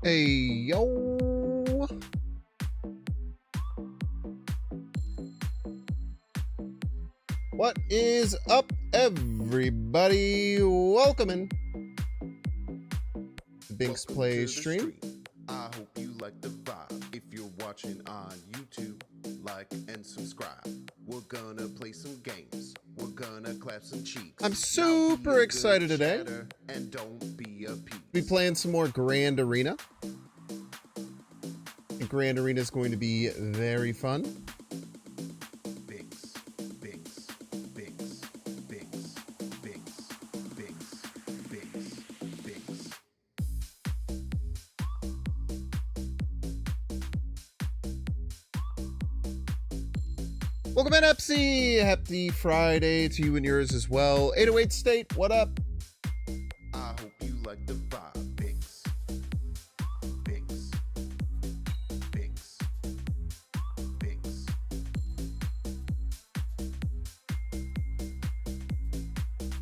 Hey, yo. What is up, everybody? Welcome in to Binks Plays stream. I hope you like the vibe. If you're watching on YouTube, like and subscribe. We're gonna play some games. We're gonna clap some cheeks. I'm super excited today. And don't be a peep. Be playing some more Grand Arena. Grand Arena is going to be very fun. Binks, Binks, Binks, Binks, Binks, Binks, Binks, Binks. Welcome in, Epsy. Happy Friday to you and yours as well. 808 State, what up? I hope you like the vibe. Binks, Binks, Binks, Binks.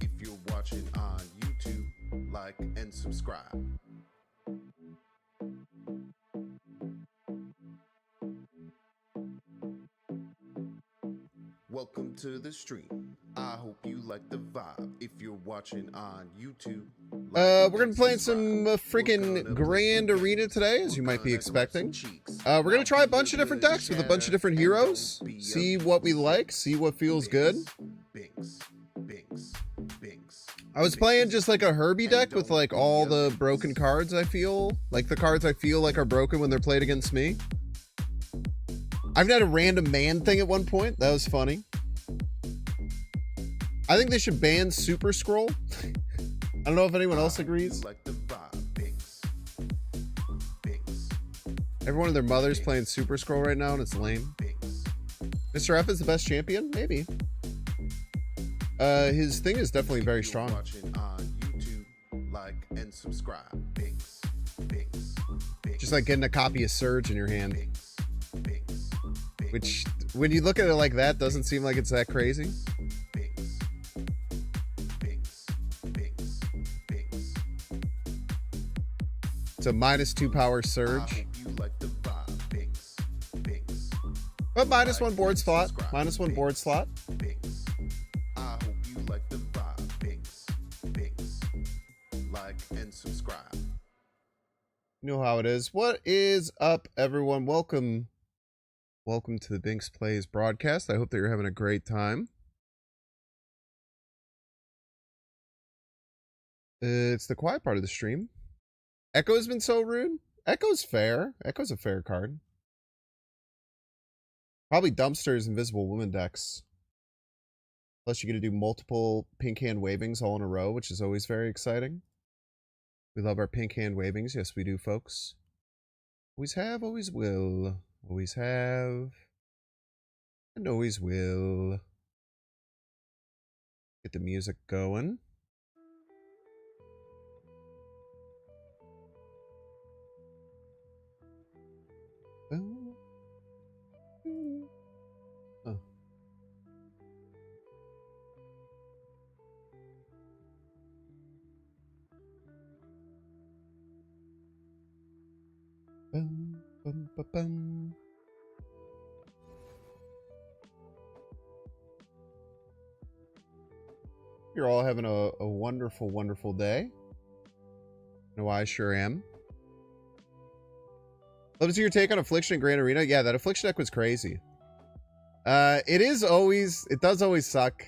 If you're watching on YouTube, like and subscribe. Welcome to the stream. I hope you like the vibe. If you're watching on YouTube, We're gonna be playing some freaking Grand Arena today, as you might be expecting. We're gonna try a bunch of different decks with a bunch of different heroes. See what we like, see what feels good. Binks, Binks, Binks. I was playing just like a Herbie deck with like all the broken cards I feel. Like the cards I feel like are broken when they're played against me. I've had a random man thing at one point. That was funny. I think they should ban Super Scroll. I don't know if anyone else agrees. Like the vibe. Binks, Binks, Everyone and their mother's playing Super Scroll right now and it's lame. Binks. Mr. F is the best champion? Maybe. His thing is definitely very strong. Watching on YouTube, like and subscribe. Binks, Binks, Binks. Just like getting a copy of Surge in your hand. Binks, Binks, Binks. Which, when you look at it like that, doesn't seem like it's that crazy. Binks, Binks, Binks, Binks. It's a -2 power I Surge. hope you like the vibe. Binks, Binks, But -1 board slot. Subscribe. -1 board slot. Binks. I hope you like the vibe. Binks, Binks. Like and subscribe. You know how it is. What is up, everyone? Welcome to the Binks Plays broadcast. I hope that you're having a great time. It's the quiet part of the stream. Echo's been so rude. Echo's fair. Echo's a fair card. Probably Dumpster's Invisible Woman decks. Plus you're going to do multiple pink hand wavings all in a row, which is always very exciting. We love our pink hand wavings. Yes, we do, folks. Always have, always will. Always have. And always will. Get the music going. Oh. Bum, bum, ba, bum. You're all having a wonderful, wonderful day. No, I sure am. Love to see your take on Affliction and Grand Arena. Yeah, that Affliction deck was crazy. It does always suck.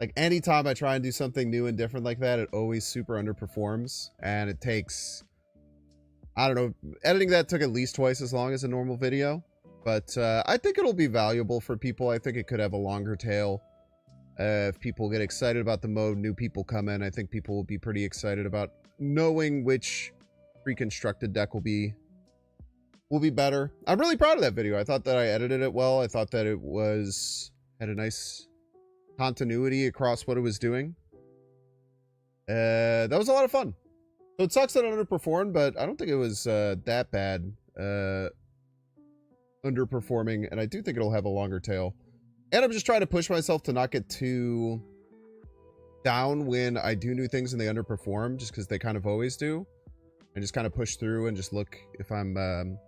Like, anytime I try and do something new and different like that, it always super underperforms. And it takes, I don't know, editing that took at least twice as long as a normal video. But I think it'll be valuable for people. I think it could have a longer tail. If people get excited about the mode, new people come in, I think people will be pretty excited about knowing which reconstructed deck will be better. I'm really proud of that video. I thought that I edited it well. I thought that it had a nice continuity across what it was doing. That was a lot of fun. So it sucks that it underperformed, but I don't think it was that bad underperforming, and I do think it'll have a longer tail. And I'm just trying to push myself to not get too down when I do new things and they underperform, just because they kind of always do. and just kind of push through and just look if I'm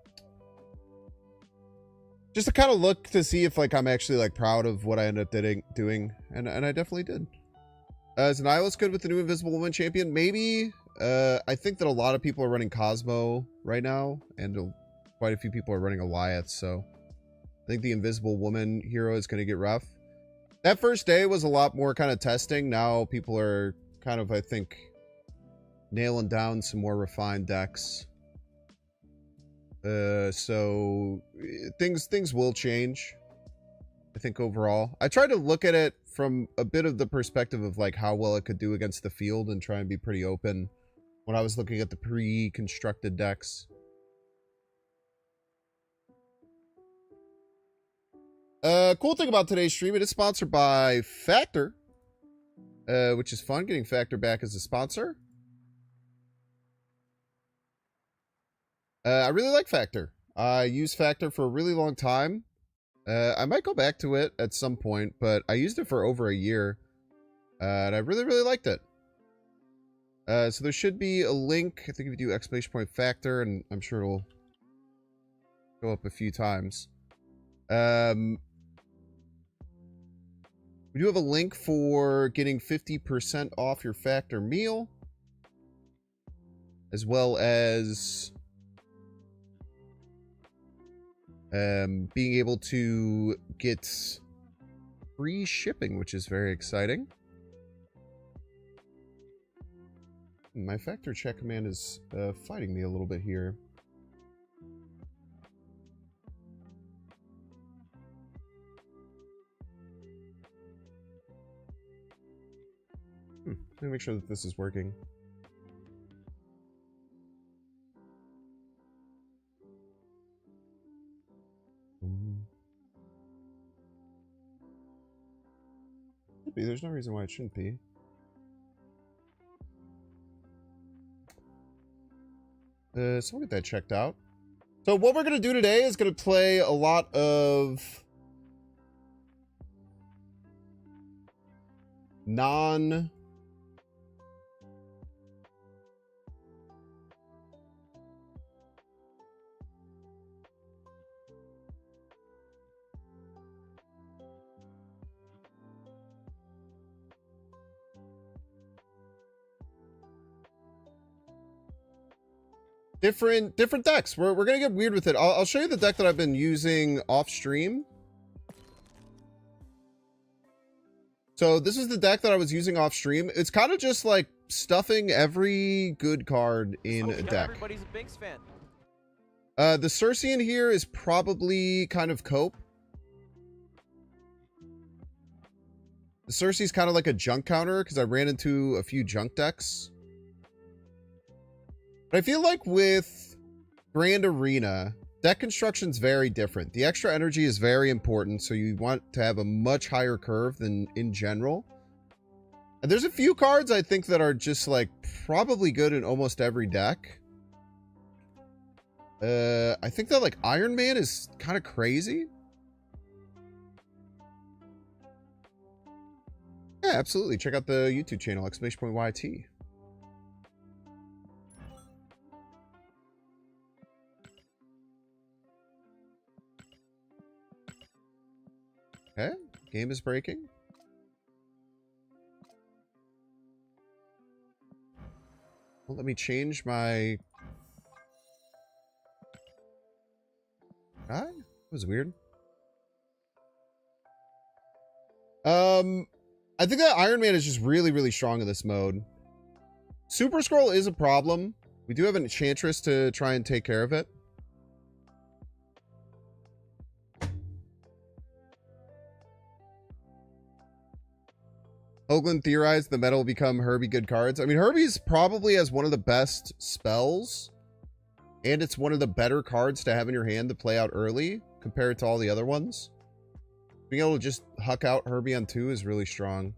just to kind of look to see if like I'm actually like proud of what I ended up doing, and I definitely did. Is Nihilus good with the new Invisible Woman champion? Maybe. I think that a lot of people are running Cosmo right now, and quite a few people are running Goliath, so I think the Invisible Woman hero is going to get rough. That first day was a lot more kind of testing. Now people are kind of, I think, nailing down some more refined decks. So things will change, I think, overall. I tried to look at it from a bit of the perspective of like how well it could do against the field and try and be pretty open when I was looking at the pre-constructed decks. Cool thing about today's stream, it is sponsored by Factor, which is fun, getting Factor back as a sponsor. I really like Factor. I used Factor for a really long time. I might go back to it at some point, but I used it for over a year, and I really, really liked it. So there should be a link. I think if you do !Factor, and I'm sure it'll go up a few times. We do have a link for getting 50% off your Factor meal, as well as being able to get free shipping, which is very exciting. My Factor check command is fighting me a little bit here. Let me make sure that this is working. Should be. There's no reason why it shouldn't be. So we'll get that checked out. So what we're going to do today is going to play a lot of different decks. We're gonna get weird with it. I'll show you the deck that I've been using off stream. So this is the deck that I was using off stream. It's kind of just like stuffing every good card in a deck. Everybody's a Binks fan. The Circean here is probably kind of cope. The Circe's kind of like a junk counter because I ran into a few junk decks. But I feel like with Grand Arena, deck construction's very different. The extra energy is very important, so you want to have a much higher curve than in general. And there's a few cards I think that are just like probably good in almost every deck. I think that like Iron Man is kind of crazy. Yeah, absolutely. Check out the YouTube channel, !YT. Okay, game is breaking. Well, let me change my... That was weird. I think that Iron Man is just really, really strong in this mode. Super Scroll is a problem. We do have an Enchantress to try and take care of it. Hoagland theorized the meta will become Herbie good cards. I mean, Herbie's probably has one of the best spells, and it's one of the better cards to have in your hand to play out early compared to all the other ones. Being able to just huck out Herbie on 2 is really strong.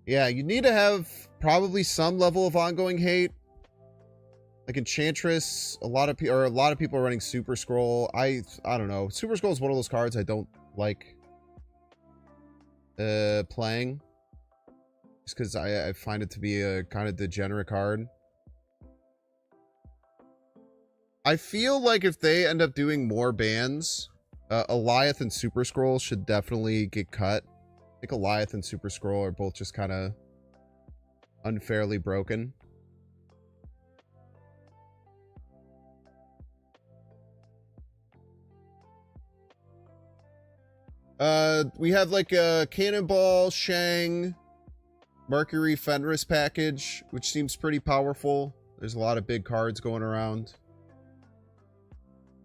Yeah, you need to have probably some level of ongoing hate. Like Enchantress, a lot of people are running Super Scroll. I don't know. Super Scroll is one of those cards I don't like playing. Just because I find it to be a kind of degenerate card. I feel like if they end up doing more bans, Alioth and Super Scroll should definitely get cut. I think Alioth and Super Scroll are both just kind of unfairly broken. We have like a Cannonball, Shang, Mercury, Fenris package, which seems pretty powerful. There's a lot of big cards going around.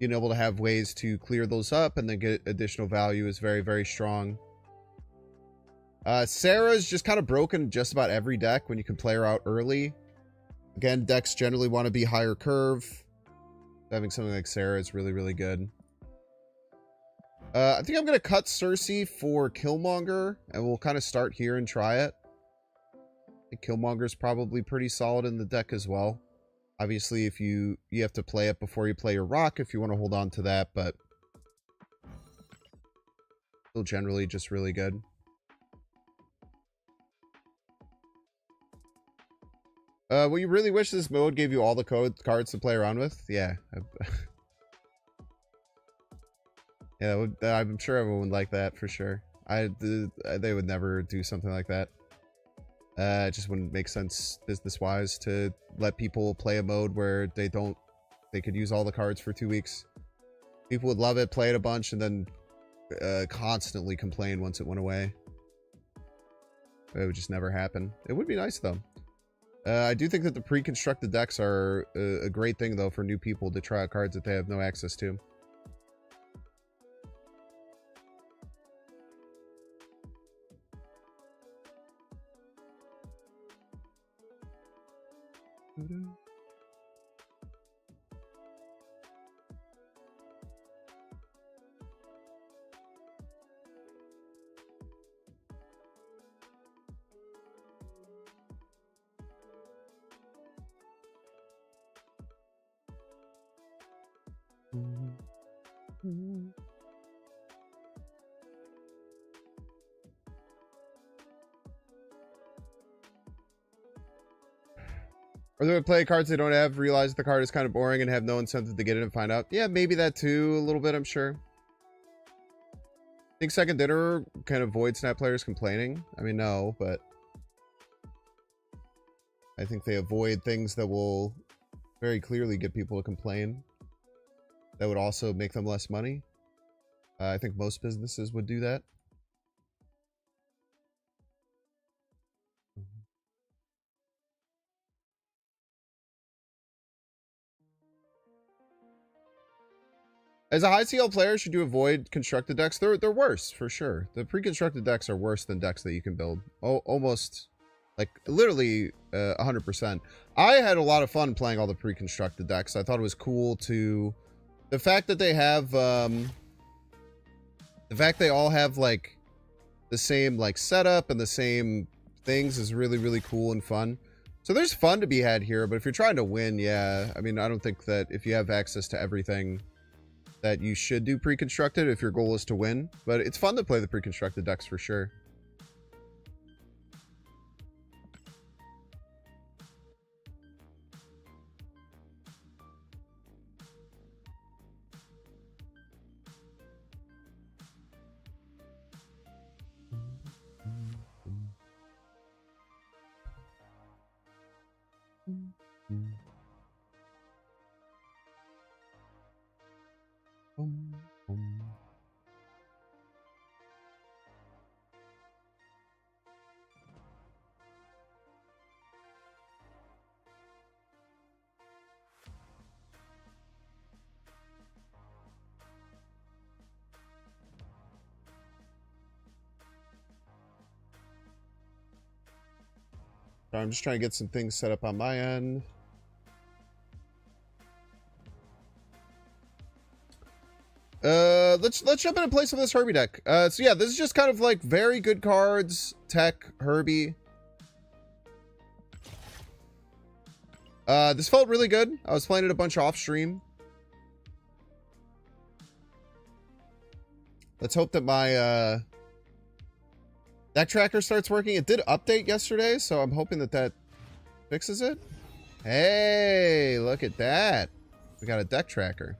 Being able to have ways to clear those up and then get additional value is very, very strong. Sarah's just kind of broken just about every deck when you can play her out early. Again, decks generally want to be higher curve. Having something like Sarah is really, really good. I think I'm going to cut Cersei for Killmonger, and we'll kind of start here and try it. I think Killmonger's probably pretty solid in the deck as well. Obviously, if you have to play it before you play your rock if you want to hold on to that, but still generally just really good. Well, you really wish this mode gave you all the cards to play around with? Yeah. Yeah, I'm sure everyone would like that for sure. They would never do something like that. It just wouldn't make sense business-wise to let people play a mode where they could use all the cards for 2 weeks. People would love it, play it a bunch, and then constantly complain once it went away. It would just never happen. It would be nice, though. I do think that the pre-constructed decks are a great thing, though, for new people to try out cards that they have no access to. Or they would play cards they don't have, realize the card is kind of boring, and have no incentive to get it and find out. Yeah, maybe that too, a little bit, I'm sure. I think Second Dinner can avoid Snap players complaining. I mean, no, but I think they avoid things that will very clearly get people to complain. That would also make them less money. I think most businesses would do that. As a high CL player, should you avoid constructed decks? They're worse, for sure. The pre-constructed decks are worse than decks that you can build. Almost, like, literally 100%. I had a lot of fun playing all the pre-constructed decks. I thought it was cool to... The fact that they have... the fact they all have, like, the same, like, setup and the same things is really, really cool and fun. So there's fun to be had here, but if you're trying to win, yeah. I mean, I don't think that if you have access to everything... that you should do pre-constructed if your goal is to win, but it's fun to play the pre-constructed decks for sure. I'm just trying to get some things set up on my end. Let's jump in and play some of this Herbie deck. So yeah, this is just kind of like very good cards, tech, Herbie. This felt really good. I was playing it a bunch off stream. Let's hope that my Deck tracker starts working. It did update yesterday, so I'm hoping that that fixes it. Hey, look at that. We got a deck tracker.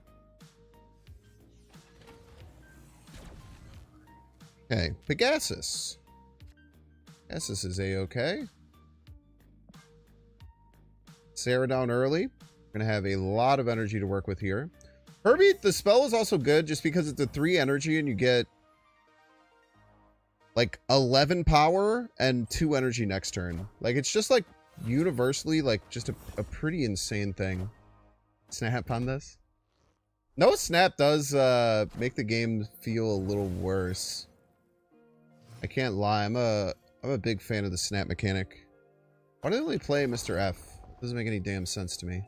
Okay, Pegasus. Pegasus is A-okay. Sarah down early. We're going to have a lot of energy to work with here. Herbie, the spell is also good just because it's a 3 energy and you get like 11 power and 2 energy next turn. Like, it's just like universally like just a pretty insane thing. Snap on this. No snap does make the game feel a little worse. I can't lie. I'm a big fan of the snap mechanic. Why do they only play Mr. F? Doesn't make any damn sense to me.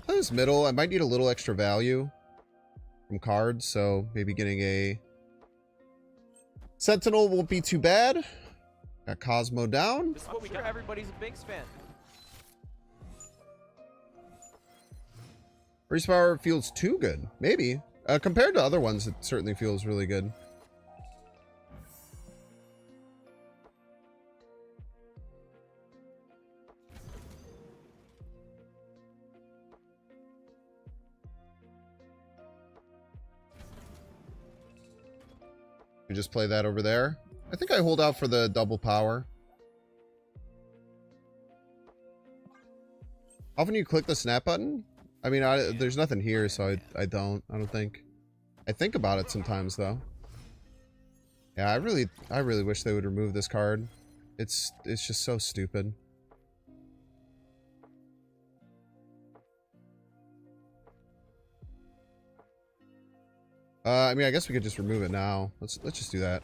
This middle, I might need a little extra value from cards, so maybe getting a Sentinel won't be too bad. Got Cosmo down. This is what we got. Everybody's a big fan. Race power feels too good. Maybe. Compared to other ones, it certainly feels really good. We just play that over there. I think I hold out for the double power. How often you click the snap button? I mean, there's nothing here, so I don't think. I think about it sometimes, though. Yeah, I really wish they would remove this card. It's just so stupid. I mean, I guess we could just remove it now. Let's just do that.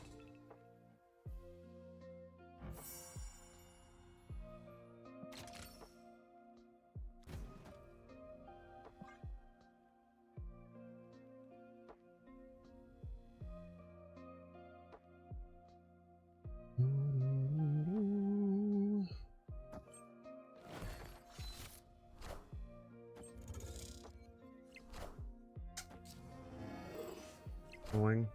Going.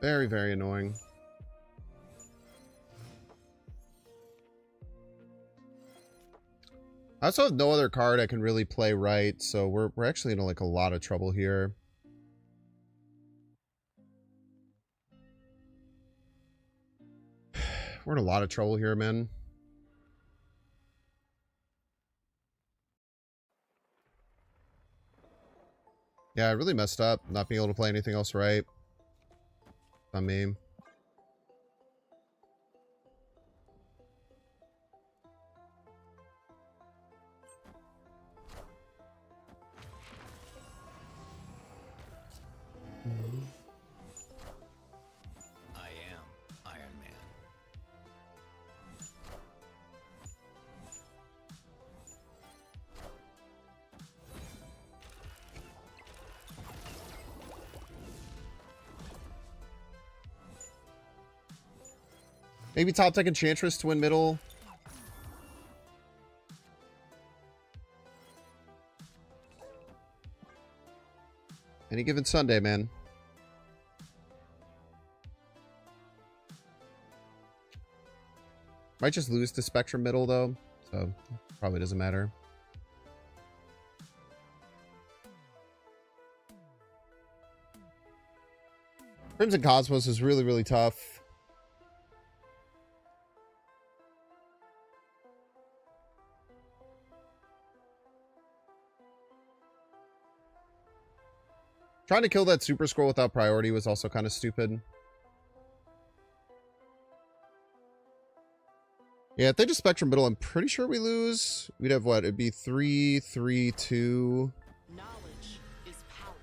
Very, very annoying. I also have no other card I can really play right, so we're actually in like a lot of trouble here. We're in a lot of trouble here, man. Yeah, I really messed up not being able to play anything else right. I mean, I am Iron Man. maybe top deck Enchantress to win middle. Any given Sunday, man. Might just lose to Spectrum middle, though, so probably doesn't matter. Crimson Cosmos is really, really tough. Trying to kill that Super Scroll without priority was also kind of stupid. Yeah, if they just Spectrum middle, I'm pretty sure we lose. We'd have what? It'd be 3, 3, 2. Knowledge is power.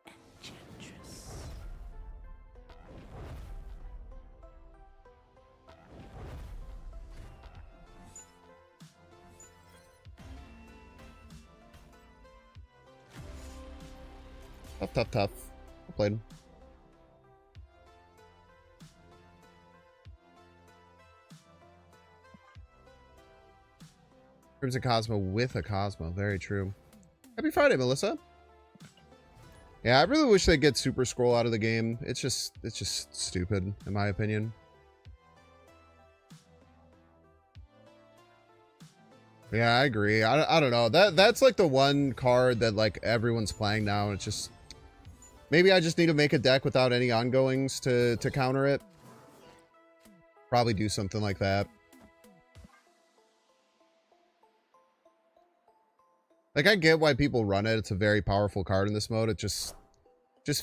Enchantress. Tough, tough, tough. Well played. Crimson Cosmo with a Cosmo. Very true. Happy Friday, Melissa. Yeah, I really wish they'd get Super Scroll out of the game. It's just stupid, in my opinion. Yeah, I agree. I don't know. That's like the one card that like everyone's playing now. It's just maybe I just need to make a deck without any ongoings to counter it. Probably do something like that. Like, I get why people run it. It's a very powerful card in this mode. It just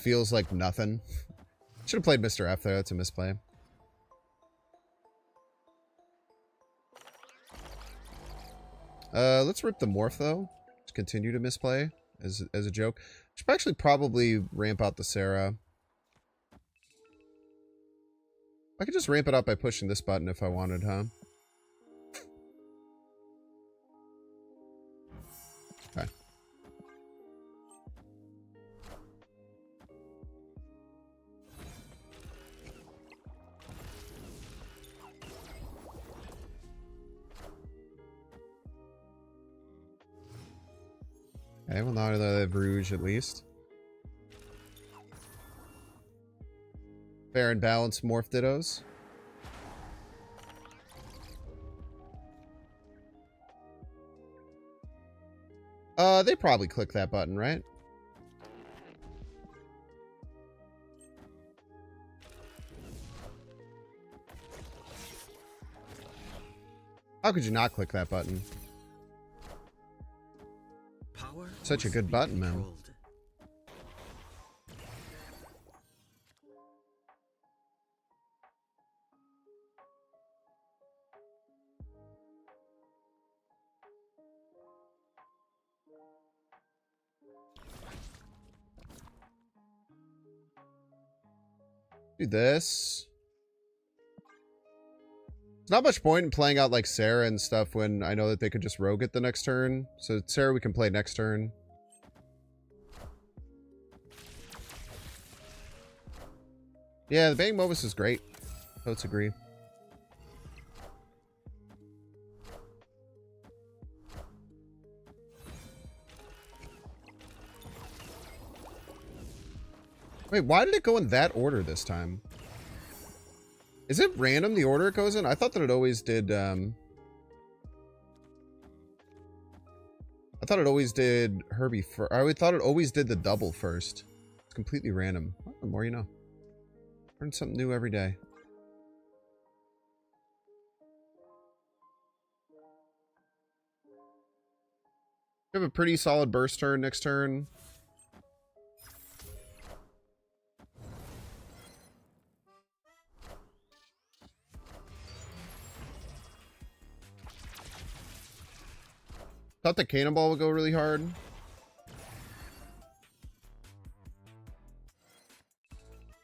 feels like nothing. Should have played Mr. F there. That's a misplay. Let's rip the Morph, though. Just continue to misplay as a joke. Should actually probably ramp out the Sarah. I could just ramp it up by pushing this button if I wanted, huh? Okay. Okay, well now that I have Rouge at least. Fair and balanced Morph Dittos. They probably click that button, right? How could you not click that button? Power Such a good button, man. controlled. Do this. There's not much point in playing out like Sarah and stuff when I know that they could just rogue it the next turn. So Sarah we can play next turn. Yeah, the Bang Momus is great. Votes agree. Wait, why did it go in that order this time? Is it random the order it goes in? I thought that it always did, I thought it always did Herbie first. I thought it always did the double first. It's completely random. Well, the more you know. Learn something new every day. We have a pretty solid burst turn next turn. Thought the cannonball would go really hard.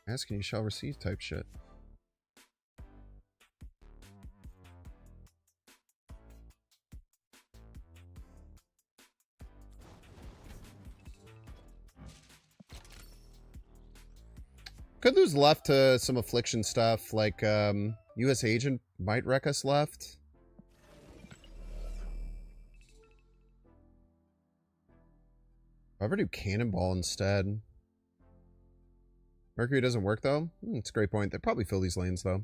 Asking you shall receive type shit. Could lose left to some affliction stuff like US Agent might wreck us left. I'll ever do Cannonball instead. Mercury doesn't work though? It's a great point. They probably fill these lanes though.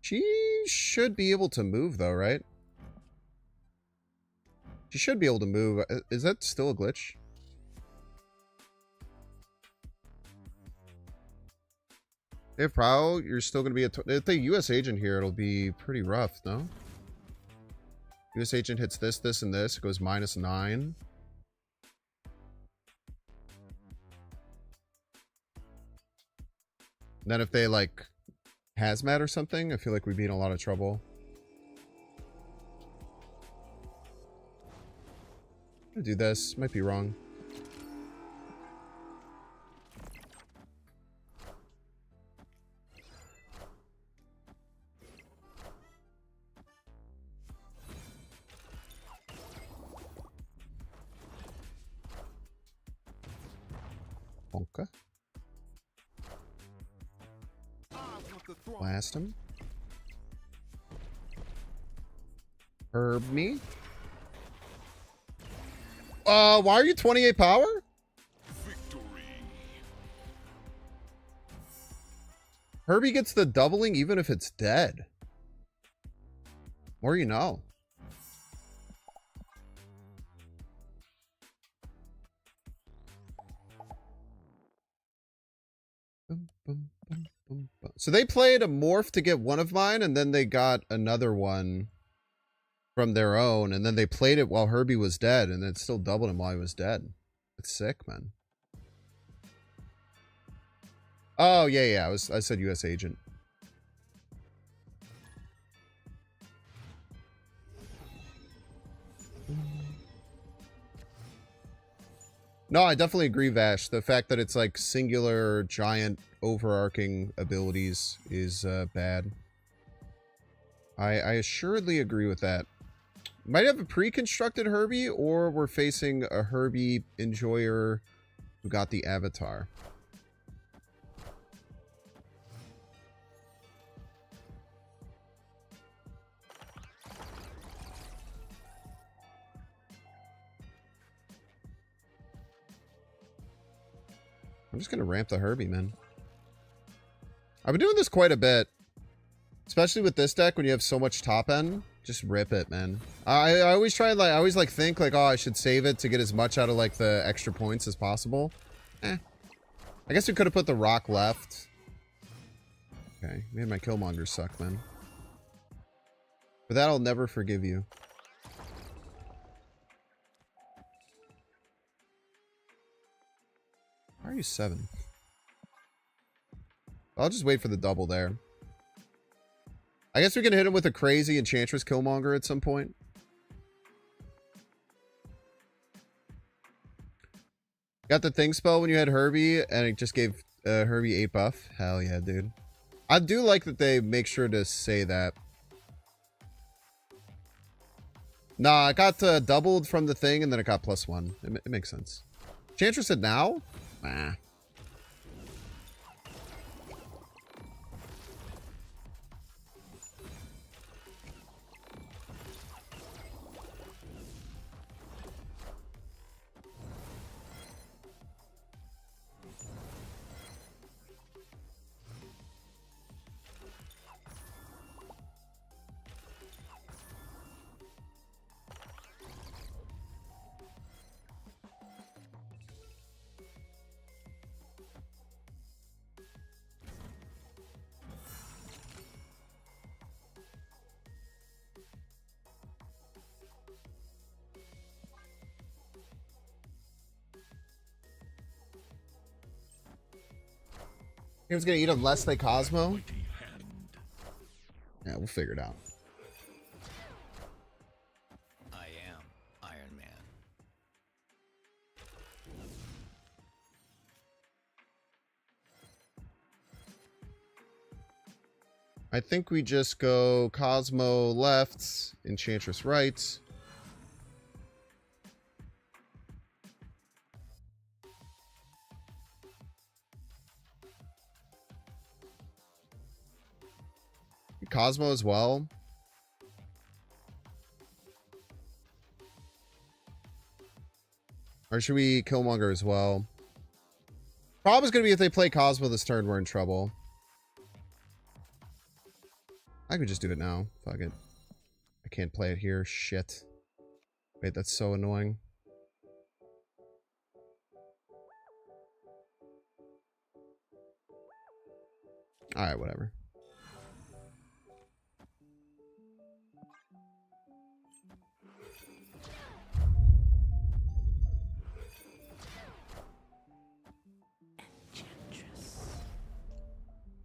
She should be able to move though, right? She should be able to move. Is that still a glitch? If Prowl, you're still going to be if the US Agent here, it'll be pretty rough, no? US Agent hits this, this, and this. It goes -9. Then if they, like, hazmat or something, I feel like we'd be in a lot of trouble. I'm gonna do this. Might be wrong. Bonka. Blast him. Herb me. Why are you 28 power? Herbie gets the doubling even if it's dead. More you know. So they played a morph to get one of mine, and then they got another one from their own, and then they played it while Herbie was dead, and it still doubled him while he was dead. It's sick, man. Oh, yeah. I said US agent. No, I definitely agree, Vash. The fact that it's like singular, giant, overarching abilities is bad. I assuredly agree with that. Might have a pre-constructed Herbie, or we're facing a Herbie enjoyer who got the avatar. I'm just going to ramp the Herbie, man. I've been doing this quite a bit. Especially with this deck when you have so much top end. Just rip it, man. I always try, like, I always, like, think, like, oh, I should save it to get as much out of, like, the extra points as possible. I guess we could have put the rock left. Okay. Man, my Killmongers suck, man. For that, I'll never forgive you. Why are you 7? I'll just wait for the double there. I guess we can hit him with a crazy Enchantress Killmonger at some point. Got the thing spell when you had Herbie, and it just gave Herbie 8 buff. Hell yeah, dude. I do like that they make sure to say that. Nah, it got doubled from the thing, and then it got +1. It makes sense. Enchantress said now? Nah. He was gonna eat him less than Cosmo? Yeah, we'll figure it out. I am Iron Man. I think we just go Cosmo left, Enchantress right. Cosmo as well. Or should we Killmonger as well? Problem is going to be if they play Cosmo this turn, we're in trouble. I could just do it now. Fuck it. I can't play it here. Shit. Wait, that's so annoying. Alright, whatever.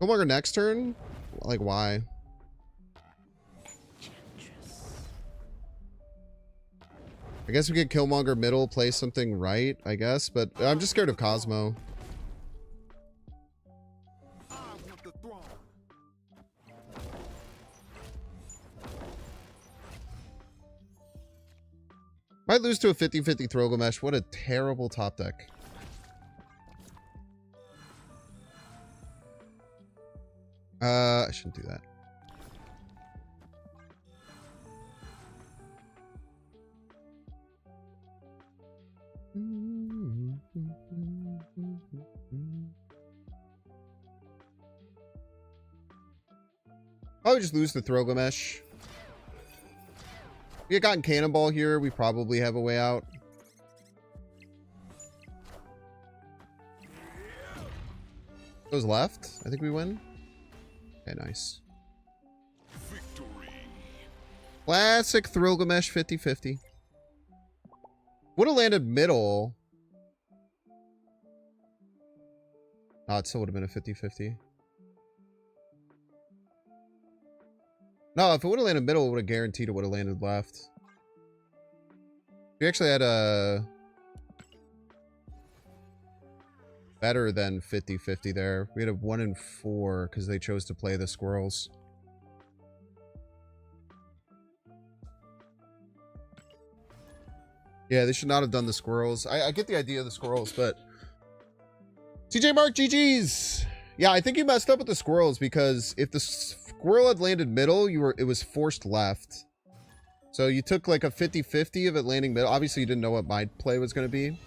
Killmonger next turn? Like, why? I guess we could Killmonger middle, play something right, I guess, but I'm just scared of Cosmo. Might lose to a 50-50 Throgomesh. What a terrible top deck. I shouldn't do that. Probably just lose the Throgamesh. If we had gotten Cannonball here, we probably have a way out. Goes left. I think we win. Okay, nice. Victory. Classic Throgamesh 50-50. Would have landed middle. No, it still would have been a 50-50. No, if it would have landed middle, it would have guaranteed it would have landed left. We actually had a better than 50-50 there. We had a 1 in 4 because they chose to play the squirrels. Yeah, they should not have done the squirrels. I get the idea of the squirrels, but CJ Mark, GG's. Yeah, I think you messed up with the squirrels because if the squirrel had landed middle, it was forced left. So you took like a 50-50 of it landing middle. Obviously, you didn't know what my play was going to be.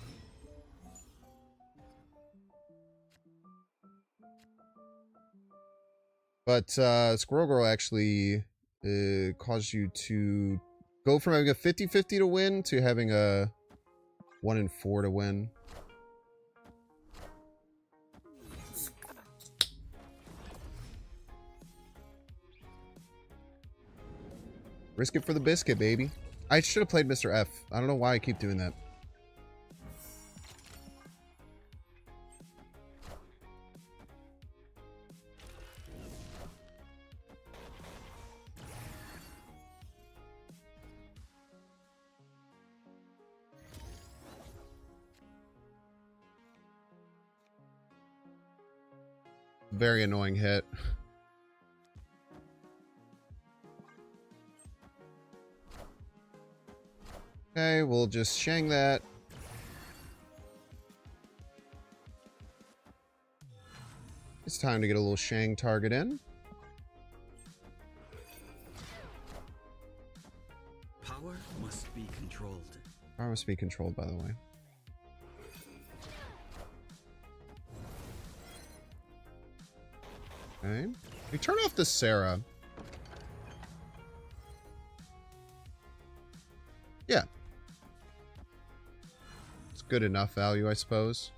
But Squirrel Girl actually caused you to go from having a 50-50 to win to having a 1 in 4 to win. Risk it for the biscuit, baby. I should have played Mr. F. I don't know why I keep doing that. Very annoying hit. Okay, we'll just Shang that. It's time to get a little Shang target in. Power must be controlled. Power must be controlled, by the way. Okay. We turn off the Sarah. Yeah. It's good enough value, I suppose.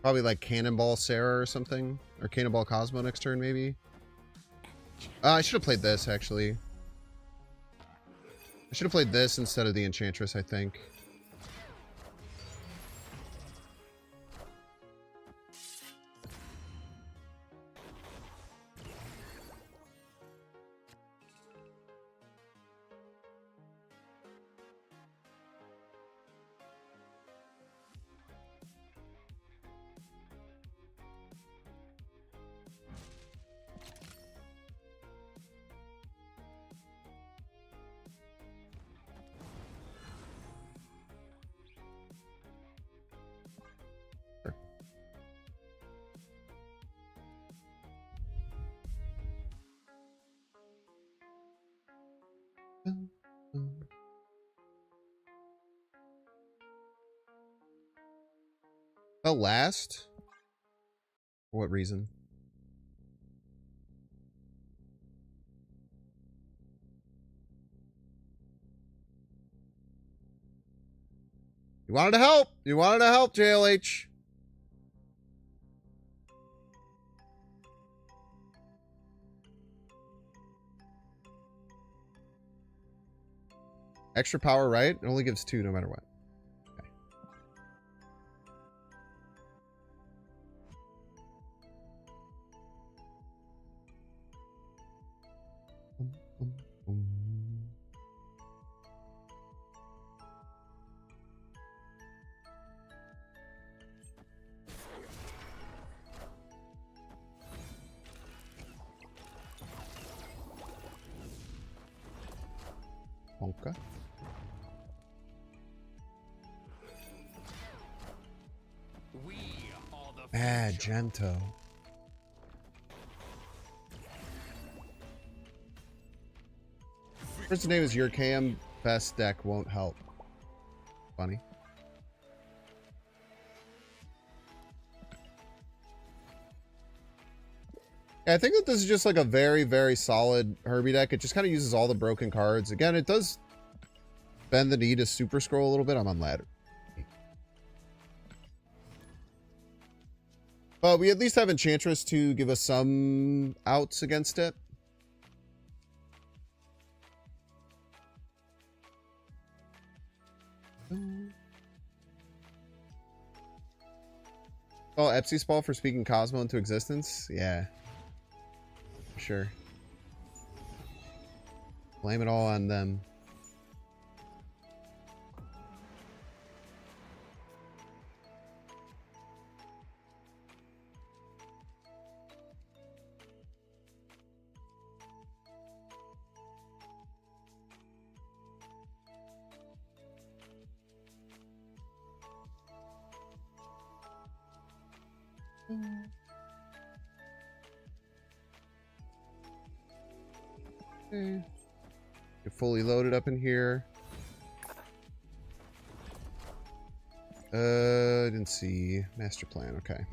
Probably like Cannonball Sarah or something. Or Cannonball Cosmo next turn, maybe. I should have played this, actually. I should have played this instead of the Enchantress, I think. The last? For what reason? You wanted to help. You wanted to help, JLH. Extra power, right? It only gives 2 no matter what. Okay. Magento. First name is your KM. Best deck won't help. Funny. Yeah, I think that this is just like a very, very solid Herbie deck. It just kind of uses all the broken cards. Again, it does bend the knee to super scroll a little bit. I'm on ladder. But we at least have Enchantress to give us some outs against it. Oh, Epsi's ball for speaking Cosmo into existence? Yeah. Sure. Blame it all on them. Okay. Get fully loaded up in here. Didn't see master plan. Okay.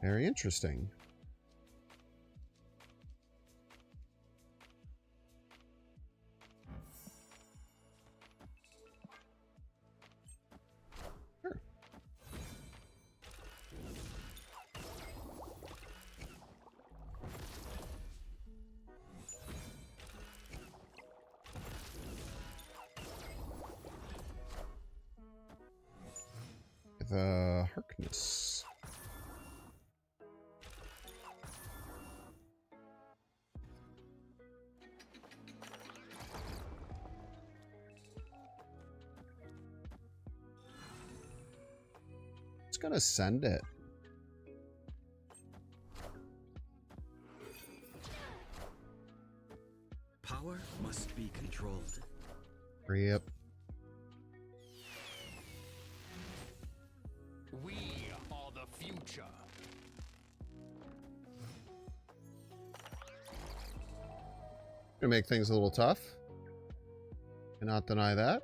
Very interesting. Sure. The Harkness. It's gonna send it. Power must be controlled. Yep. We are the future. Gonna make things a little tough. Cannot deny that.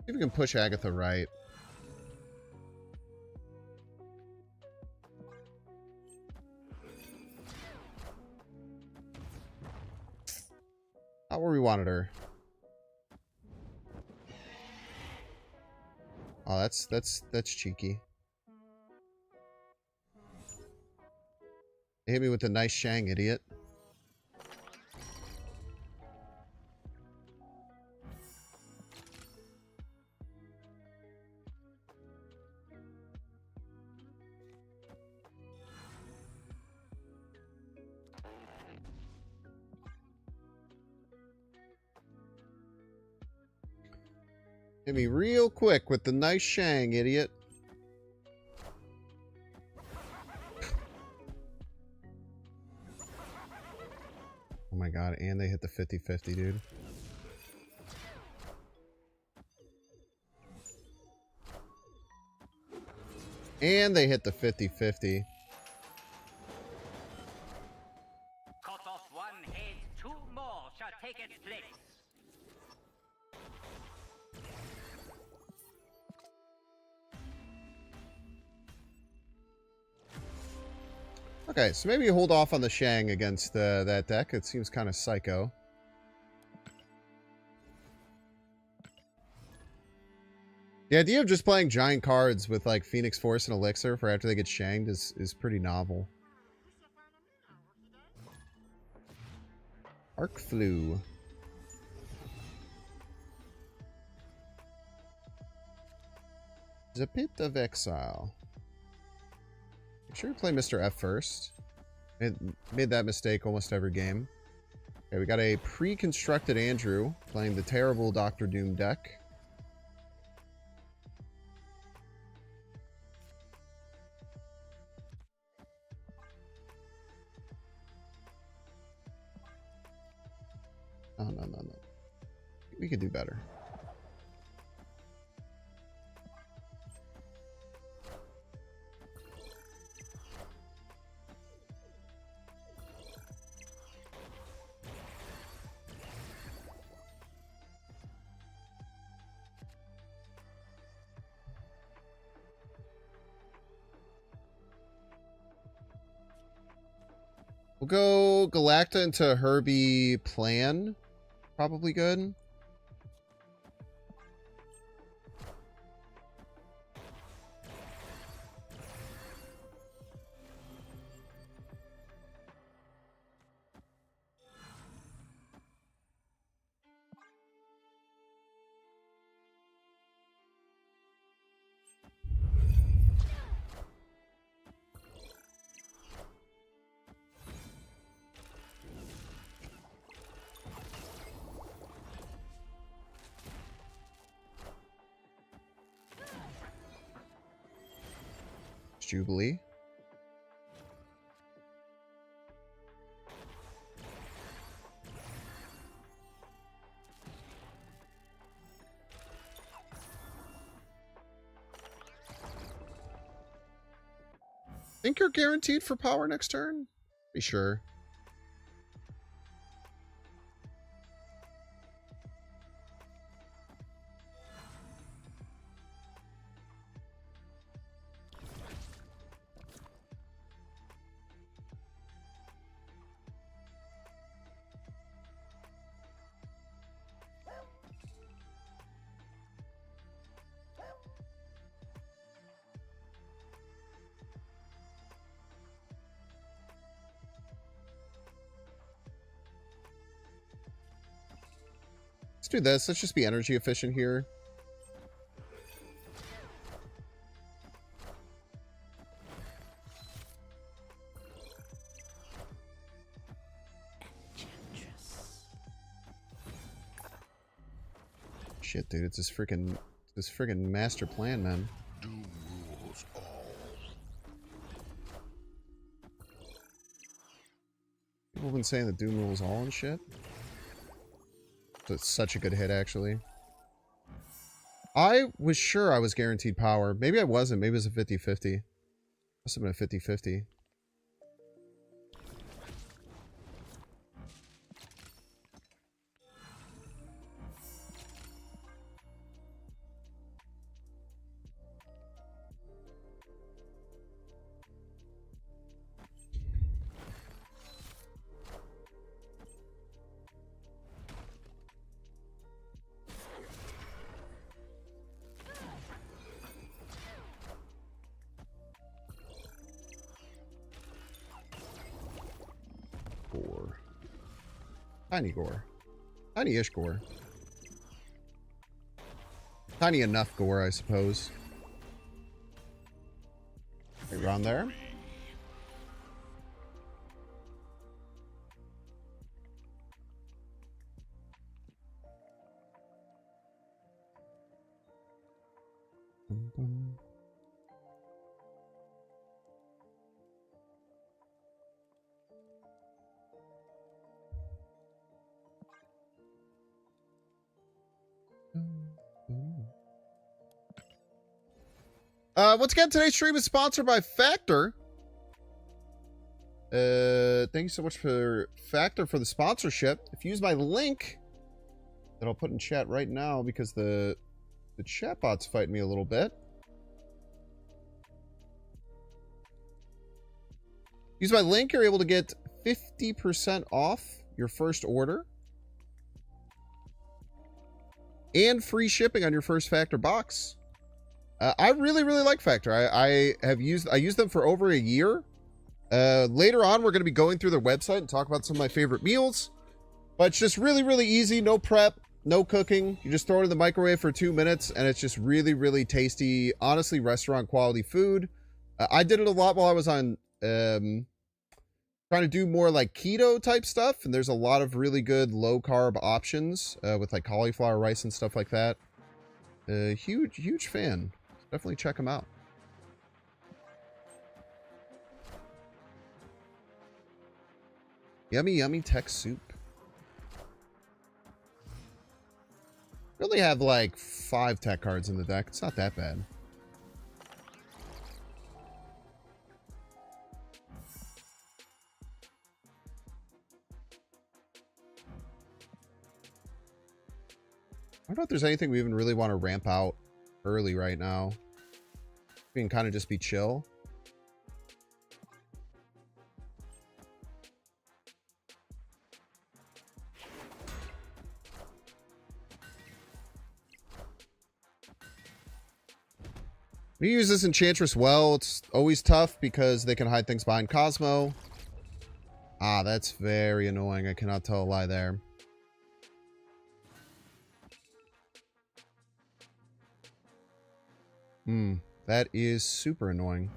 See if we can push Agatha right. Not where we wanted her. Oh, that's cheeky. They hit me with a nice Shang, idiot. Hit me real quick with the nice Shang, idiot. Oh my god, and they hit the 50-50, dude. And they hit the 50-50. Cut off one head, two more shall take its place. Okay, so maybe hold off on the Shang against that deck. It seems kind of psycho. The idea of just playing giant cards with like Phoenix Force and Elixir for after they get shanged is pretty novel. Arc Flu. The Pit of Exile. Make sure you play Mr. F first. Made that mistake almost every game. Okay, we got a pre-constructed Andrew playing the terrible Dr. Doom deck. No, no, no, no. We could do better. We'll go Galacta into Herbie Plan. Probably good. Jubilee. Think you're guaranteed for power next turn? Be sure. Let's do this. Let's just be energy efficient here. Shit, dude, it's this freaking master plan, man. Doom rules all. People have been saying that Doom rules all and shit. So it's such a good hit, actually. I was sure I was guaranteed power. Maybe I wasn't. Maybe it was a 50-50. Must have been a 50-50. Gore. Tiny gore. Tiny-ish gore. Tiny enough gore, I suppose. Right around there. Bum, bum. Once again, today's stream is sponsored by Factor. Thank you so much for Factor for the sponsorship. If you use my link that I'll put in chat right now because the chatbot's fighting me a little bit. Use my link, you're able to get 50% off your first order. And free shipping on your first Factor box. I really like Factor. I used them for over a year. Later on, we're going to be going through their website and talk about some of my favorite meals. But it's just really easy. No prep, no cooking. You just throw it in the microwave for 2 minutes, and it's just really tasty. Honestly, restaurant quality food. I did it a lot while I was on trying to do more like keto type stuff, and there's a lot of really good low carb options with like cauliflower rice and stuff like that. Huge fan. Definitely check them out. Yummy tech soup. We only have like 5 tech cards in the deck. It's not that bad. I don't know if there's anything we even really want to ramp out early right now. We can kind of just be chill. We use this Enchantress well. It's always tough because they can hide things behind Cosmo. Ah, that's very annoying. I cannot tell a lie there. That is super annoying.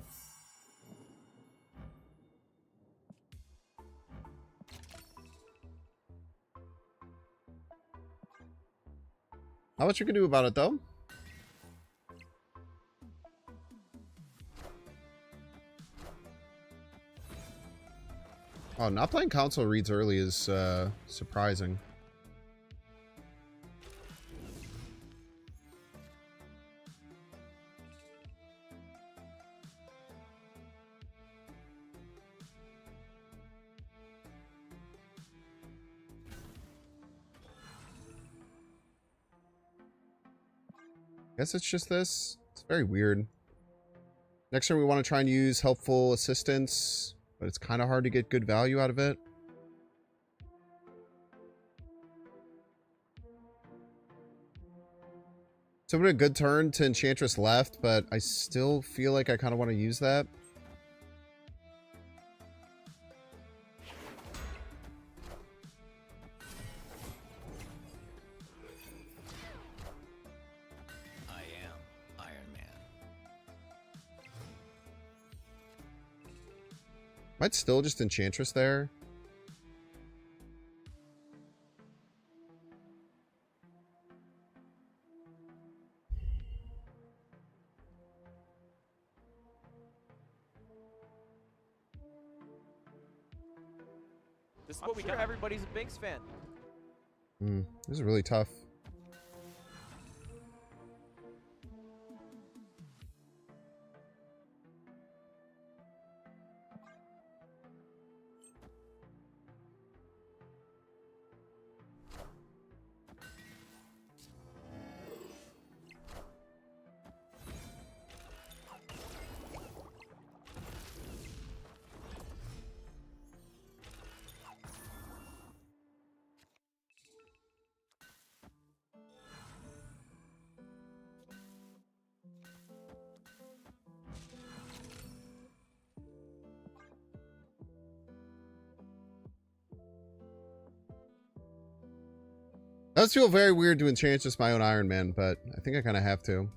Not much you can do about it, though. Oh, not playing console reads early is surprising. Guess it's just this. It's very weird. Next turn we want to try and use helpful assistance, but it's kind of hard to get good value out of it. So I'm in a good turn to Enchantress left, but I still feel like I kind of want to use that. Might still just Enchantress there. This is what we got. Everybody's a Binks fan. This is really tough. It does feel very weird to enchant just my own Iron Man, but I think I kind of have to.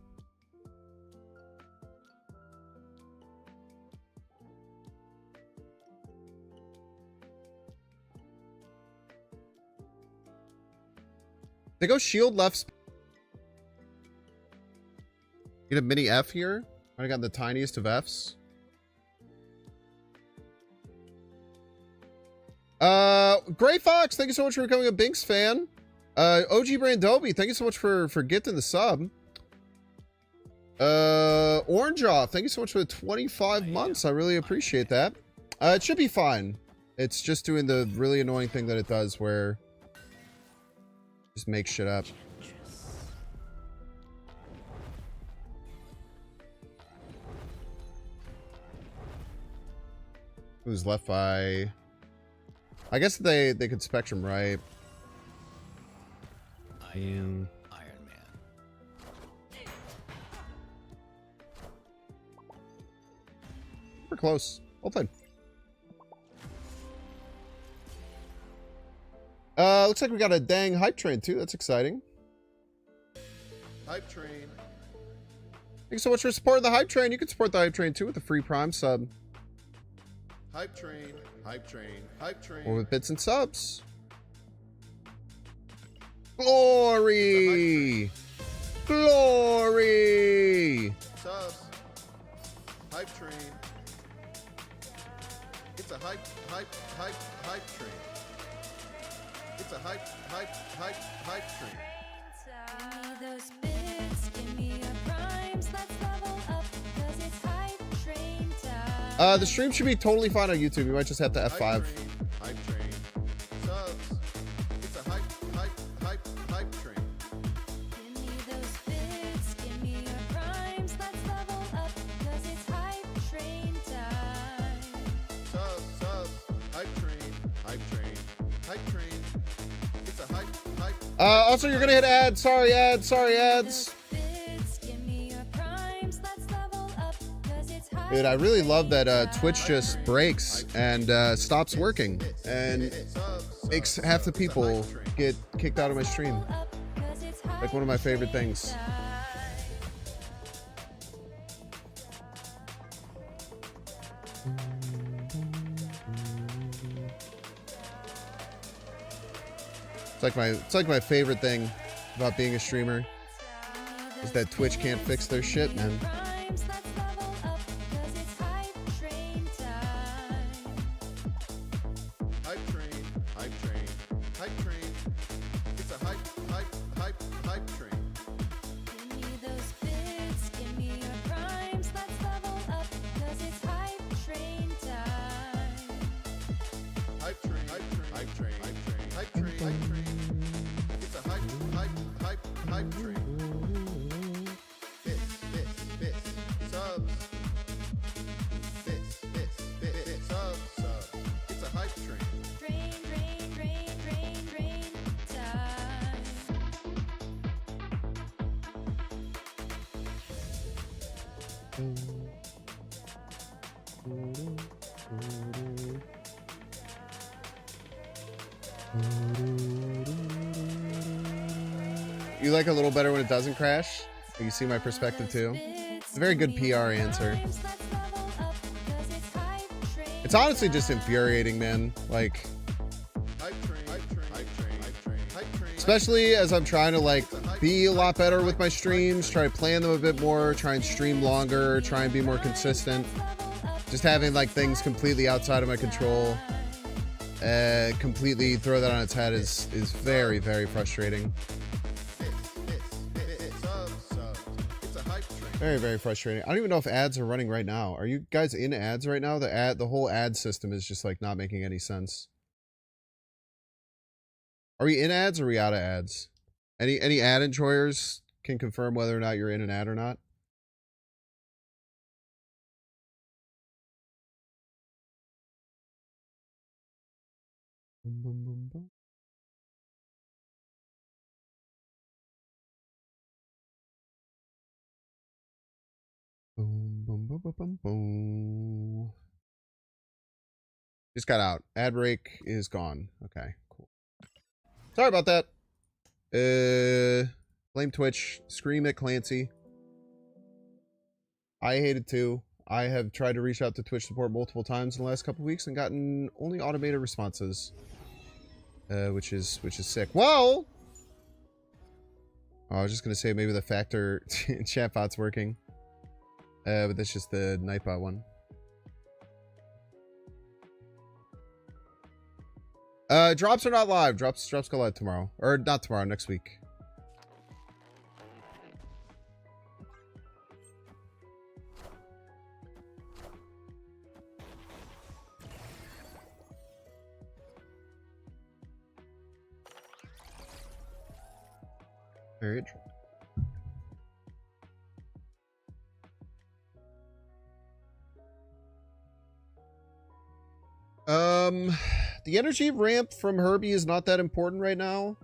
They go shield left. Get a mini F here. I got the tiniest of Fs. Gray Fox, thank you so much for becoming a Binks fan. OG Brandobi, thank you so much for gifting the sub. Orange Off, thank you so much for the 25 months. I really appreciate that. It should be fine. It's just doing the really annoying thing that it does where just make shit up. Who's left by... I guess they could Spectrum, right? I am Iron Man. We're close. Well played. Looks like we got a dang hype train too. That's exciting. Hype train. Thanks so much for supporting the hype train. You can support the hype train too with a free Prime sub. Hype train. Hype train. Hype train. Or with bits and subs. Glory! Glory! Subs. Hype train. It's a hype train. It's a hype train. those bits, give me your primes, let's level up, 'cause it's hype train time. The stream should be totally fine on YouTube. You might just have to F5. Hype train. Subs. It's a hype train. Give me those bits, give me your primes, let's level up, 'cause it's hype train time. Subs. Hype train. Hype train. It's a hype. Also, you're gonna hit ads. Sorry, ads. Bits, give me your primes, let's level up, 'cause it's hype. Dude, I really love that Twitch just breaks and stops working and makes half the people get kicked out of my stream. Like one of my favorite things. It's like my favorite thing about being a streamer is that Twitch can't fix their shit, man. Primes, let's level up, 'cause it's hype train time. Hype train. It's a hype train. Give me those bits, give me your primes, let's level up, 'cause it's hype train time. Hype train. It's a hype train. Bits. Subs. Bits. Subs. It's a hype train. Train time. You like a little better when it doesn't crash? You see my perspective too. It's a very good PR answer. It's honestly just infuriating, man. Like, Hype train. especially as I'm trying to like be a lot better with my streams, try to plan them a bit more, try and stream longer, try and be more consistent. Just having like things completely outside of my control, completely throw that on its head is very, very frustrating. It's a hype train. Very, very frustrating. I don't even know if ads are running right now. Are you guys in ads right now? The whole ad system is just like not making any sense. Are we in ads or are we out of ads? Any ad enjoyers can confirm whether or not you're in an ad or not. Boom, boom, boom, boom. Boom, boom, boom, boom, boom, boom. Just got out. Ad break is gone. Okay, cool. Sorry about that. Blame Twitch. Scream at Clancy. I hate it too. I have tried to reach out to Twitch support multiple times in the last couple of weeks and gotten only automated responses. Which is sick. Whoa! Oh, I was just gonna say maybe the factor chatbot's working. But that's just the Nightbot one. Drops are not live. Drops go live tomorrow. Or not tomorrow, next week. Very interesting. The energy ramp from Herbie is not that important right now.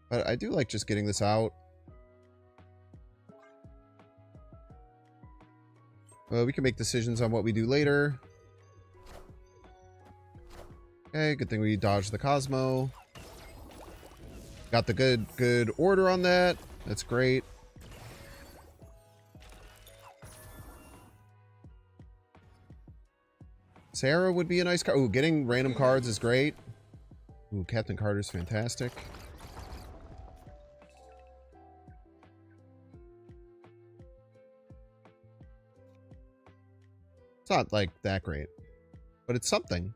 But I do like just getting this out. We can make decisions on what we do later. Okay, good thing we dodged the Cosmo. Got the good order on that. That's great. Sarah would be a nice card. Ooh, getting random cards is great. Ooh, Captain Carter's fantastic. It's not like that great, but it's something.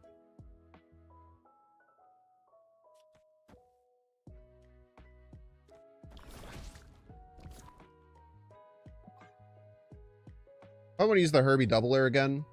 I want to use the Herbie Doubler again.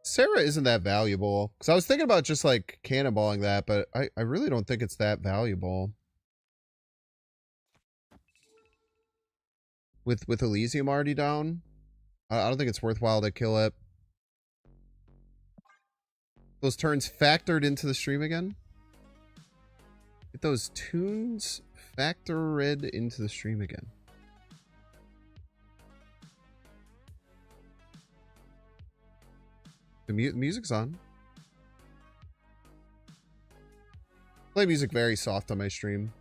Sarah isn't that valuable. Because I was thinking about just like cannonballing that, but I really don't think it's that valuable. With Elysium already down, I don't think it's worthwhile to kill it. Those turns factored into the stream again? Get those tunes factored into the stream again. The music's on. Play music very soft on my stream.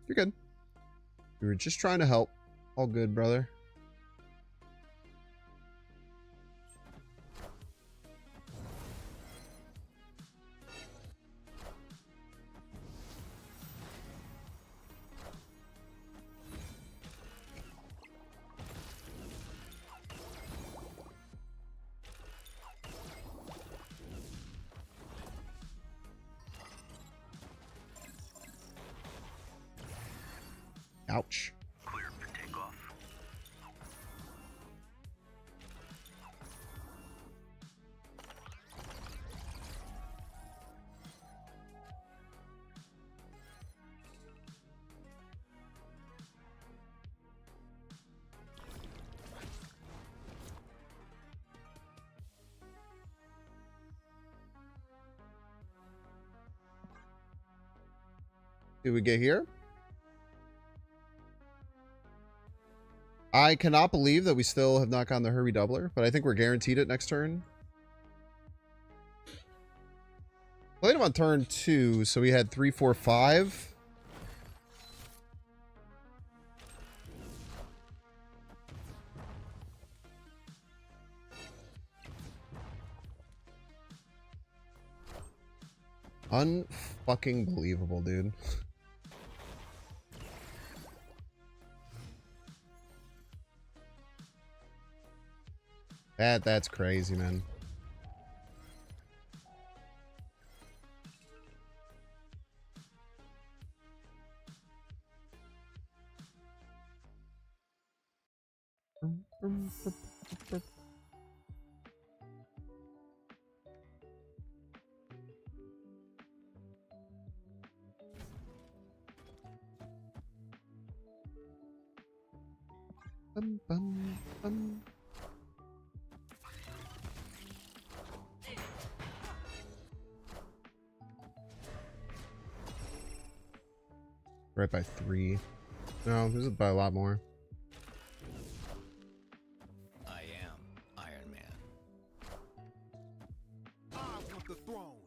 You're good. We were just trying to help. All good, brother. Ouch. Clear for takeoff. Did we get here? I cannot believe that we still have not gotten the Herbie Doubler, but I think we're guaranteed it next turn. Played him on turn 2, so we had 3, 4, 5. Unfucking believable, dude. That's crazy, man. Bum, bum, bum. Right by 3. No, this is by a lot more. I am Iron Man. I want the throne.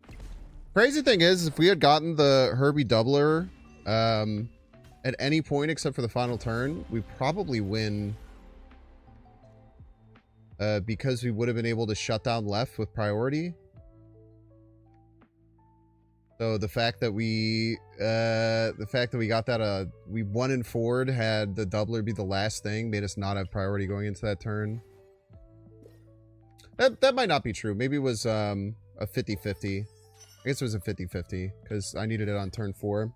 Crazy thing is, if we had gotten the Herbie Doubler at any point except for the final turn, we probably win because we would have been able to shut down left with priority. So the fact that we got that we won in forward, had the doubler be the last thing, made us not have priority going into that turn. That might not be true. Maybe it was a 50-50. I guess it was a 50-50 because I needed it on turn 4.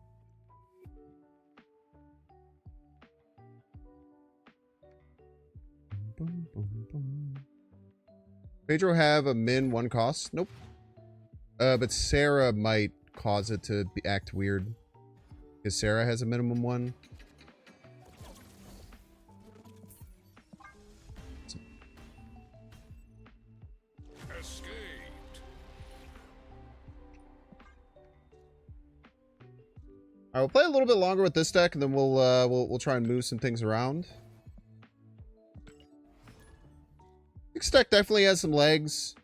Pedro have a min 1 cost? Nope. But Sarah might cause it to act weird. Because Sarah has a minimum 1. Escaped. Alright, we'll play a little bit longer with this deck, and then we'll try and move some things around. This deck definitely has some legs.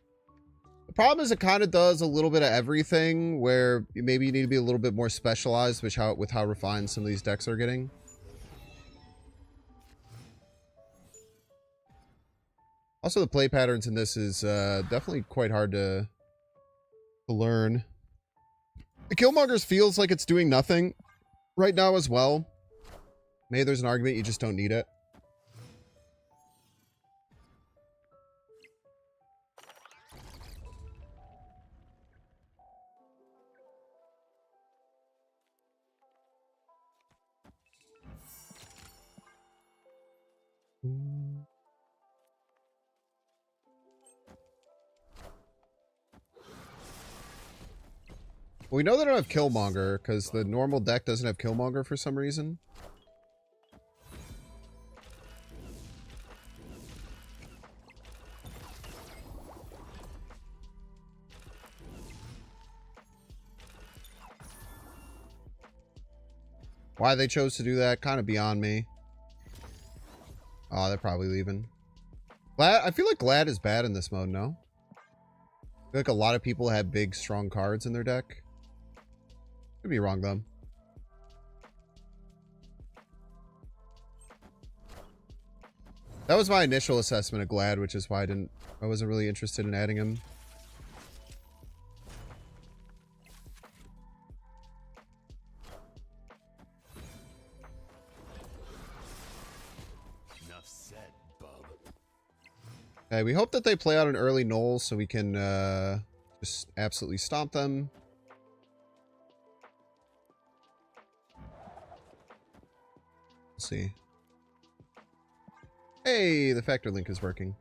The problem is it kind of does a little bit of everything, where maybe you need to be a little bit more specialized with how refined some of these decks are getting. Also, the play patterns in this is definitely quite hard to learn. The Killmongers feels like it's doing nothing right now as well. Maybe there's an argument you just don't need it. We know they don't have Killmonger because the normal deck doesn't have Killmonger for some reason. Why they chose to do that, kind of beyond me. Oh, they're probably leaving. Glad, I feel like Glad is bad in this mode, no? I feel like a lot of people have big, strong cards in their deck. Could be wrong, though. That was my initial assessment of Glad, which is why I wasn't really interested in adding him. Enough said, bub. Okay, we hope that they play out an early Knoll so we can just absolutely stomp them. Let's see. Hey, the factor link is working.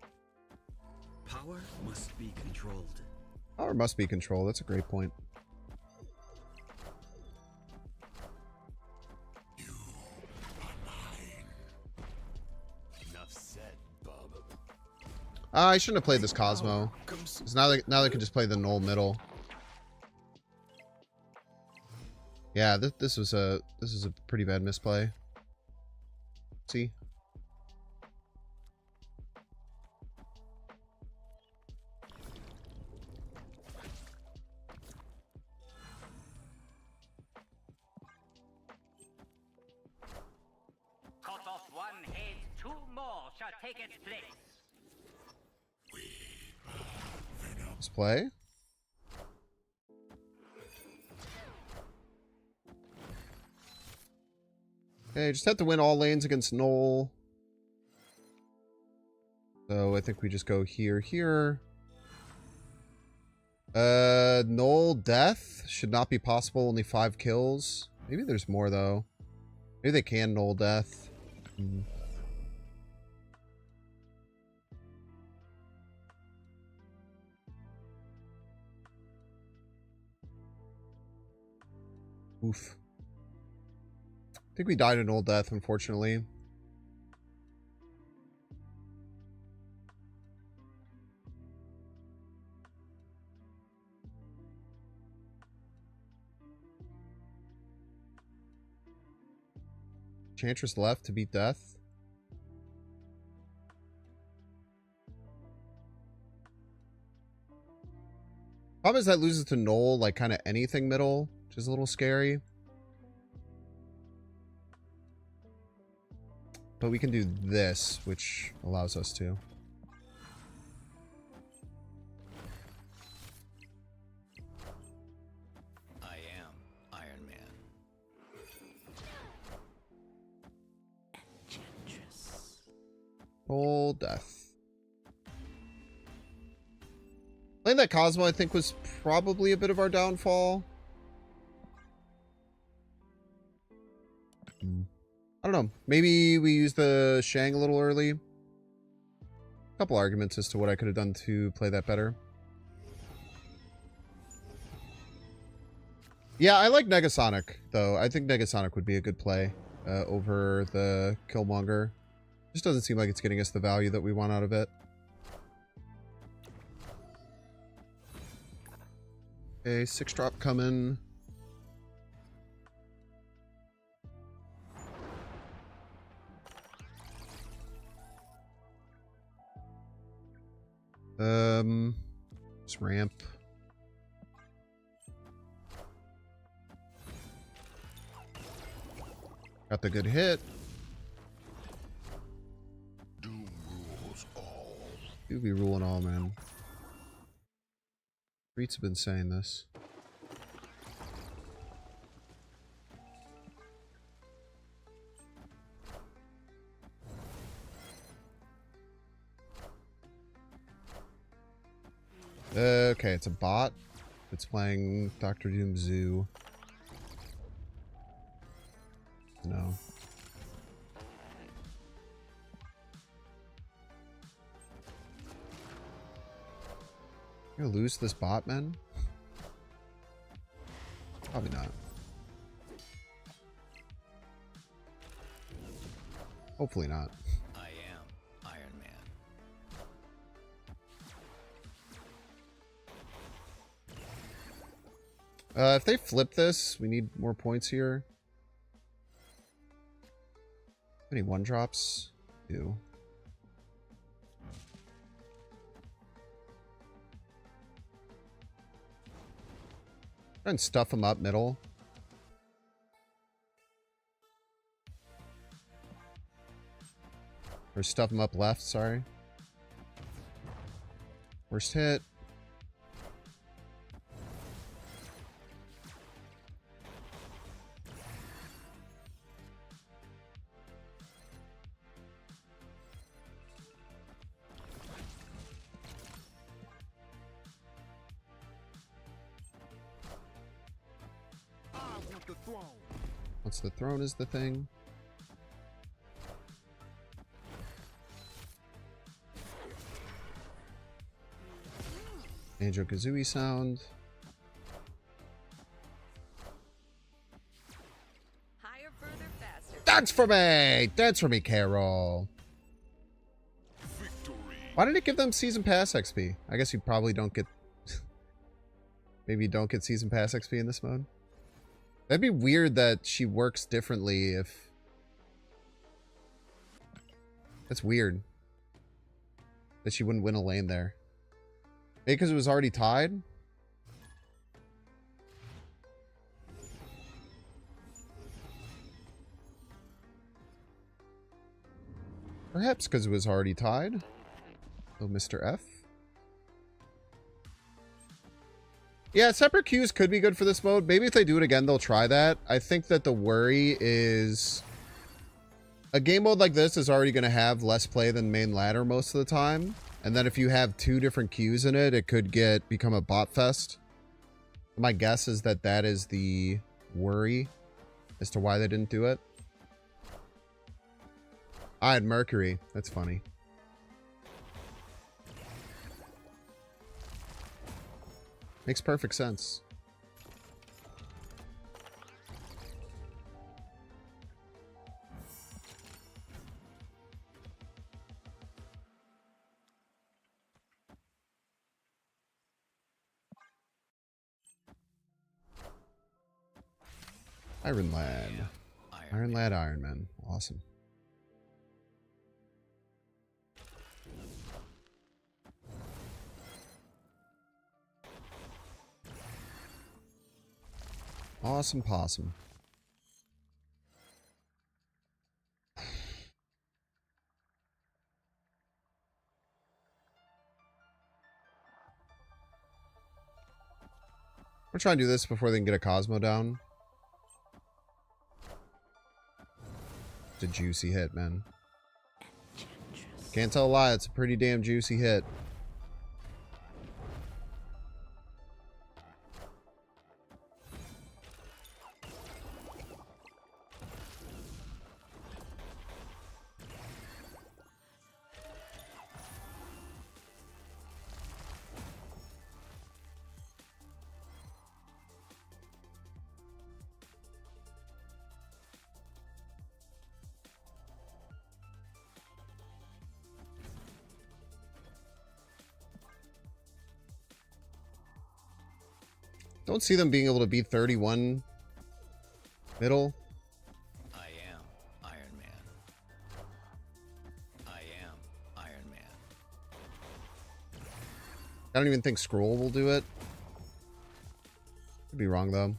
Power must be controlled. Power must be controlled. That's a great point. You are mine. Enough said, bub. I shouldn't have played this Cosmo. 'Cause now they can just play the Knoll middle. Yeah, this was a pretty bad misplay. See? Cut off one head, two more shall take its place. Let's play. Okay, just have to win all lanes against Knoll. So I think we just go here. Knoll death should not be possible, only 5 kills. Maybe there's more though. Maybe they can Knoll death. Oof. I think we died in Knoll death, unfortunately. Enchantress left to beat death. Problem is that loses to Knoll, like kind of anything middle, which is a little scary. But we can do this, which allows us to. I am Iron Man. Enchantress. Full death. Playing that Cosmo, I think, was probably a bit of our downfall. I don't know. Maybe we used the Shang a little early. A couple arguments as to what I could have done to play that better. Yeah, I like Negasonic, though. I think Negasonic would be a good play over the Killmonger. Just doesn't seem like it's getting us the value that we want out of it. Okay, 6-drop coming. Just ramp. Got the good hit. Doom rules all. Do be ruling all, man. Streets have been saying this. Okay, it's a bot. It's playing Dr. Doom Zoo. No. You gonna lose this bot, man? Probably not. Hopefully not. I am Iron Man. If they flip this, we need more points here. How many one drops? 2. Try and stuff them up middle. Or stuff them up left, sorry. Worst hit. Once the throne is the thing. Banjo-Kazooie sound. Higher, further, faster. Dance for me! Dance for me, Carol. Victory. Why did it give them Season Pass XP? I guess you probably don't get... Maybe you don't get Season Pass XP in this mode? That'd be weird that she works differently if... That's weird. That she wouldn't win a lane there. Maybe because it was already tied? Perhaps because it was already tied. Oh, Mr. F. Yeah, separate queues could be good for this mode. Maybe if they do it again, they'll try that. I think that the worry is... A game mode like this is already going to have less play than main ladder most of the time. And then if you have 2 different queues in it, it could become a bot fest. My guess is that that is the worry as to why they didn't do it. I had Mercury. That's funny. Makes perfect sense. Iron Lad. Iron Lad, Iron Man. Awesome. Awesome possum. We're trying to do this before they can get a Cosmo down. It's a juicy hit, man. Can't tell a lie, it's a pretty damn juicy hit. Don't see them being able to beat 31 middle. I am Iron Man. I am Iron Man. I don't even think Scroll will do it. Could be wrong though.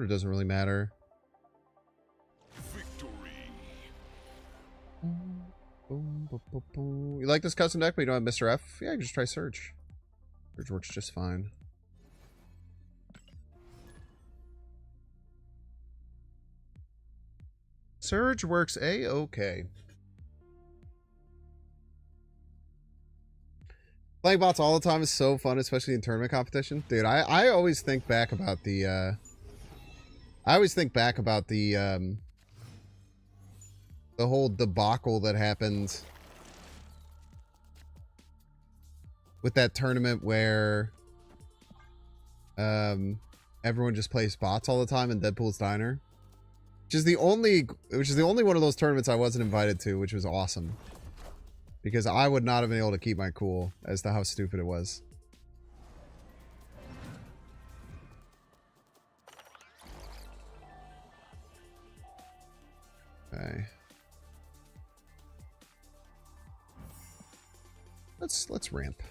Order doesn't really matter. Victory. Boom, boom, boom, boom. You like this custom deck, but you don't have Mr. F? Yeah, you can just try Surge. Surge works just fine. Surge works A-okay. Playing bots all the time is so fun, especially in tournament competition. Dude, I always think back about the the whole debacle that happened with that tournament where everyone just plays bots all the time in Deadpool's Diner. Which is the only one of those tournaments I wasn't invited to, which was awesome. Because I would not have been able to keep my cool as to how stupid it was. Okay. Let's ramp.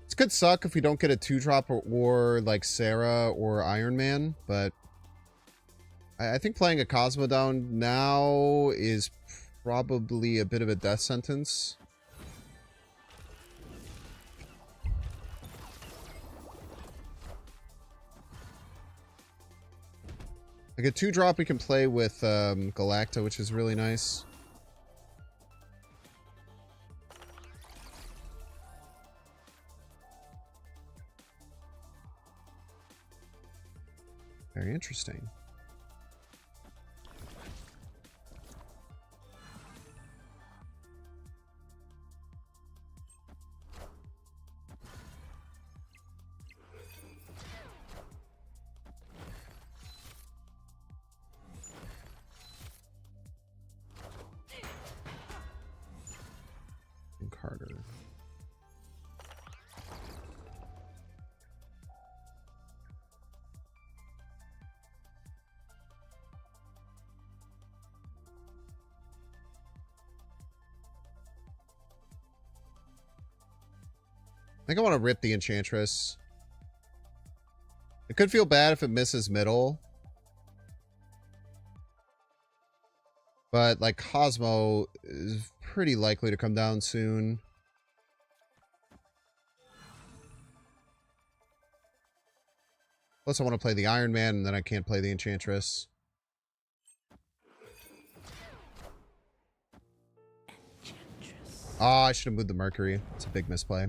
This could suck if we don't get a 2-drop or like Sarah or Iron Man, but I think playing a Cosmo down now is probably a bit of a death sentence. Like a 2-drop we can play with Galacta, which is really nice. Very interesting. Carter. I think I want to rip the Enchantress. It could feel bad if it misses middle. But, like, Cosmo is pretty likely to come down soon. Plus, I want to play the Iron Man, and then I can't play the Enchantress. Oh, I should have moved the Mercury. It's a big misplay.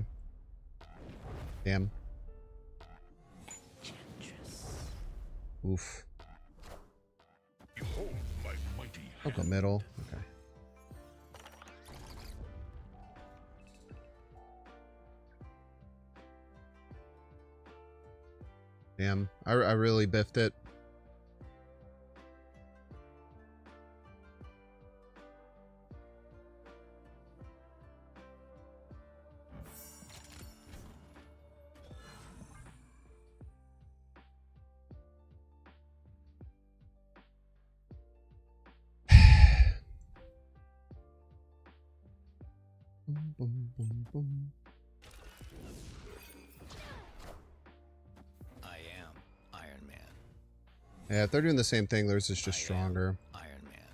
Damn. Oof. Behold my mighty I'll go middle. Okay. Damn. I really biffed it. Boom, boom, boom, boom. I am Iron Man. Yeah, if they're doing the same thing, theirs is just I stronger. am Iron Man.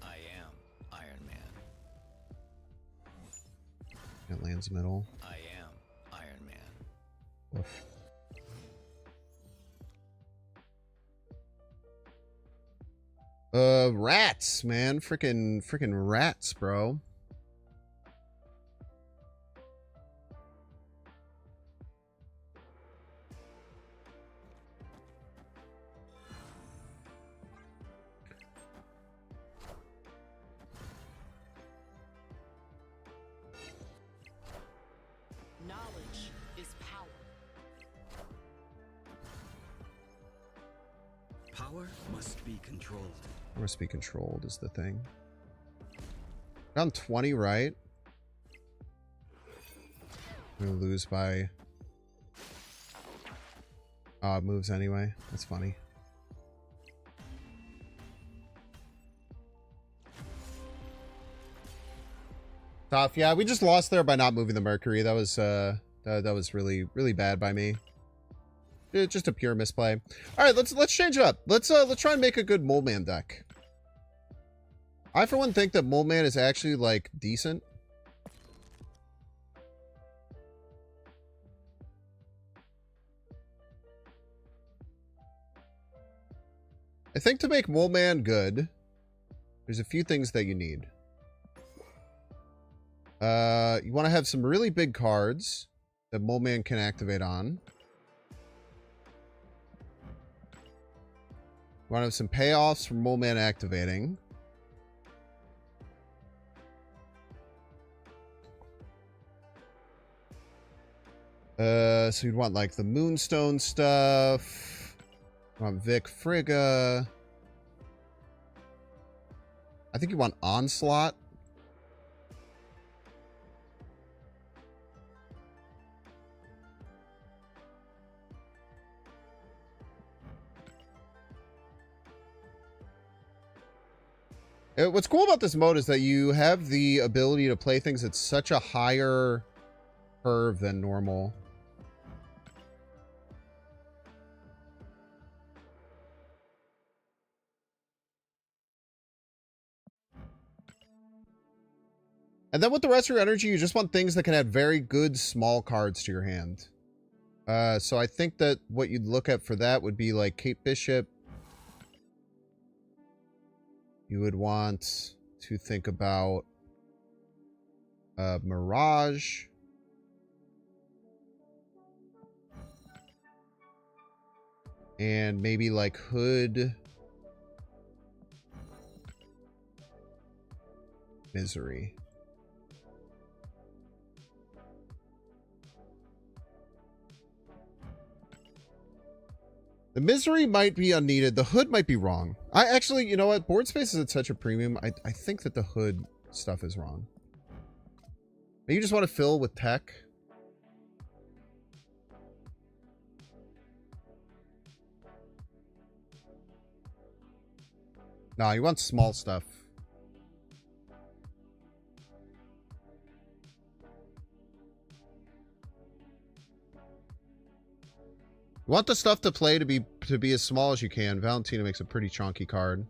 I am Iron Man. It lands middle. I am Iron Man. Oof. Rats, man. Freaking rats, bro. Knowledge is power. Power must be controlled. Must be controlled is the thing. Down 20, right? I'm gonna lose by... Oh, it moves anyway. That's funny. Tough. Yeah, we just lost there by not moving the Mercury. That was that was really, really bad by me. Just a pure misplay. All right, let's change it up. Let's try and make a good Moleman deck. I for one think that Moleman is actually like decent. I think to make Moleman good, there's a few things that you need. You want to have some really big cards that Moleman can activate on. You want to have some payoffs from Moleman activating. So you'd want like the Moonstone stuff. You want Vic Frigga. I think you want Onslaught. What's cool about this mode is that you have the ability to play things at such a higher curve than normal. And then with the rest of your energy, you just want things that can add very good small cards to your hand. So I think that what you'd look at for that would be like Kate Bishop. You would want to think about Mirage. And maybe like Hood. Misery. The Misery might be unneeded. The Hood might be wrong. I actually, you know what? Board space is at such a premium. I think that the Hood stuff is wrong. Maybe you just want to fill with tech. No, you want small stuff. You want the stuff to play to be as small as you can. Valentina makes a pretty chunky card.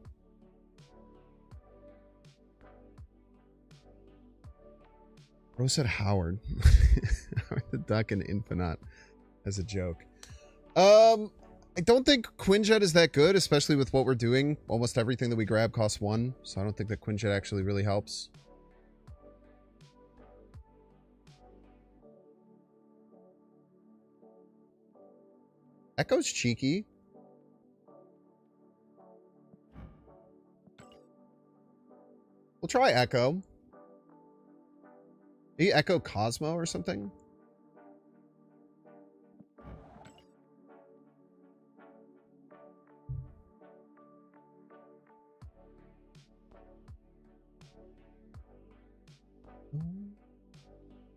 Rose said Howard. Howard the Duck and Infinite as a joke. I don't think Quinjet is that good, especially with what we're doing. Almost everything that we grab costs 1, so I don't think that Quinjet actually really helps. Echo's cheeky. We'll try Echo. Maybe Echo Cosmo or something?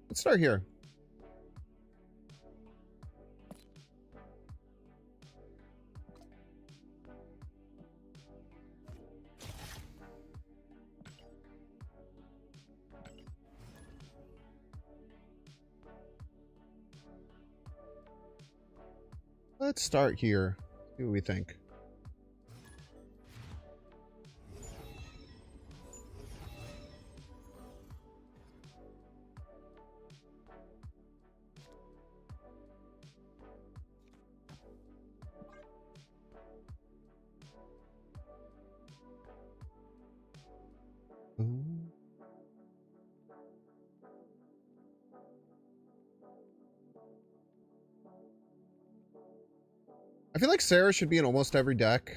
Let's start here. Let's start here. See what we think. I feel like Sarah should be in almost every deck.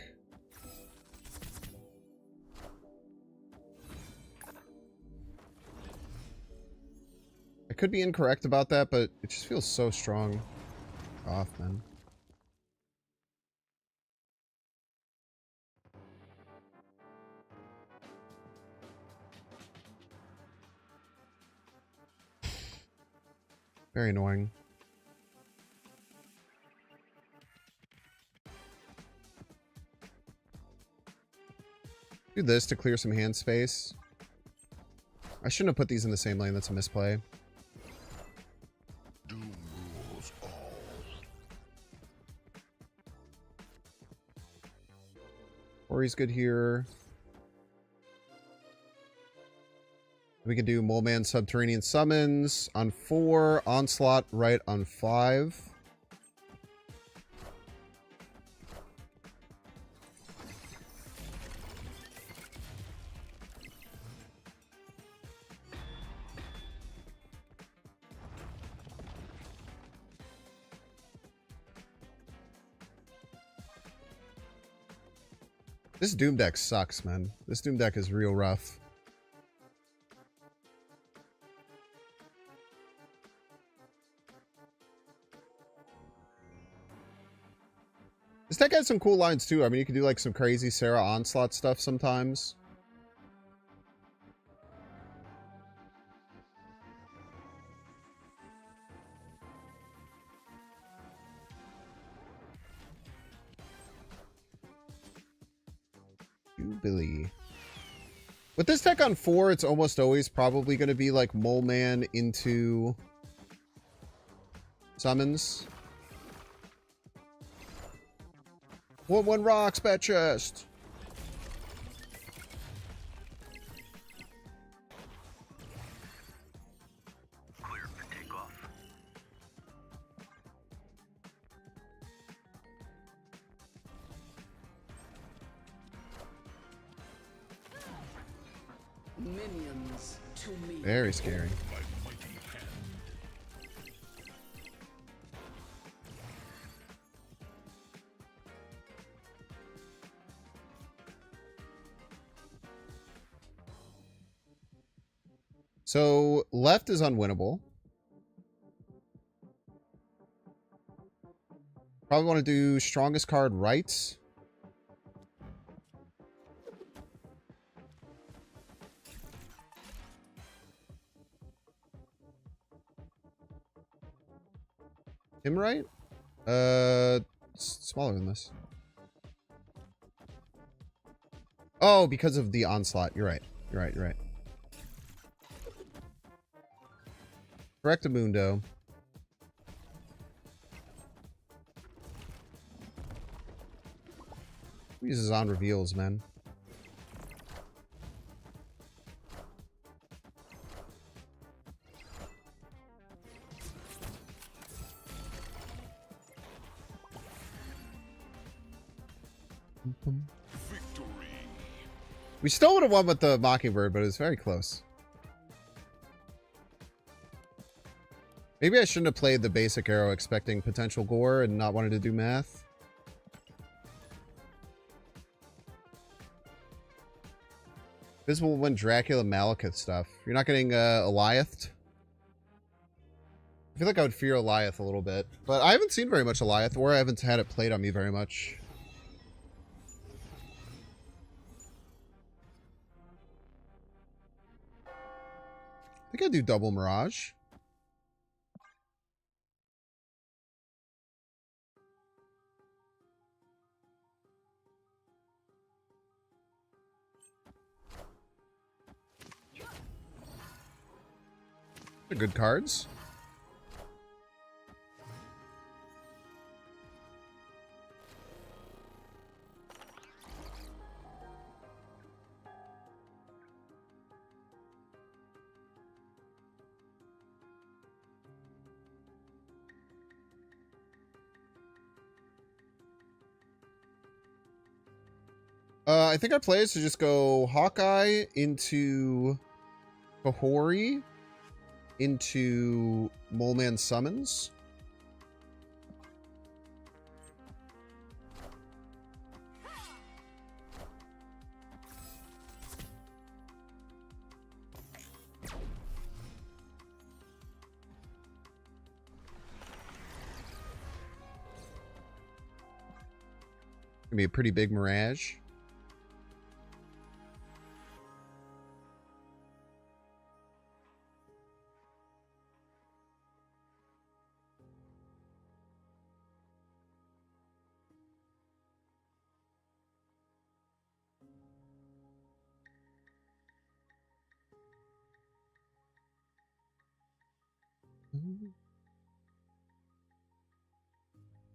I could be incorrect about that, but it just feels so strong. Off, man. Very annoying. Do this to clear some hand space. I shouldn't have put these in the same lane. That's a misplay. Doom rules all. Ori's good here. We could do Moleman Subterranean Summons on 4, Onslaught right on 5. This Doom deck sucks, man. This Doom deck is real rough. This deck has some cool lines too. I mean, you can do like some crazy Sarah Onslaught stuff sometimes. Jubilee. With this deck on 4, it's almost always probably going to be like Moleman into summons. 1/1 rocks, bat chest. Clear for takeoff. Minions to me. Very scary. My mighty hand. So left is unwinnable. Probably want to do strongest card right. Him right? Smaller than this. Oh, because of the onslaught. You're right. You're right. You're right. Correctamundo. Who uses on reveals, man? Victory. We still would have won with the Mockingbird, but it was very close. Maybe I shouldn't have played the basic arrow expecting potential gore and not wanted to do math. Visible when Dracula Malekith stuff. You're not getting Eliath? I feel like I would fear Eliath a little bit. But I haven't seen very much Eliath, or I haven't had it played on me very much. I think I'd do double Mirage. They're good cards. I think our play is to just go Hawkeye into Kahori into Moleman Summons. Gonna be a pretty big Mirage.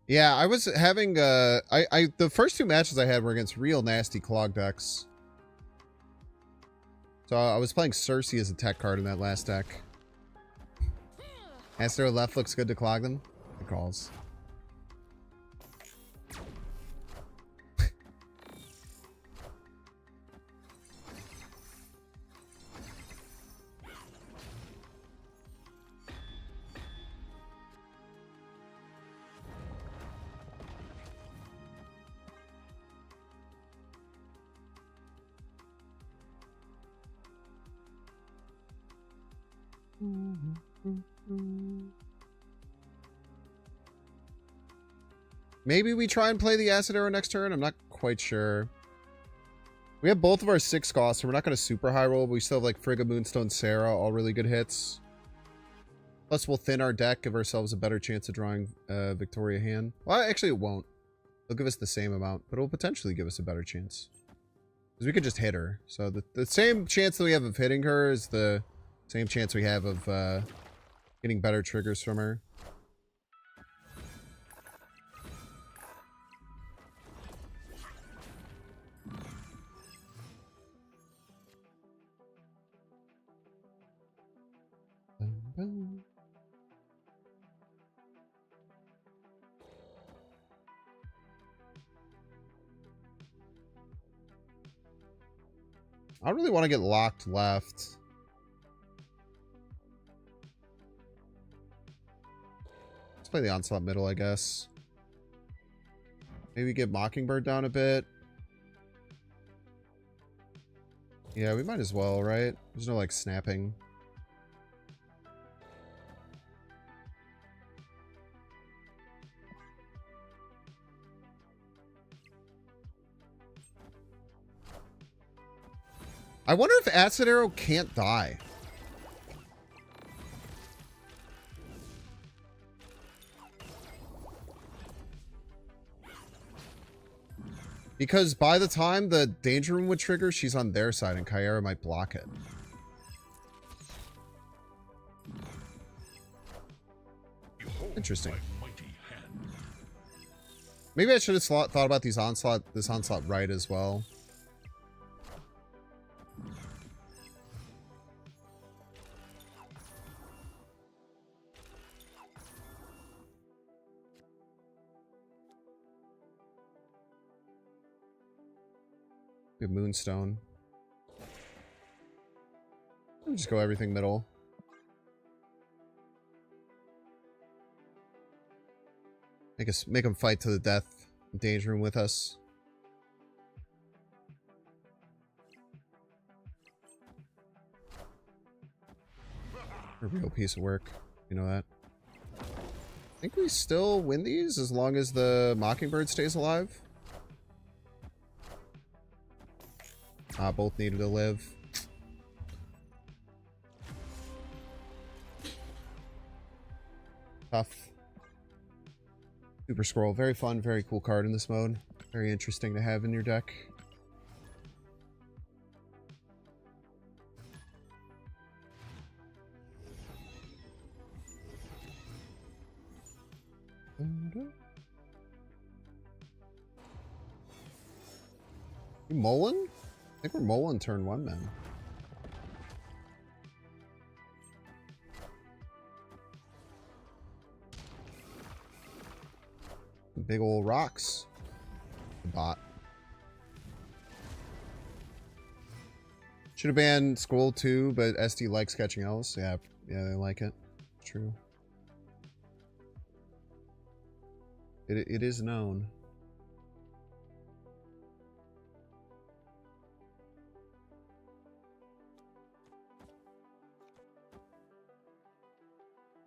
Yeah, I was having the first two matches I had were against real nasty Clog decks. So I was playing Cersei as a tech card in that last deck. Astro left looks good to clog them. Good calls. Maybe we try and play the Acid Arrow next turn. I'm not quite sure. We have both of our 6 costs, so we're not going to super high roll, but we still have like Frigga, Moonstone, Sarah, all really good hits. Plus, we'll thin our deck, give ourselves a better chance of drawing Victoria hand. Well, actually, it won't. It'll give us the same amount, but it'll potentially give us a better chance. Because we could just hit her. So the same chance that we have of hitting her is the same chance we have of getting better triggers from her. I don't really want to get locked left. Let's play the Onslaught middle, I guess. Maybe get Mockingbird down a bit. Yeah, we might as well, right? There's no, like, snapping. I wonder if Acid Arrow can't die. Because by the time the Danger Room would trigger, she's on their side and Kyara might block it. Interesting. Maybe I should have thought about this onslaught right as well. Good Moonstone. We'll just go everything middle. Make them fight to the death in Danger Room with us. A real piece of work. You know that. I think we still win these as long as the Mockingbird stays alive. Ah, both needed to live. Tough. Super Scroll. Very fun, very cool card in this mode. Very interesting to have in your deck. You Moleman? I think we're Moleman turn 1, man. Big old rocks. The bot. Should have banned Scroll too, but SD likes catching L's. Yeah, they like it. True. It is known.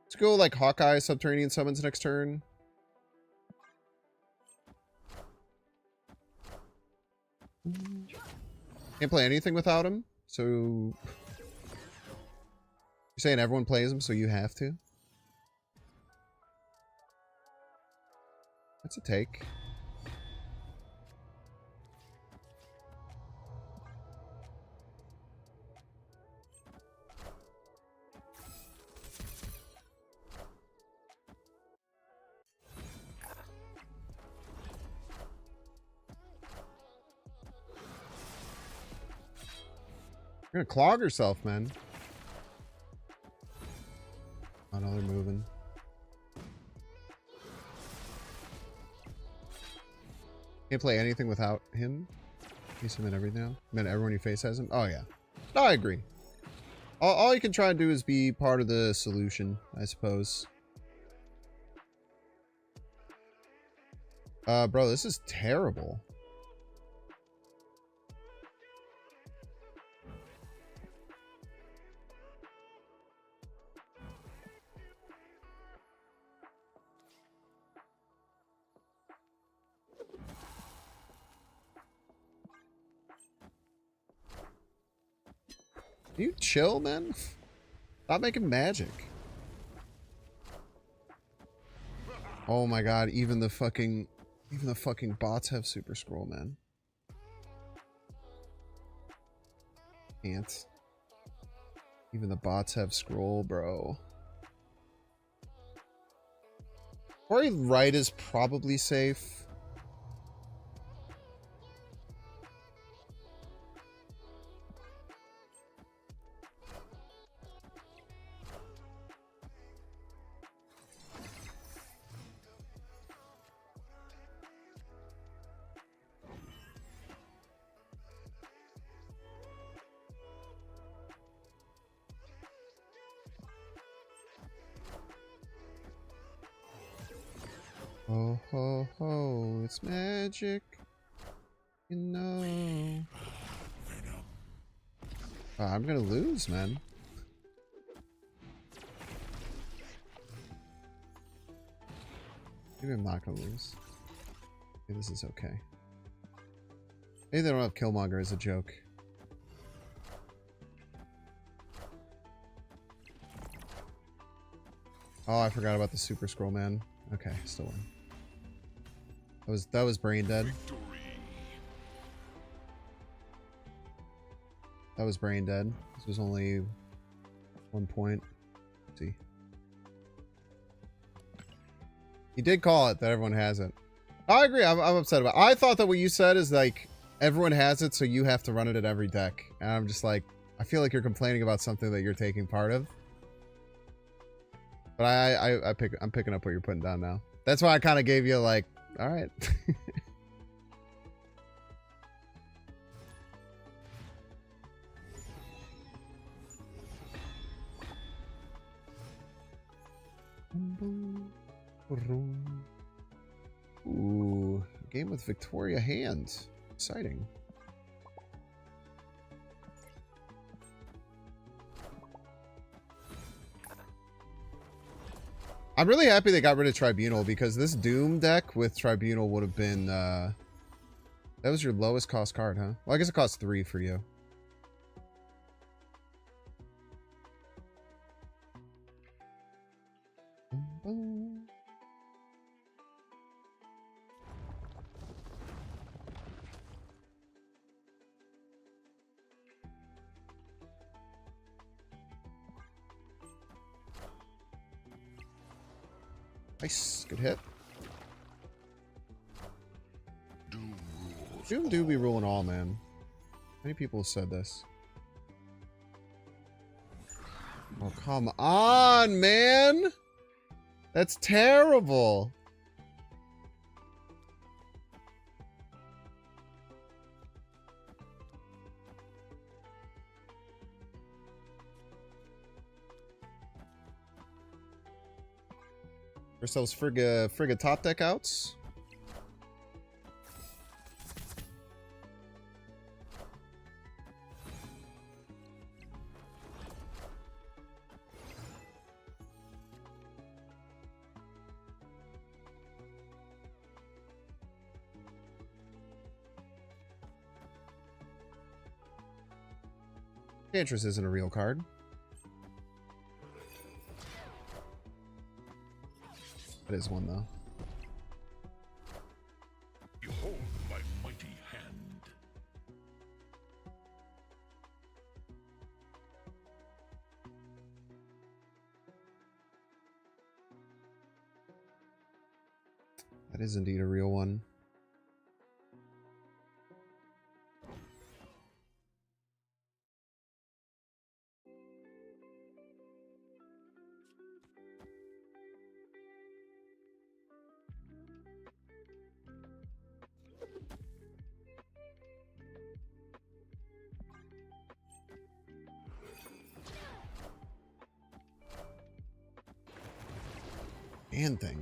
Let's go like Hawkeye Subterranean Summons next turn. Can't play anything without him, so... You're saying everyone plays him, so you have to? That's a take. You're gonna clog yourself, man. Oh no, they're moving. Can't play anything without him. He's him in everything now. I mean, everyone you face has him. Oh yeah. No, I agree. All you can try and do is be part of the solution, I suppose. Bro, this is terrible. Can you chill, man? Stop making magic. Oh my god, even the fucking bots have super scroll, man. Can't. Even the bots have scroll, bro. Quarry right is probably safe. Oh ho ho, it's magic. You know. Oh, I'm gonna lose, man. Maybe I'm not gonna lose. Maybe this is okay. Maybe they don't have Killmonger as a joke. Oh, I forgot about the Super Scroll, man. Okay, still win. That was brain dead. That was brain dead. This was only 1 point. Let's see. He did call it that everyone has it. I agree. I'm upset about it. I thought that what you said is like everyone has it, so you have to run it at every deck. And I'm just like, I feel like you're complaining about something that you're taking part of. But I'm picking up what you're putting down now. That's why I kind of gave you like, all right. Ooh, game with Victoria hand. Exciting. I'm really happy they got rid of Tribunal because this Doom deck with Tribunal would have been, that was your lowest cost card, huh? Well, I guess it costs 3 for you. Nice, good hit. Doom do be ruling all, man. Many people have said this. Oh, come on, man! That's terrible! Ourselves Frigga top deck outs. Enchantress isn't a real card. That is one, though. Behold my mighty hand. That is indeed a real one. hand thing.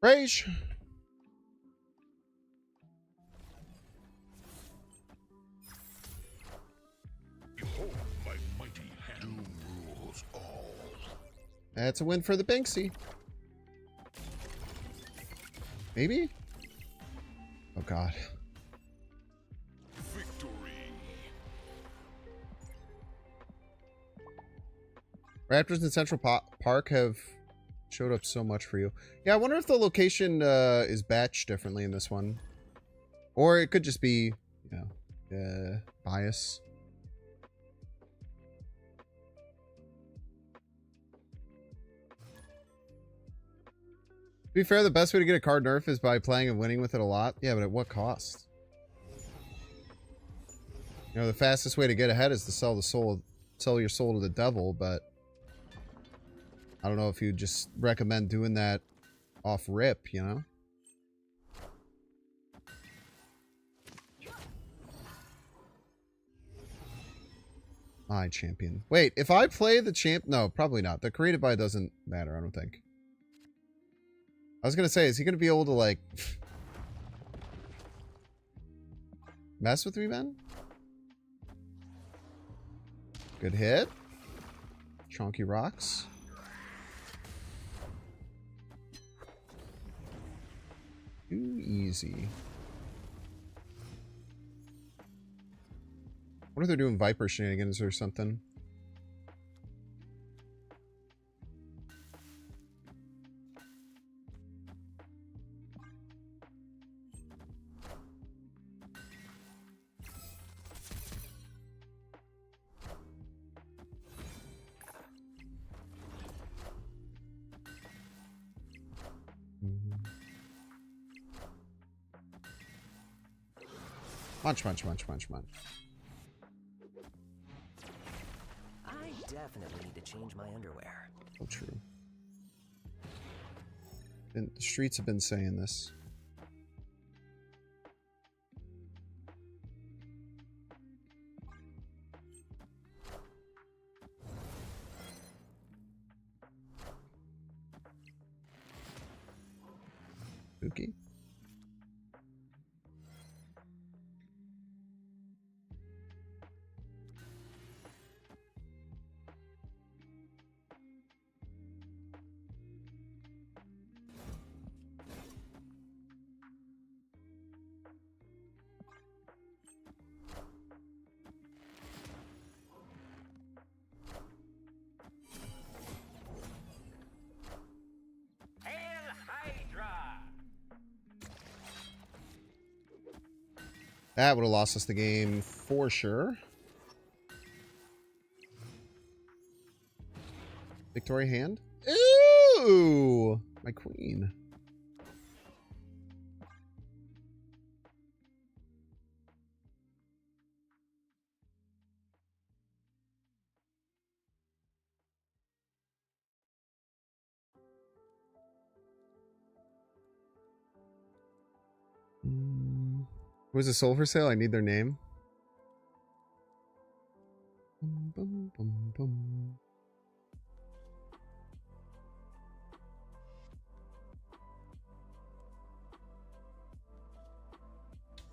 Rage. Behold my mighty hand. Doom rules all. That's a win for the Banksy. Maybe? Oh god. Victory. Raptors in Central Park have showed up so much for you. Yeah, I wonder if the location is batched differently in this one. Or it could just be, you know, bias. To be fair, the best way to get a card nerf is by playing and winning with it a lot. Yeah, but at what cost? You know, the fastest way to get ahead is to sell your soul to the devil, but I don't know if you just recommend doing that off rip, you know? My champion. Wait, if I play the champ... No, probably not. The created by doesn't matter, I don't think. I was going to say, is he going to be able to, like... mess with me, man? Good hit. Chonky rocks. Too easy. What if they're doing Viper shenanigans or something? Munch, munch, munch, munch, munch. I definitely need to change my underwear. So true. And the streets have been saying this. Spooky. That would have lost us the game for sure. Victoria hand. Ooh! My queen. Was a soul for sale? I need their name. Boom, boom, boom.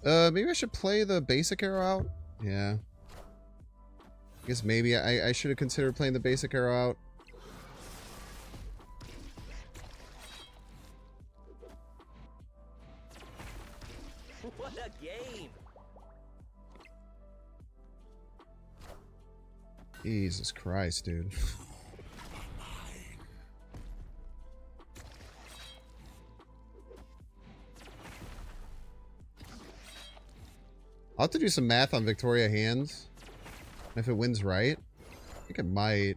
Maybe I should play the basic arrow out. Yeah. I guess maybe I should have considered playing the basic arrow out. What a game! Jesus Christ, dude. I'll have to do some math on Victoria hands. And if it wins right, I think it might.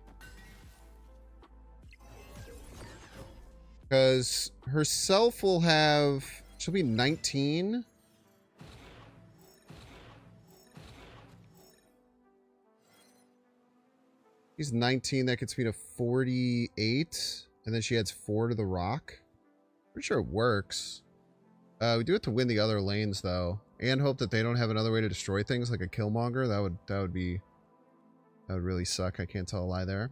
Because herself will have... She'll be 19. He's 19. That gets me to 48. And then she adds 4 to the rock. Pretty sure it works. We do have to win the other lanes, though. And hope that they don't have another way to destroy things, like a Killmonger. That would really suck. I can't tell a lie there.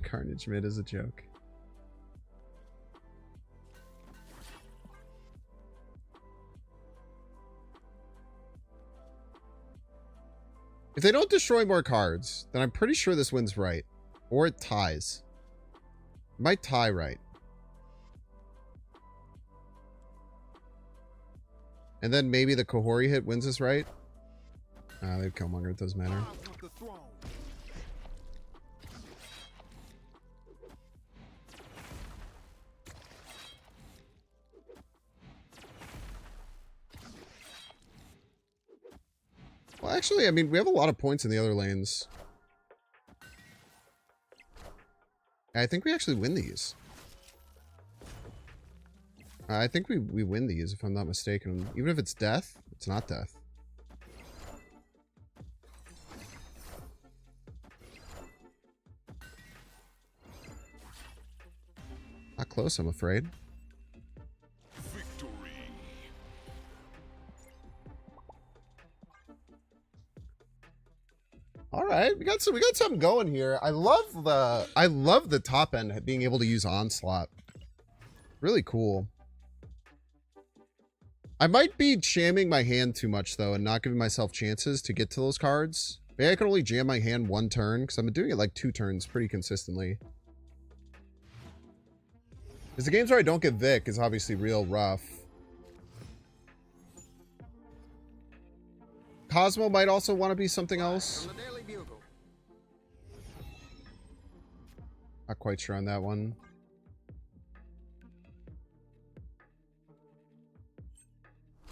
Carnage mid is a joke. If they don't destroy more cards, then I'm pretty sure this wins right. Or it ties. It might tie right. And then maybe the Kahori hit wins us right. They have Killmonger, it doesn't matter. Well, actually, I mean, we have a lot of points in the other lanes. I think we actually win these. I think we win these, if I'm not mistaken. Even if it's death, it's not death. Not close, I'm afraid. All right, we got something going here. I love the top end being able to use onslaught. Really cool. I might be jamming my hand too much though and not giving myself chances to get to those cards. Maybe I can only jam my hand 1 turn because I've been doing it like 2 turns pretty consistently. Because the games where I don't get Vic is obviously real rough. Cosmo might also want to be something else. Not quite sure on that one.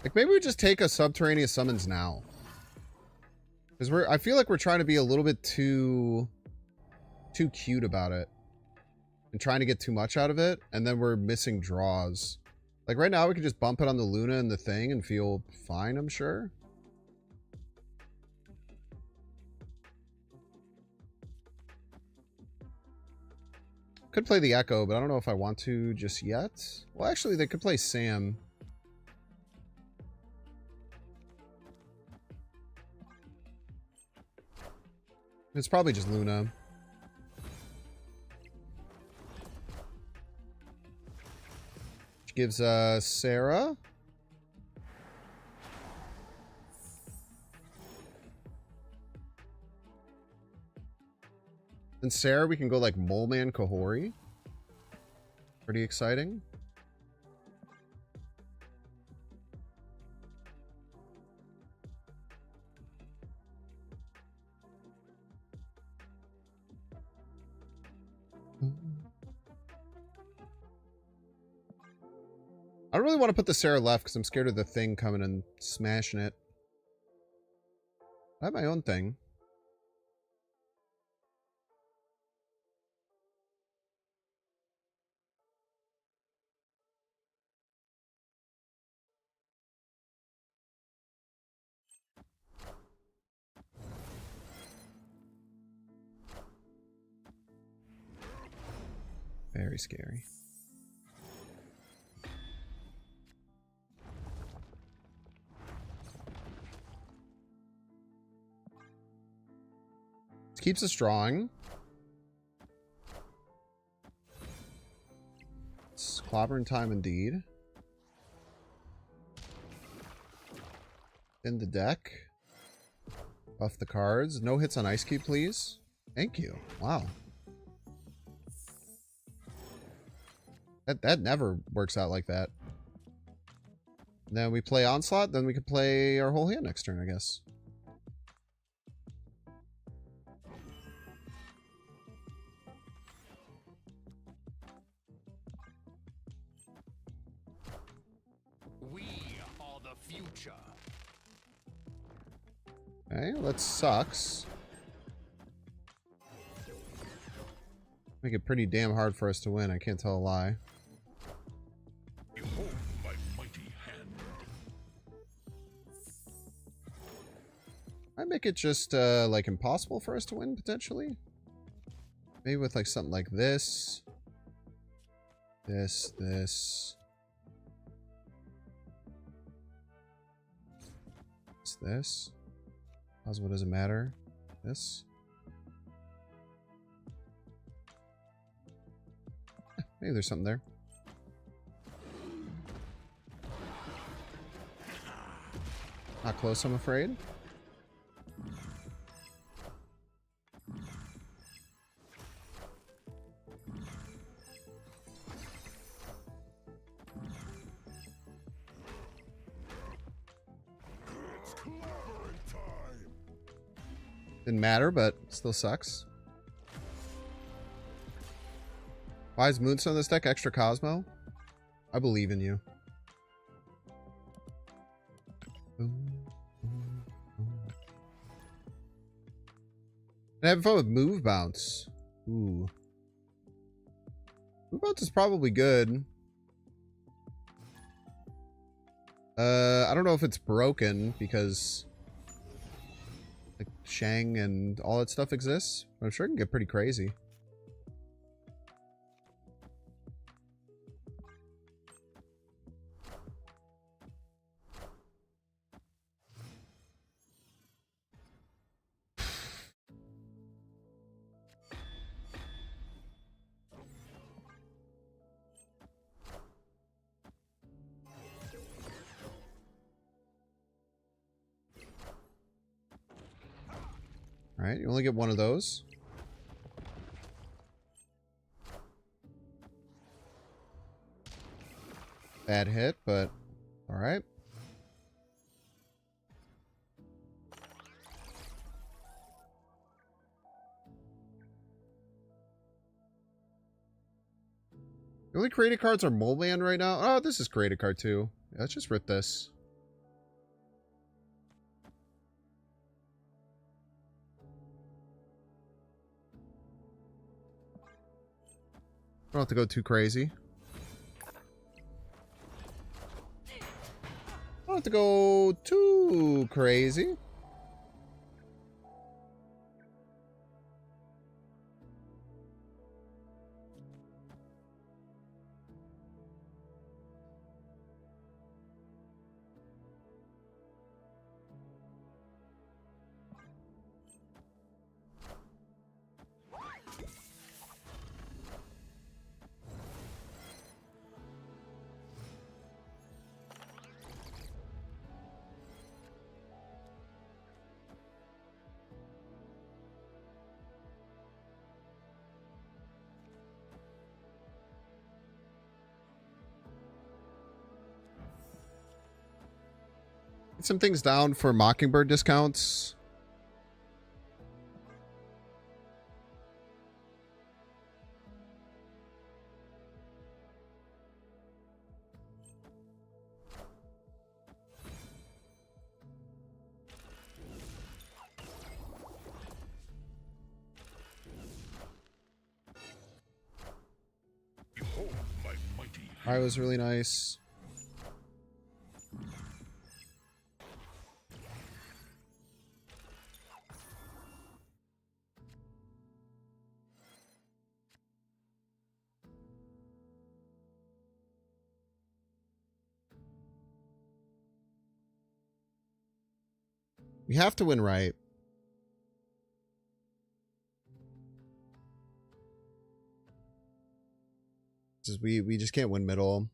Like maybe we just take a subterraneous summons now. Because I feel like we're trying to be a little bit too cute about it. And trying to get too much out of it. And then we're missing draws. Like right now we could just bump it on the Luna and the thing and feel fine, I'm sure. Could play the Echo, but I don't know if I want to just yet. Well, actually, they could play Sam. It's probably just Luna. Which gives Sarah. And Sarah, we can go like Moleman Kahori. Pretty exciting. I don't really want to put the Sarah left because I'm scared of the thing coming and smashing it. I have my own thing. Very scary. This keeps us drawing. It's clobbering time indeed. In the deck. Buff the cards. No hits on Ice Cube, please. Thank you. Wow. That never works out like that. Then we play Onslaught, then we could play our whole hand next turn, I guess. future. Okay, well, that sucks. Make it pretty damn hard for us to win. I can't tell a lie. Behold my mighty hand. I make it just like impossible for us to win potentially. Maybe with like something like this. This. This. Possible doesn't matter. This. Maybe there's something there. Not close, I'm afraid. Didn't matter, but still sucks. Why is Moonstone in this deck? Extra Cosmo? I believe in you. And having fun with Move Bounce. Ooh. Move Bounce is probably good. I don't know if it's broken because like Shang and all that stuff exists. I'm sure it can get pretty crazy. Alright, you only get one of those. Bad hit, but alright. The only created cards are Moleman right now. Oh, this is created card too. Yeah, let's just rip this. Don't have to go too crazy. Don't have to go too crazy. Get some things down for Mockingbird discounts. Behold my mighty hand. Alright, was really nice. We have to win right. We just can't win middle.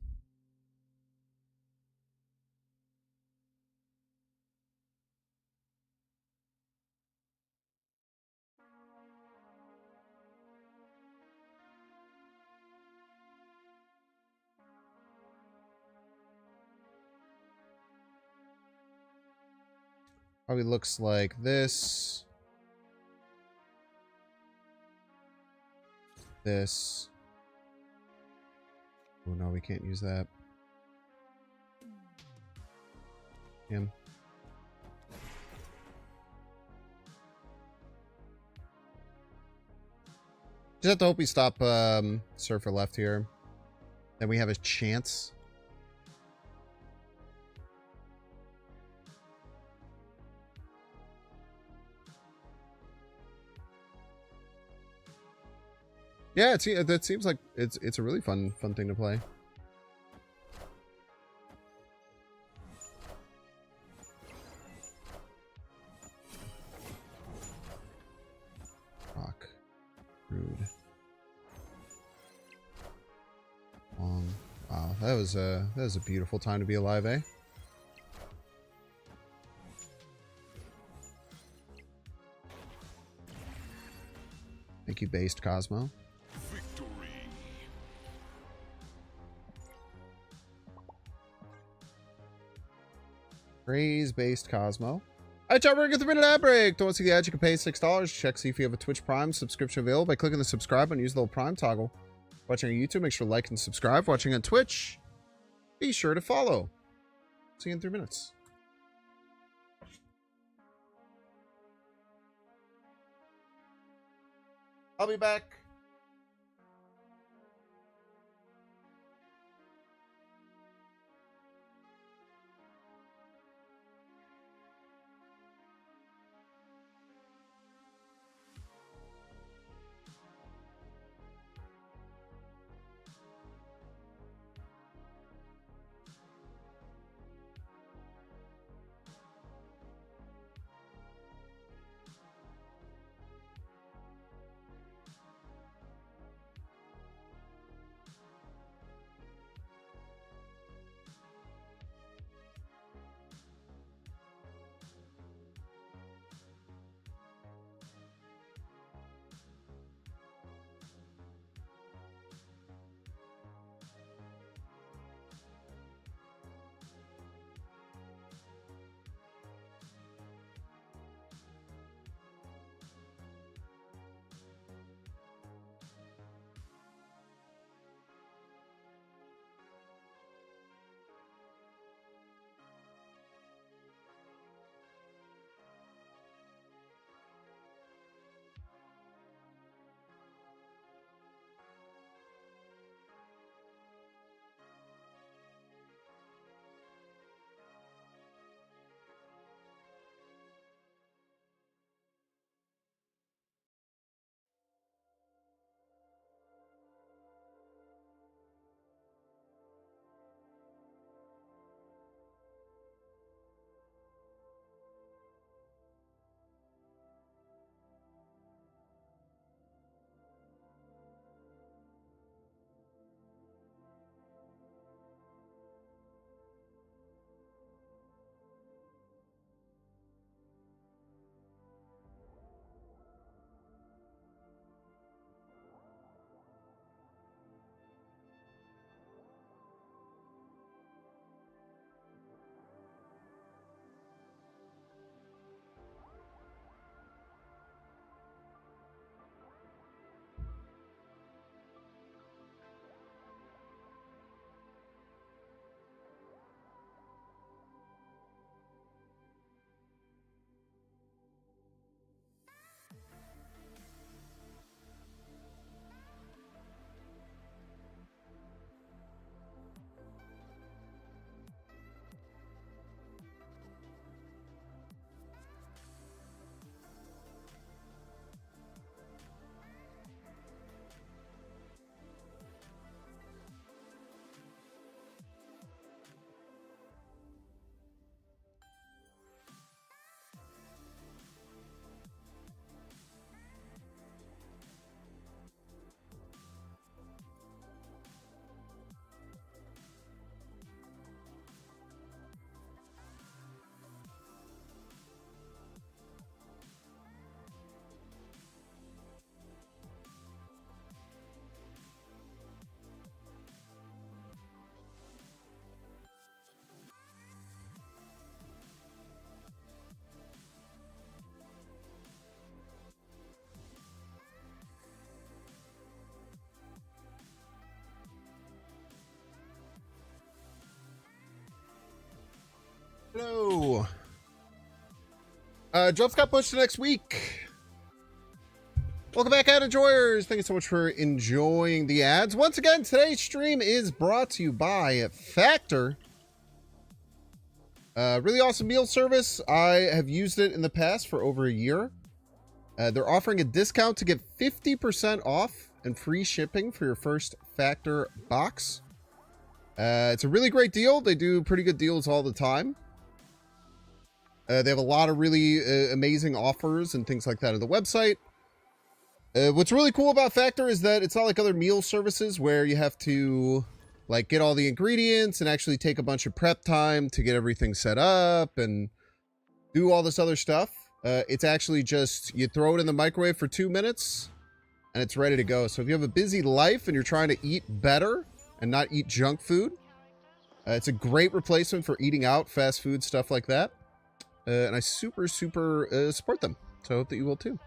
Probably looks like this. This. Oh no, we can't use that. him. Just have to hope we stop Surfer left here. Then we have a chance. Yeah, that seems like it's a really fun thing to play. Rock. Rude. Long. Wow, that was a beautiful time to be alive, eh? Thank you, based Cosmo. Victory. Praise-based Cosmo. Alright, y'all, we're gonna get the minute ad break. Don't want to see the ad? You can pay $6. Check, see if you have a Twitch Prime subscription available by clicking the subscribe button. Use the little Prime toggle. Watching on YouTube, make sure to like and subscribe. Watching on Twitch, be sure to follow. See you in 3 minutes. I'll be back. Jumps got pushed to next week. Welcome back, ad enjoyers. Thank you so much for enjoying the ads. Once again, today's stream is brought to you by Factor. Really awesome meal service. I have used it in the past for over a year. They're offering a discount to get 50% off and free shipping for your first Factor box. It's a really great deal. They do pretty good deals all the time. They have a lot of really amazing offers and things like that on the website. What's really cool about Factor is that it's not like other meal services where you have to like get all the ingredients and actually take a bunch of prep time to get everything set up and do all this other stuff. It's actually just you throw it in the microwave for 2 minutes and it's ready to go. So if you have a busy life and you're trying to eat better and not eat junk food, it's a great replacement for eating out, fast food, stuff like that. And I super support them. So I hope that you will too.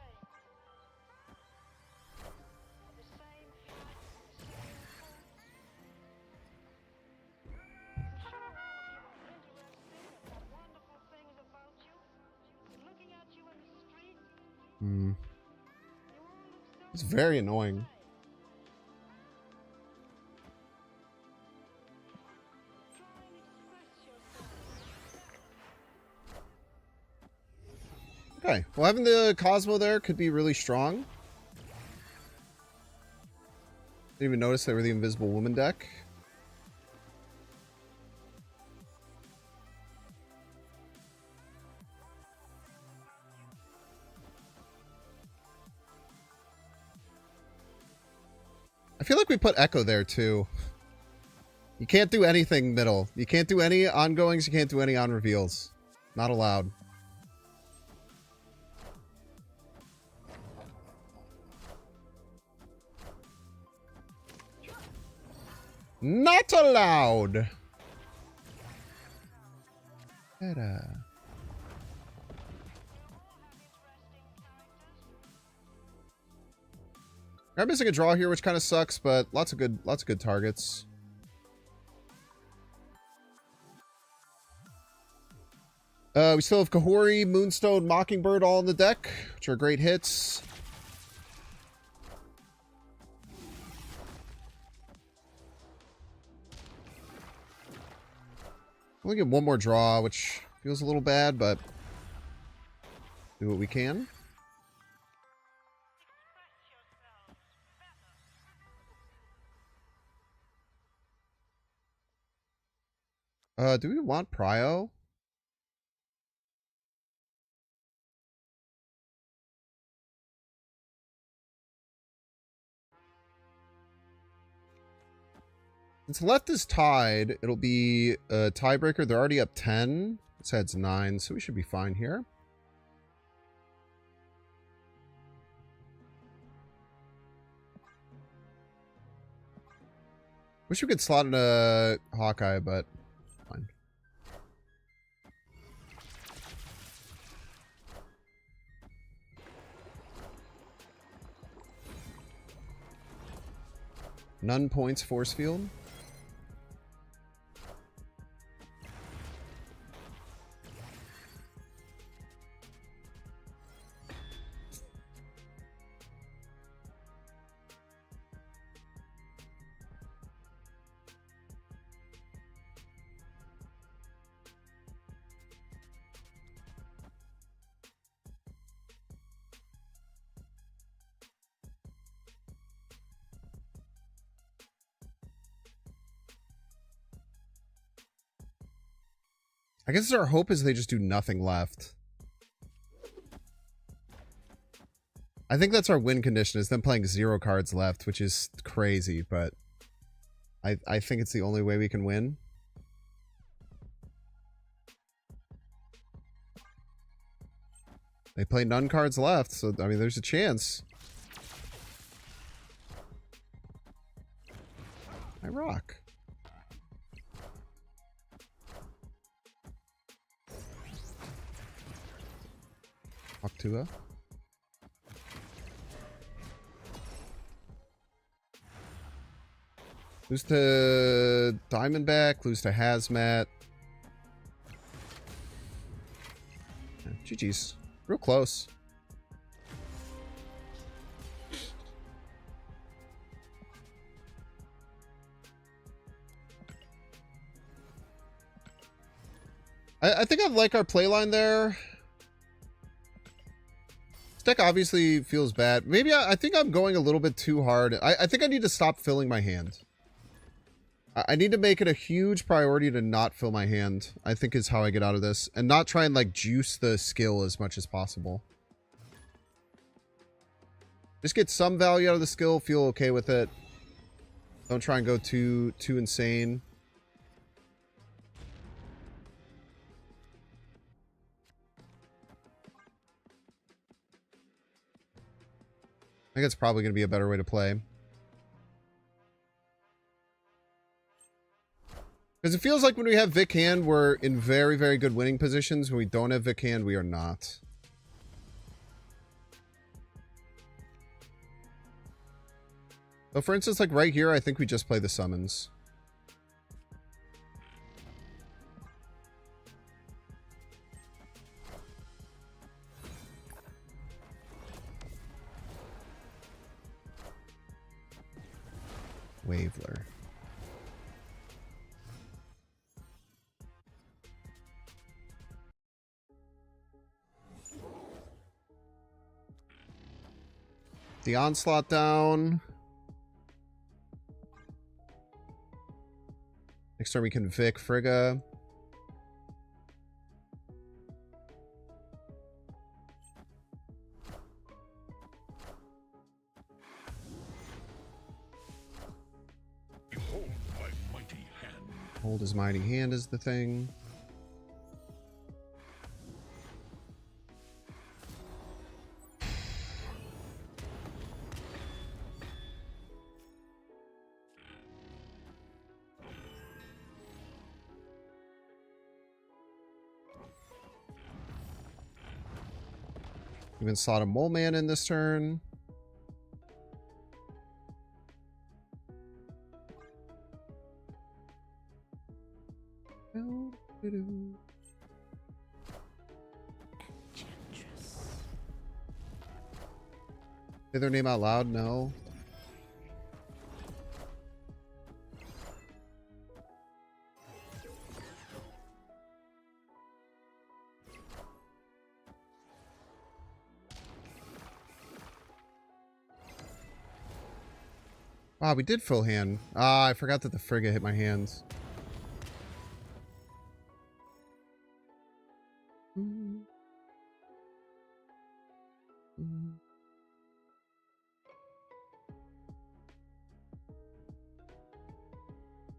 It's very annoying. Okay, well, having the Cosmo there could be really strong. Didn't even notice they were the Invisible Woman deck. I feel like we put Echo there too. You can't do anything middle. You can't do any ongoings. You can't do any on reveals. Not allowed. Not allowed. I'm missing a draw here, which kind of sucks, but lots of good targets. We still have Kahori, Moonstone, Mockingbird all in the deck, which are great hits. We'll get one more draw, which feels a little bad, but do what we can. Do we want Prio? Since left is tied, it'll be a tiebreaker. They're already up 10. This head's 9, so we should be fine here. Wish we could slot in a Hawkeye, but fine. None points force field. I guess our hope is they just do nothing left. I think that's our win condition, is them playing 0 cards left, which is crazy, but I think it's the only way we can win. They play none cards left, so, I mean, there's a chance. I rock. Octua. Lose to Diamondback, lose to Hazmat. Yeah, GG's. Real close. I think I like our playline there. This deck obviously feels bad. Maybe I think I'm going a little bit too hard. I think I need to stop filling my hand. I need to make it a huge priority to not fill my hand, I think is how I get out of this. And not try and like juice the skill as much as possible. Just get some value out of the skill, feel okay with it. Don't try and go too insane. I think it's probably going to be a better way to play. Because it feels like when we have Vic hand, we're in very, very good winning positions. When we don't have Vic hand, we are not. So for instance, like right here, I think we just play the summons. Waveler. The onslaught down. Next turn we can Vic Frigga. Behold my mighty hand. Hold his mighty hand is the thing. Even slot a Moleman in this turn. Say their name out loud? No. Wow, we did full hand. Ah, I forgot that the Frigga hit my hands.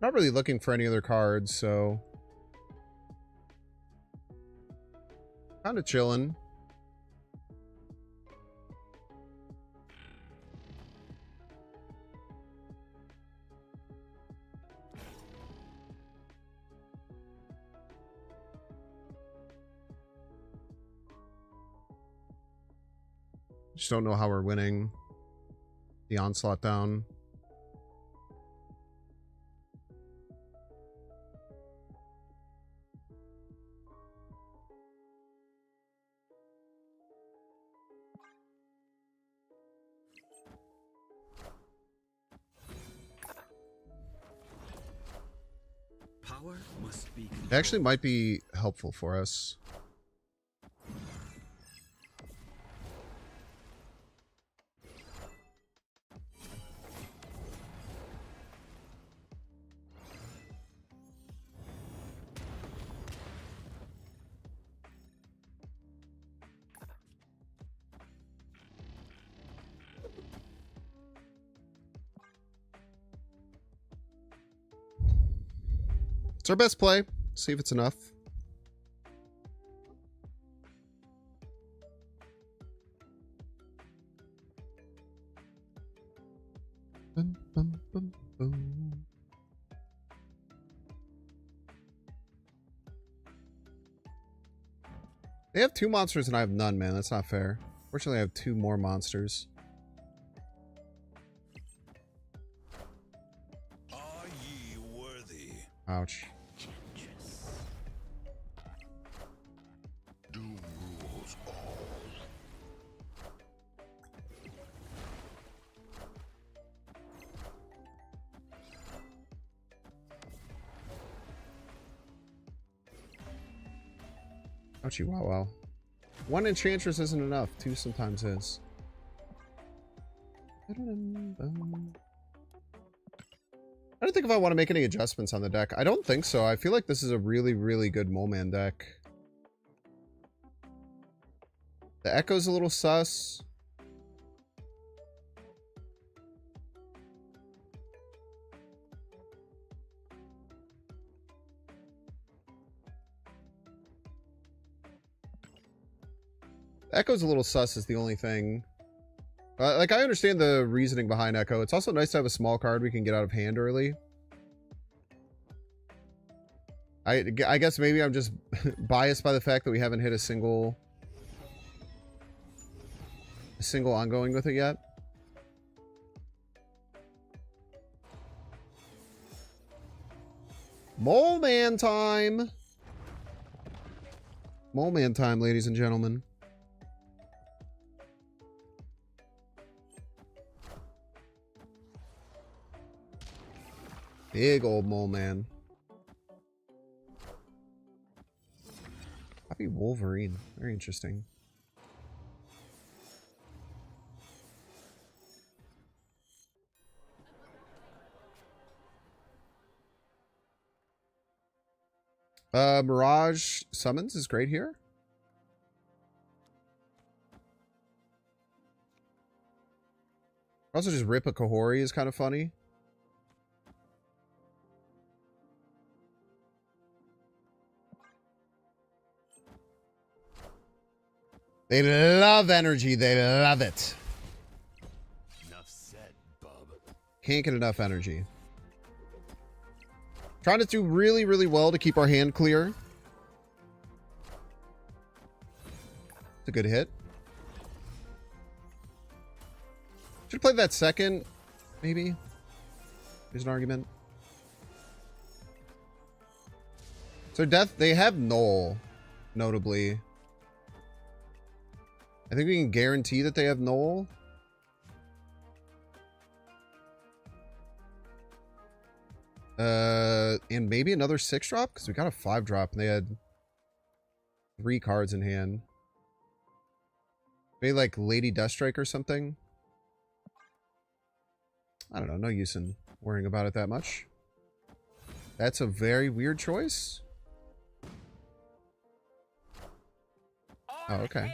Not really looking for any other cards, so kind of chilling. Just don't know how we're winning. The onslaught down. Power must be It actually might be helpful for us. It's our best play. See if it's enough. Bum, bum, bum, bum. They have 2 monsters and I have none, man. That's not fair. Fortunately, I have 2 more monsters. Are ye worthy? Ouch. Doom rules all. Ouchie, wow, wow. One Enchantress isn't enough. Two sometimes is. I don't think if I want to make any adjustments on the deck. I don't think so. I feel like this is a really, really good Moleman deck. The Echo's a little sus. Echo's a little sus is the only thing. Like, I understand the reasoning behind Echo. It's also nice to have a small card we can get out of hand early. I guess maybe I'm just biased by the fact that we haven't hit a single ongoing with it yet. Moleman time! Moleman time, ladies and gentlemen. Big old Moleman. Copy Wolverine. Very interesting. Mirage Summons is great here. Also, just rip a Kahori is kind of funny. They love energy. They love it. Enough said, bub. Can't get enough energy. Trying to do really, really well to keep our hand clear. It's a good hit. Should play that second, maybe. There's an argument. So they have Null, notably. I think we can guarantee that they have Null. And maybe another 6-drop, because we got a 5-drop and they had 3 cards in hand. Maybe like Lady Deathstrike or something. I don't know, no use in worrying about it that much. That's a very weird choice. Oh, okay.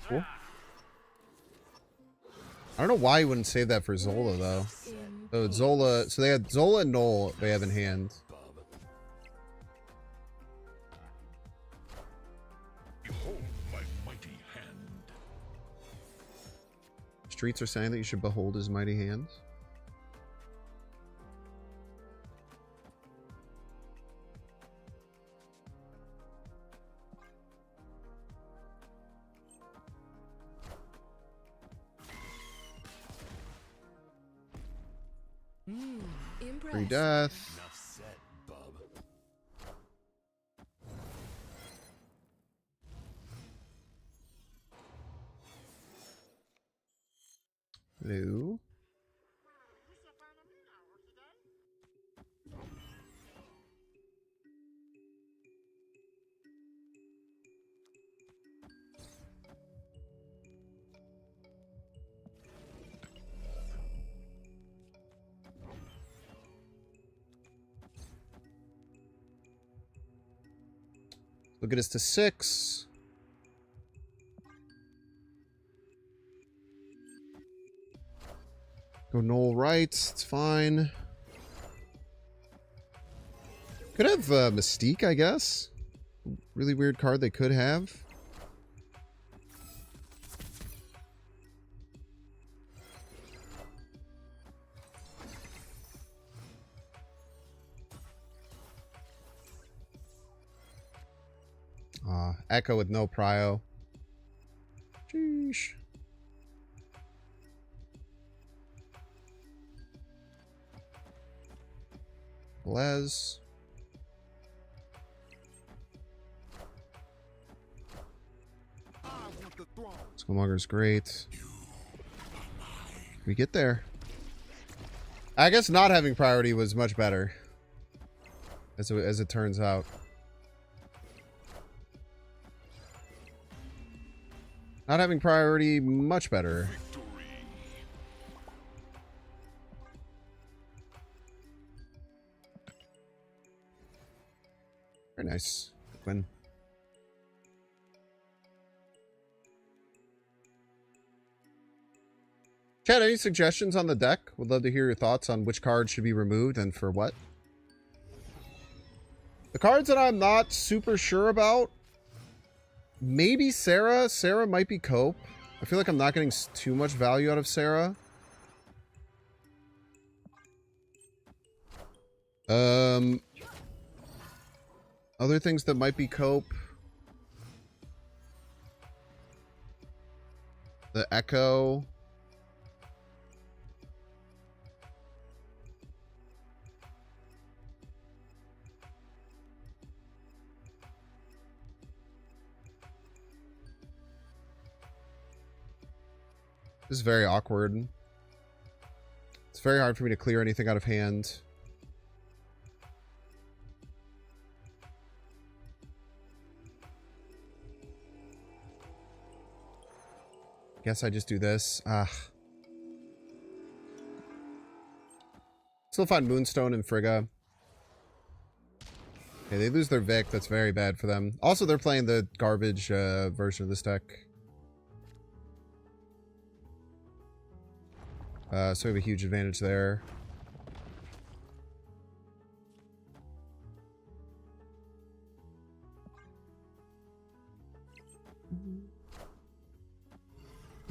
Cool. I don't know why you wouldn't save that for Zola, though. So Zola, so they had Zola and Null they have in hand. Behold my mighty hand. Streets are saying that you should behold his mighty hand. Free death. Enough said, bub. Hello. Look at us to 6. Go Null right. It's fine. Could have Mystique, I guess. Really weird card they could have. Echo with no prio. Sheesh. Les. Skullmonger's great. We get there. I guess not having priority was much better. As it turns out. Not having priority, much better. Very nice. Win. Chat, any suggestions on the deck? Would love to hear your thoughts on which cards should be removed and for what. The cards that I'm not super sure about, maybe Sarah. Sarah might be Cope. I feel like I'm not getting too much value out of Sarah. Other things that might be Cope. The Echo. This is very awkward. It's very hard for me to clear anything out of hand. Guess I just do this. Still find Moonstone and Frigga. Okay, they lose their Vic. That's very bad for them. Also, they're playing the garbage version of this deck. So we have a huge advantage there.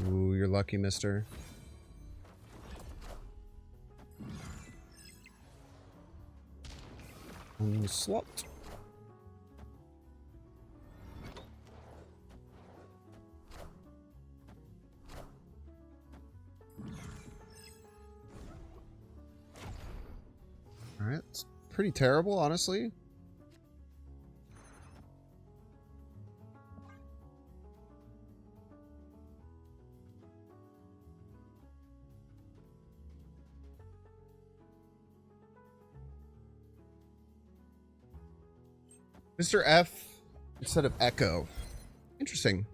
Ooh, you're lucky, mister. Slot. Alright, it's pretty terrible, honestly. Mr. F instead of Echo. Interesting.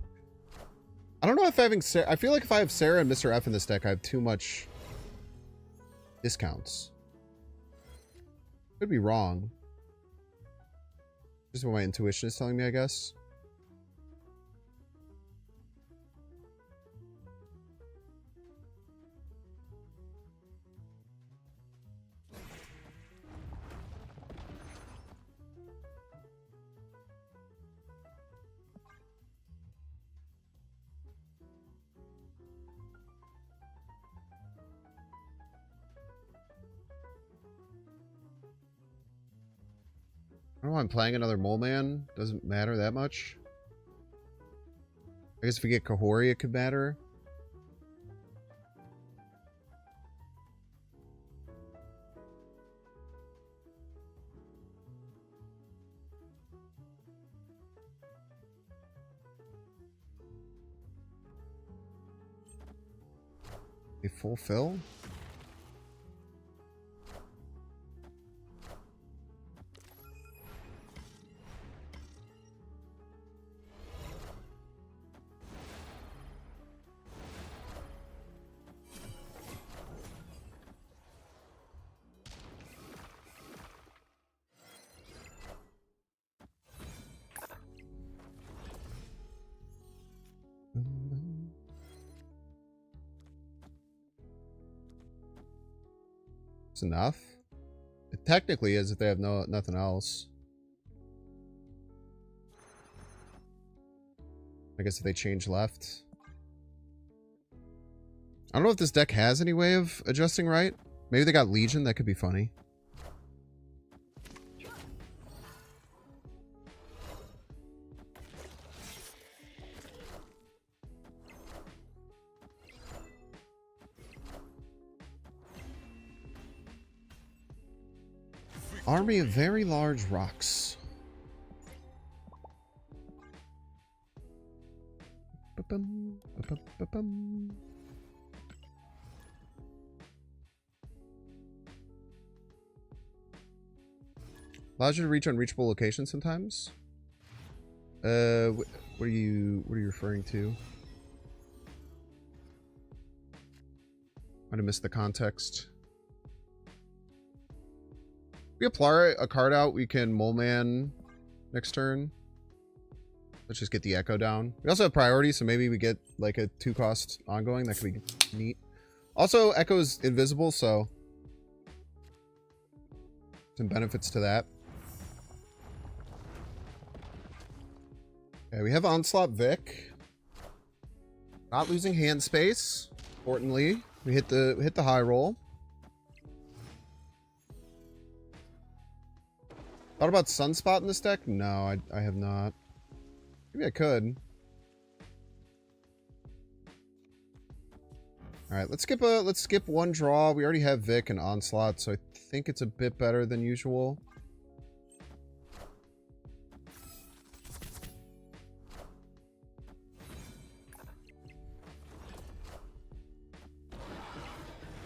I don't know if having Sarah... I feel like if I have Sarah and Mr. F in this deck, I have too much discounts. Could be wrong. Just what my intuition is telling me, I guess. I don't know why I'm playing another Moleman. Doesn't matter that much. I guess if we get Kahori, it could matter. A fulfill? It's enough. It technically is if they have nothing else. I guess if they change left. I don't know if this deck has any way of adjusting right. Maybe they got Legion. That could be funny. Army of very large rocks. Ba-bum, ba-bum, ba-bum. Allows you to reach unreachable locations sometimes. What are you referring to? Might have missed the context. We apply a card out, we can Moleman next turn. Let's just get the Echo down. We also have priority, so maybe we get like a 2-cost ongoing. That could be neat. Also, Echo's invisible, so some benefits to that. Okay, we have Onslaught Vic. Not losing hand space. Importantly, we hit the high roll. Thought about Sunspot in this deck? No, I have not. Maybe I could. All right, let's skip one draw. We already have Vic and Onslaught, so I think it's a bit better than usual.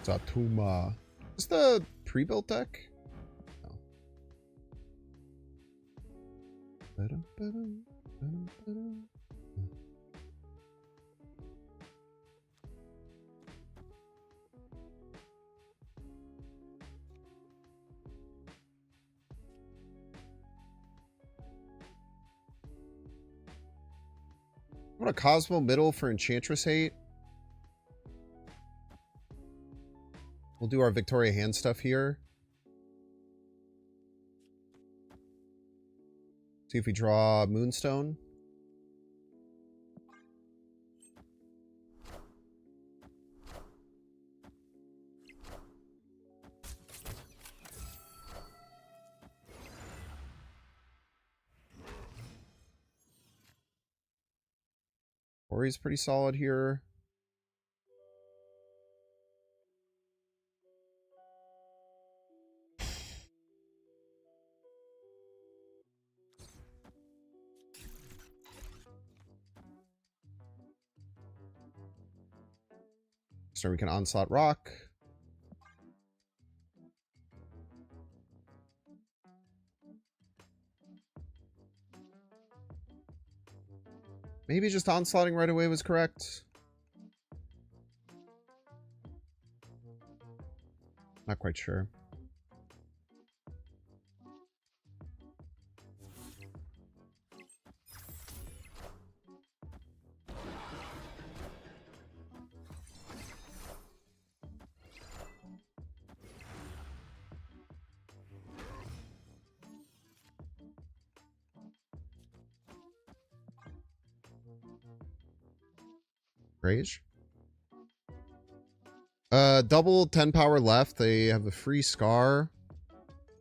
Satuma. Is this the pre-built deck? No. I want a Cosmo middle for Enchantress hate. We'll do our Victoria hand stuff here. See if we draw Moonstone. Corey's pretty solid here. So we can Onslaught Rock. Maybe just onslaughting right away was correct. Not quite sure. Rage. Double 10 power left. They have a free scar.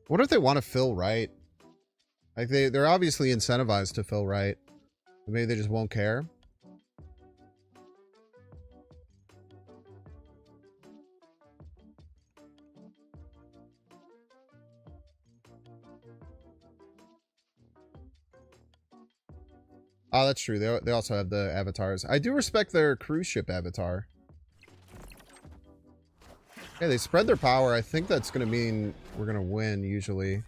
What if they want to fill right? Like they're obviously incentivized to fill right. Maybe they just won't care. Oh, that's true. They also have the avatars. I do respect their cruise ship avatar. Yeah, they spread their power. I think that's going to mean we're going to win, usually.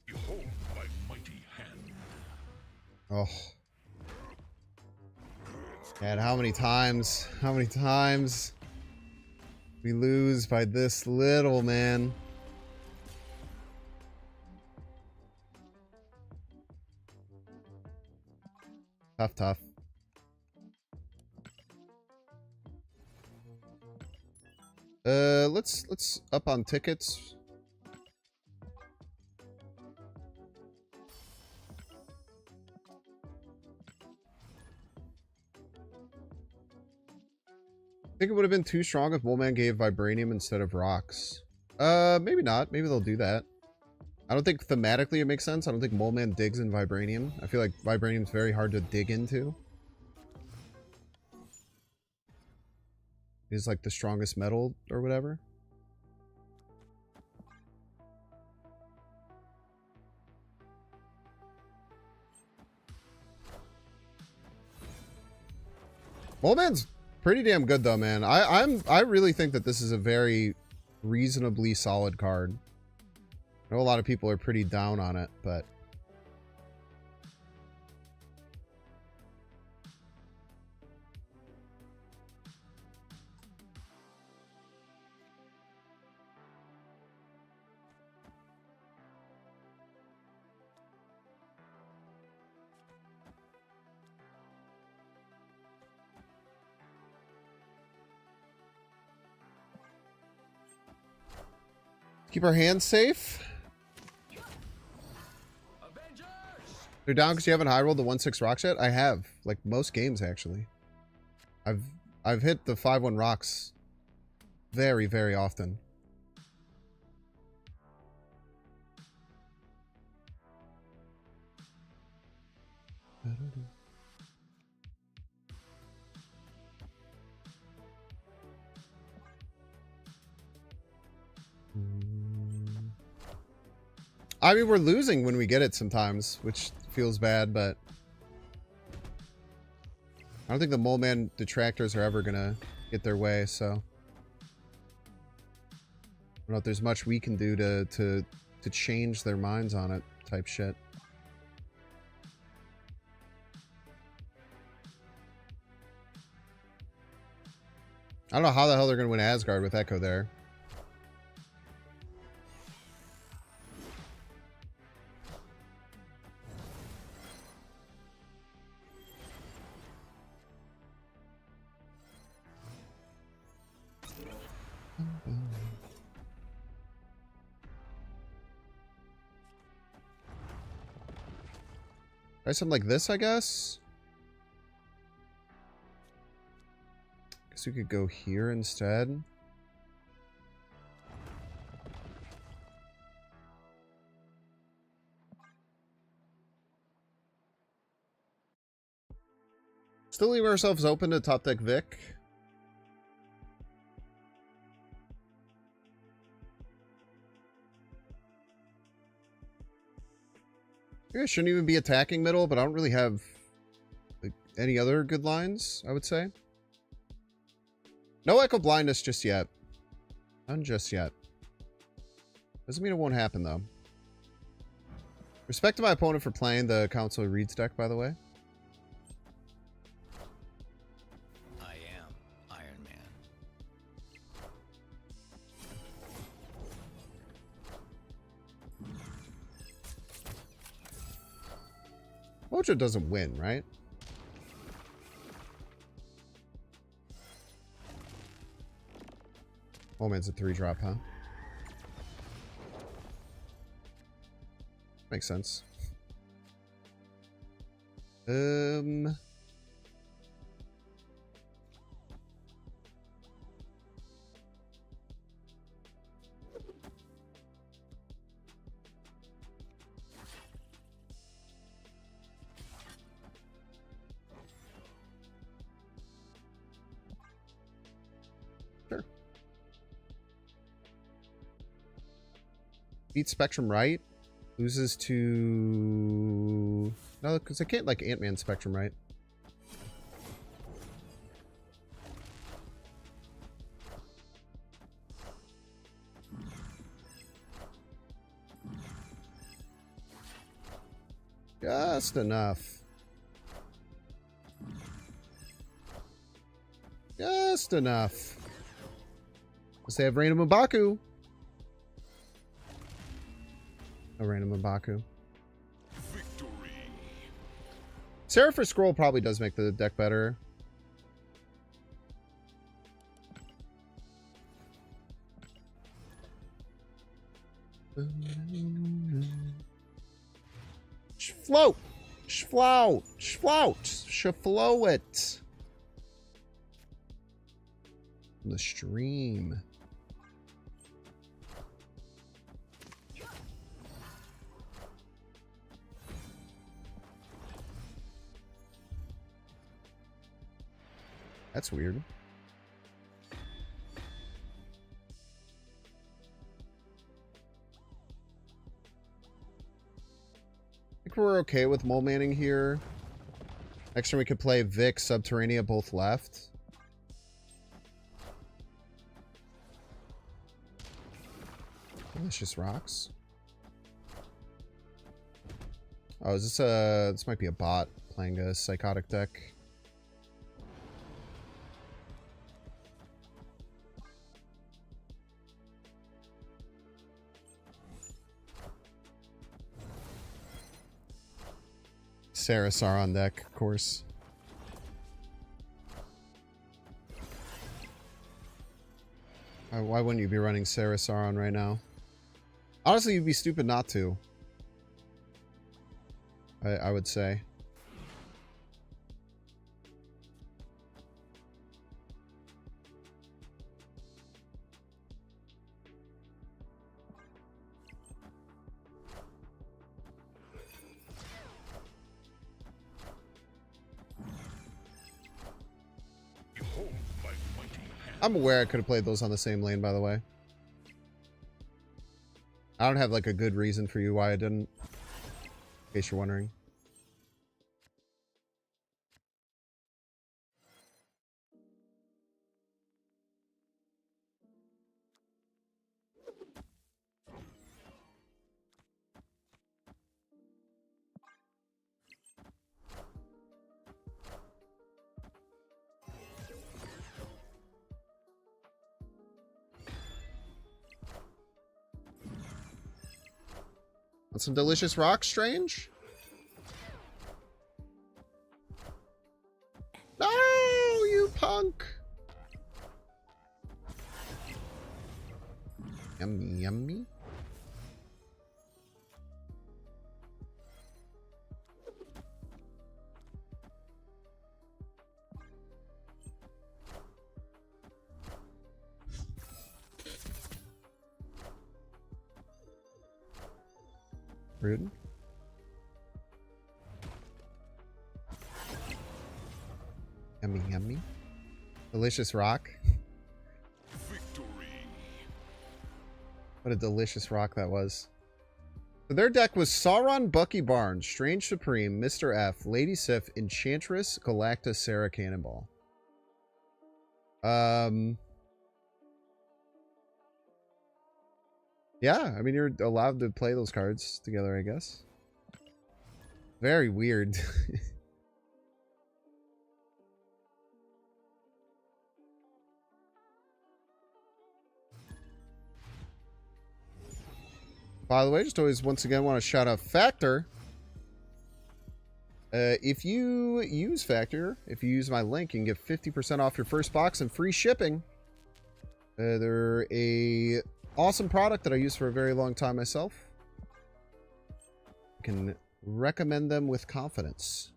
Behold my mighty hand. Oh. And how many times we lose by this little, man. Tough. Let's up on tickets. I think it would have been too strong if Moleman gave Vibranium instead of rocks. Maybe not. Maybe they'll do that. I don't think thematically it makes sense. I don't think Moleman digs in Vibranium. I feel like Vibranium's very hard to dig into. It's like the strongest metal or whatever. Moleman's pretty damn good though, man. I really think that this is a very reasonably solid card. I know a lot of people are pretty down on it, but keep our hands safe. They're down because you haven't high rolled the 1/6 rocks yet? I have. Like most games, actually. I've hit the 5/1 rocks very, very often. I mean, we're losing when we get it sometimes, which feels bad, but I don't think the Moleman detractors are ever gonna get their way, so I don't know if there's much we can do to change their minds on it type shit. I don't know how the hell they're gonna win Asgard with Echo there. Try something like this, I guess. Guess we could go here instead. Still leave ourselves open to top deck Vic. Maybe I shouldn't even be attacking middle, but I don't really have like, any other good lines, I would say. No Echo Blindness just yet. None just yet. Doesn't mean it won't happen, though. Respect to my opponent for playing the Council of Reeds deck, by the way. I am Iron Man. Mojo doesn't win, right? Oh man, it's a 3-drop, huh? Makes sense. Sure. Beat Spectrum right. Loses to... No, because I can't, like, Ant-Man Spectrum right. Just enough. Just enough. Let's say I have Random M'Baku. A Random M'Baku. Victory. Serapher Scroll probably does make the deck better. Float! Flout! Flout! Shaflow it! From the stream. That's weird. I think we're okay with Molemanning here. Next turn we could play Vic, Subterranea, both left. Delicious rocks. Oh, is this this might be a bot playing a psychotic deck. Sarah Sauron deck, of course. Why wouldn't you be running Sarah Sauron right now? Honestly, you'd be stupid not to. I would say. Behold my mighty hand. I'm aware I could have played those on the same lane, by the way. I don't have like a good reason for you why I didn't. In case you're wondering. Want some delicious rock, Strange? No, you punk! Yummy, yummy. Rude. Yummy, yummy. Delicious rock. Victory. What a delicious rock that was. So their deck was Sauron, Bucky Barnes, Strange Supreme, Mr. F, Lady Sif, Enchantress, Galactus, Sarah Cannonball. Yeah, I mean, you're allowed to play those cards together, I guess. Very weird. By the way, just always once again want to shout out Factor. If you use Factor, if you use my link, you can get 50% off your first box and free shipping. They're a awesome product that I use for a very long time myself. Can recommend them with confidence.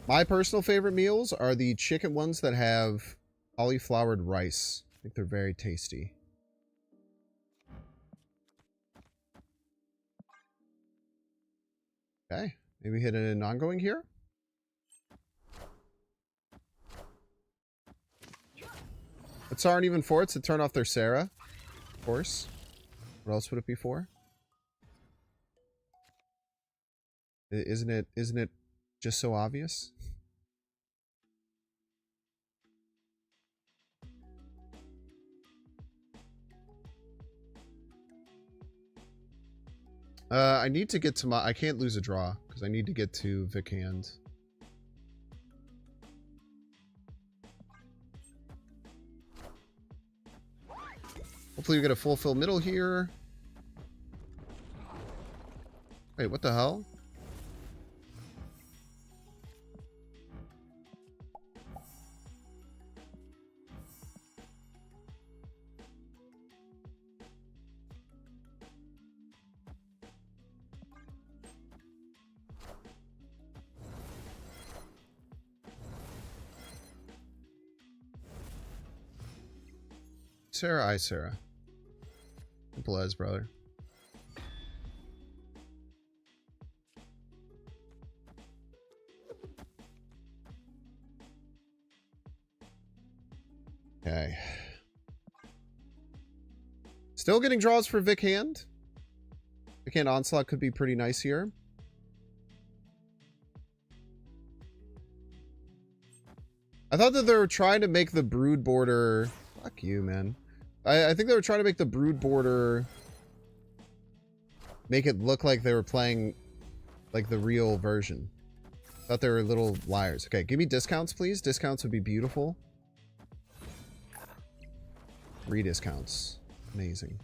My personal favorite meals are the chicken ones that have cauliflowered rice. I think they're very tasty. Okay, maybe hit an ongoing here. It's aren't even for it to turn off their Sarah, of course. What else would it be for? Isn't it just so obvious? I need to get to my... I can't lose a draw, because I need to get to Vic Hand. Hopefully we get a full fill middle here. Wait, what the hell? Sarah, I Sarah. Simple as, brother. Okay. Still getting draws for Vic Hand. Vic Hand Onslaught could be pretty nice here. I thought that they were trying to make the Brood border... Fuck you, man. I think they were trying to make the Brood border make it look like they were playing like the real version. Thought they were little liars. Okay, give me discounts, please. Discounts would be beautiful. 3 discounts. Amazing.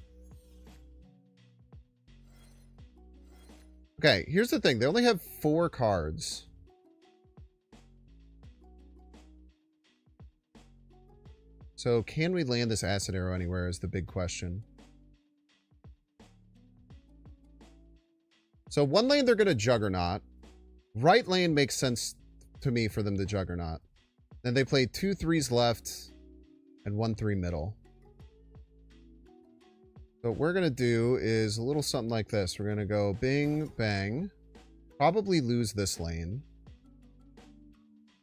Okay, here's the thing. They only have 4 cards. So can we land this acid arrow anywhere is the big question. So one lane they're going to Juggernaut. Right lane makes sense to me for them to Juggernaut. Then they play 2 3s left and 1 3 middle. So what we're going to do is a little something like this. We're going to go bing, bang. Probably lose this lane.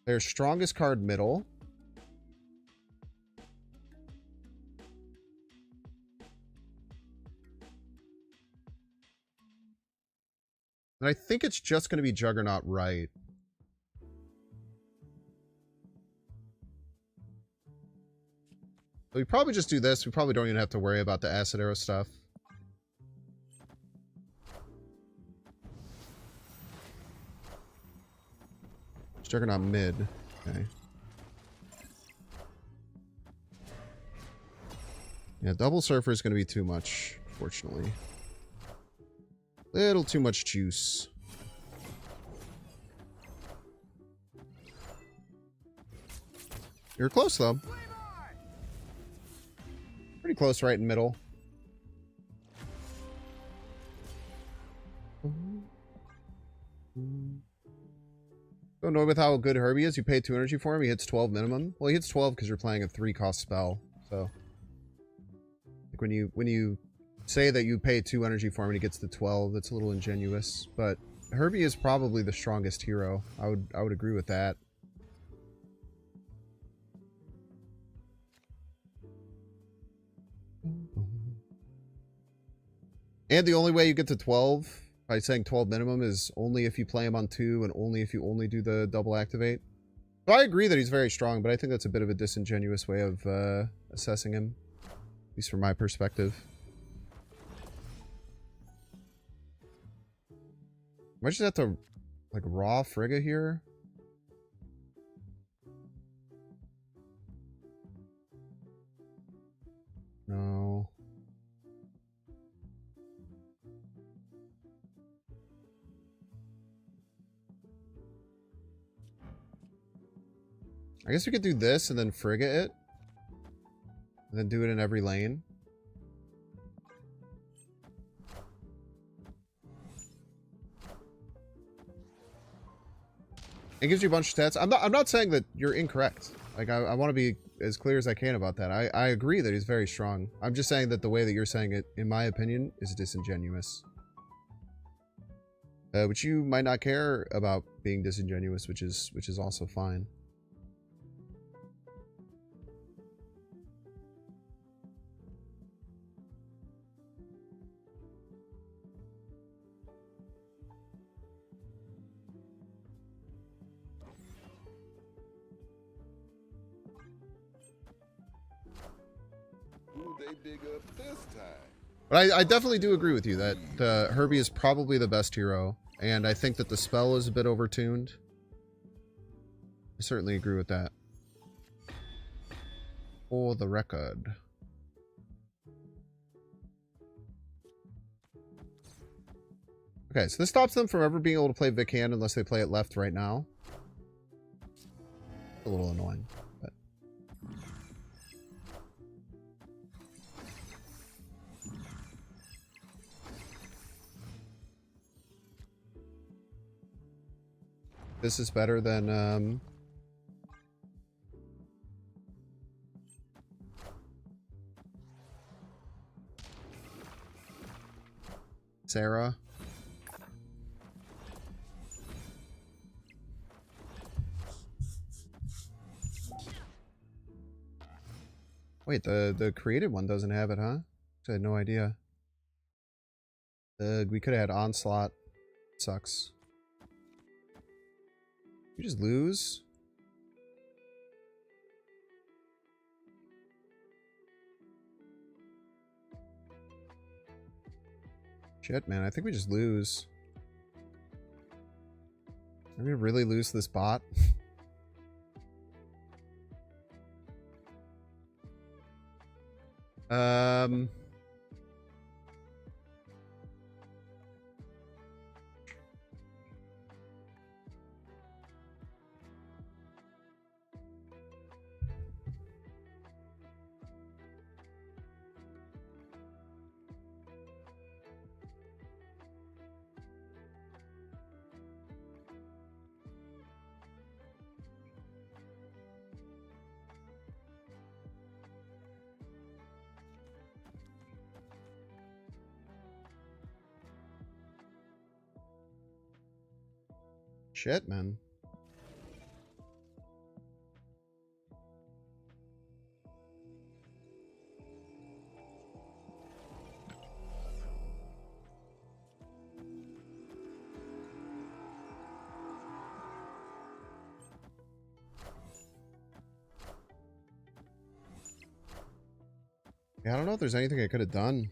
Their strongest card middle. And I think it's just going to be Juggernaut right. So we probably just do this. We probably don't even have to worry about the acid arrow stuff. Juggernaut mid. Okay. Yeah, double surfer is going to be too much, fortunately. Little too much juice. You're close, though. Pretty close right in middle. So annoyed with how good Herbie is. You pay 2 energy for him. He hits 12 minimum. Well, he hits 12 because you're playing a 3-cost spell. So, like when you say that you pay 2 energy for him and he gets to 12, that's a little ingenuous. But Herbie is probably the strongest hero. I would agree with that. And the only way you get to 12 by saying 12 minimum is only if you play him on 2 and only if you only do the double activate. So I agree that he's very strong, but I think that's a bit of a disingenuous way of assessing him, at least from my perspective. Might just have to like raw Frigga here. No. I guess we could do this and then Frigga it. And then do it in every lane. It gives you a bunch of stats. I'm not saying that you're incorrect. Like I want to be as clear as I can about that. I agree that he's very strong. I'm just saying that the way that you're saying it, in my opinion, is disingenuous. Which you might not care about being disingenuous, which is also fine. They dig up this time. But I definitely do agree with you that Herbie is probably the best hero. And I think that the spell is a bit overtuned. I certainly agree with that. For the record. Okay, so this stops them from ever being able to play Vic Hand unless they play it left right now. A little annoying, but... This is better than, Sarah. Wait, the created one doesn't have it, huh? I had no idea. We could have had Onslaught. Sucks. You just lose? Shit, man. I think we just lose. Are we gonna really lose this bot? Shit, man. Yeah, I don't know if there's anything I could have done.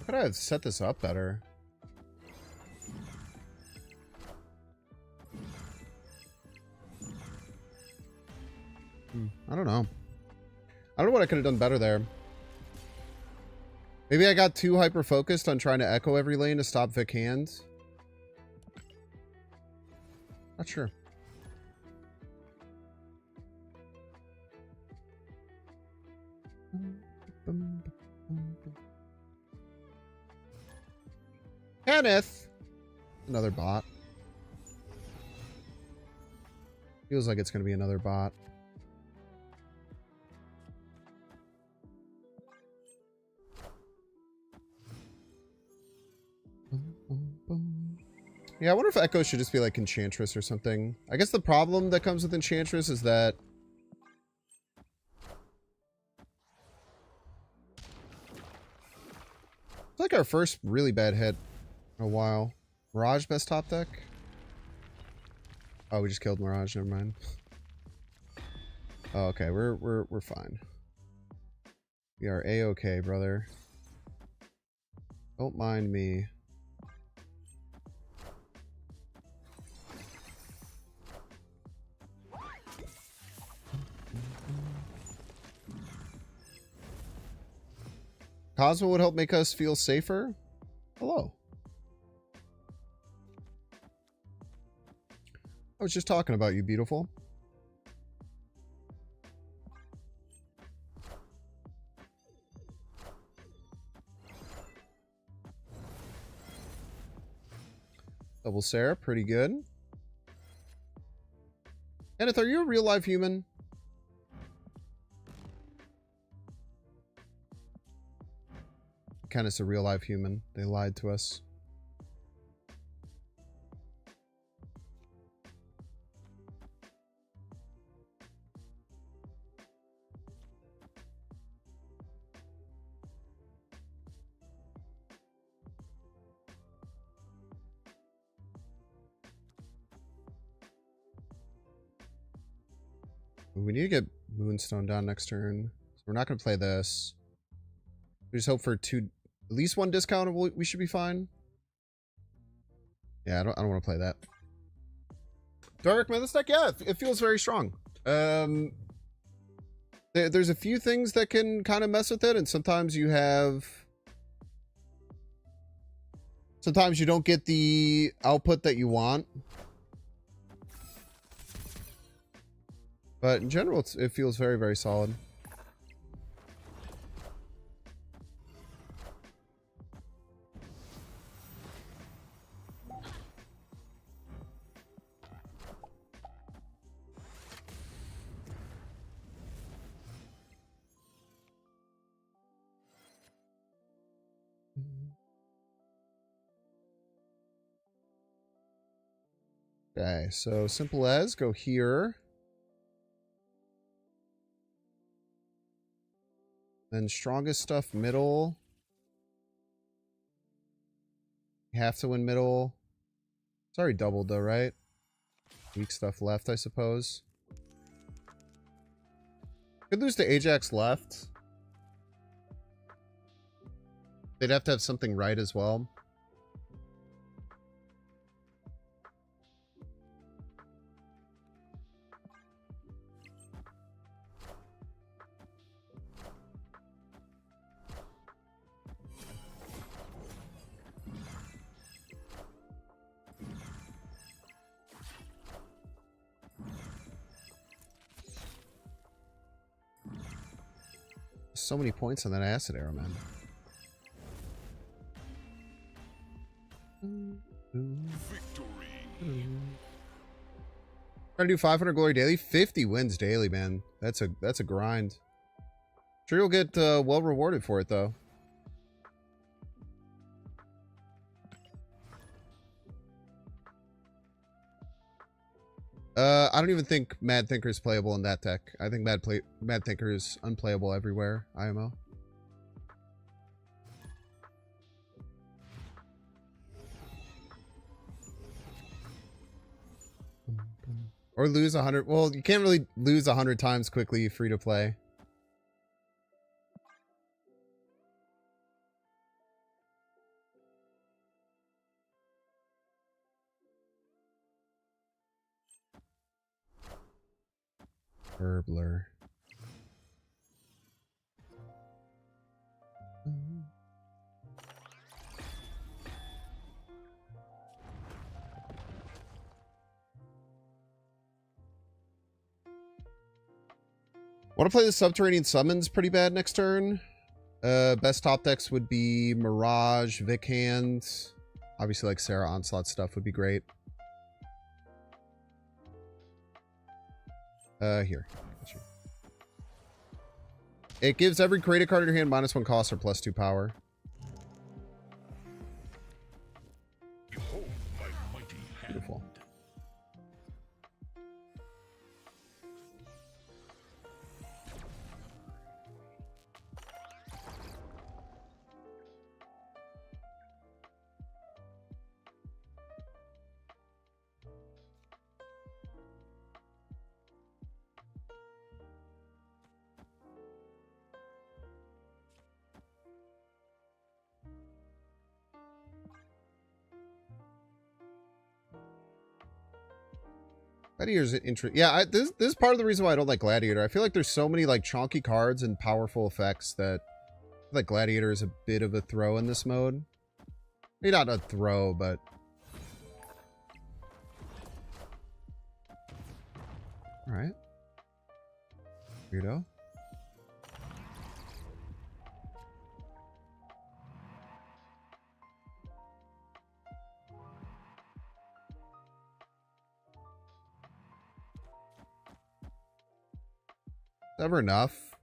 Could I have set this up better? I don't know. I don't know what I could have done better there. Maybe I got too hyper-focused on trying to echo every lane to stop Vic hands. Not sure. Kenneth! Another bot. Feels like it's going to be another bot. Yeah, I wonder if Echo should just be like Enchantress or something. I guess the problem that comes with Enchantress is that it's like our first really bad hit in a while. Mirage best top deck? Oh, we just killed Mirage, never mind. Oh, okay, we're fine. We are A-okay, brother. Don't mind me. Cosmo would help make us feel safer? Hello. I was just talking about you, beautiful. Double Sarah, pretty good. Kenneth, are you a real life human? Kenneth's a real life human. They lied to us. We need to get Moonstone down next turn. So we're not going to play this. We just hope for at least one discount. We should be fine. Yeah, I don't want to play that. Dark man, this deck, yeah, it feels very strong. There's a few things that can kind of mess with it, and sometimes you don't get the output that you want. But in general, it feels very, very solid. Okay, so simple as go here. Then strongest stuff middle. You have to win middle. It's already doubled though, right? Weak stuff left, I suppose. Could lose to Ajax left. They'd have to have something right as well. So many points on that acid arrow, man. Trying to do 500 glory daily, 50 wins daily, man. That's a grind. Sure, you'll get well rewarded for it though. I don't even think Mad Thinker is playable in that deck. I think Mad Thinker is unplayable everywhere. IMO. Or lose 100. Well, you can't really lose 100 times quickly free to play. Burbler. Want to play the Subterranean Summons pretty bad next turn. Best top decks would be Mirage, Vic Hand. Obviously, like Sarah Onslaught stuff would be great. Here. It gives every created card in your hand -1 cost or +2 power. Behold my mighty hand. Beautiful. Gladiator's interesting. Yeah, this is part of the reason why I don't like Gladiator. I feel like there's so many like chonky cards and powerful effects that I feel like Gladiator is a bit of a throw in this mode. Maybe not a throw, but all right. Weirdo. Never enough.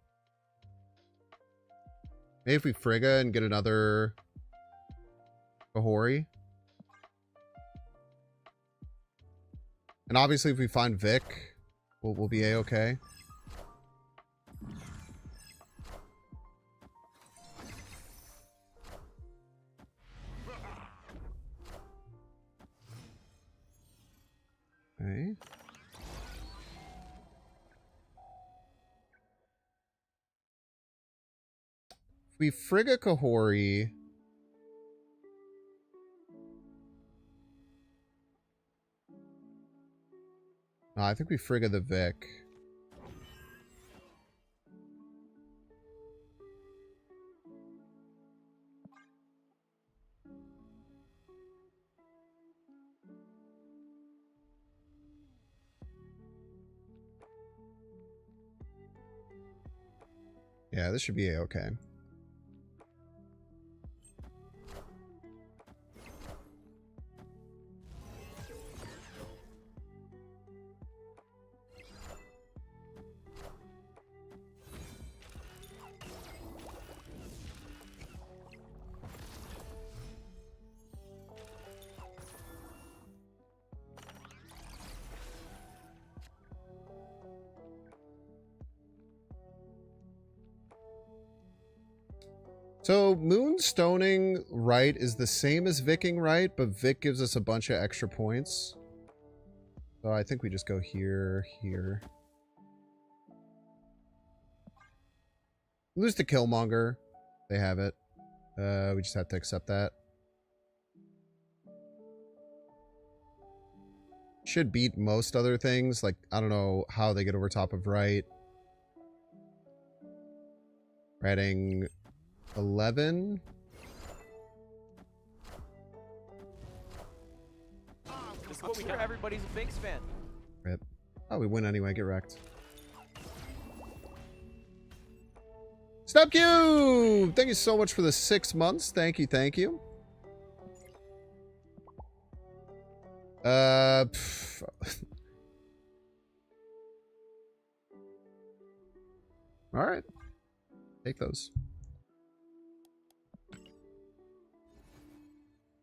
Maybe if we Frigga and get another Kahori. And obviously if we find Vic, we'll be A-okay. Okay. If we Frigga Kahori... No, I think we Frigga the Vic. Yeah, this should be A-okay. So Moonstoning right is the same as Vicking right, but Vic gives us a bunch of extra points. So I think we just go here, here. Lose to Killmonger. They have it. We just have to accept that. Should beat most other things. Like, I don't know how they get over top of right. We're adding 11. This is what we got. Everybody's a Binks fan. Rip. Oh, we win anyway. Get wrecked. Stop Cube! Thank you so much for the 6 months. Thank you, thank you. Alright. Take those.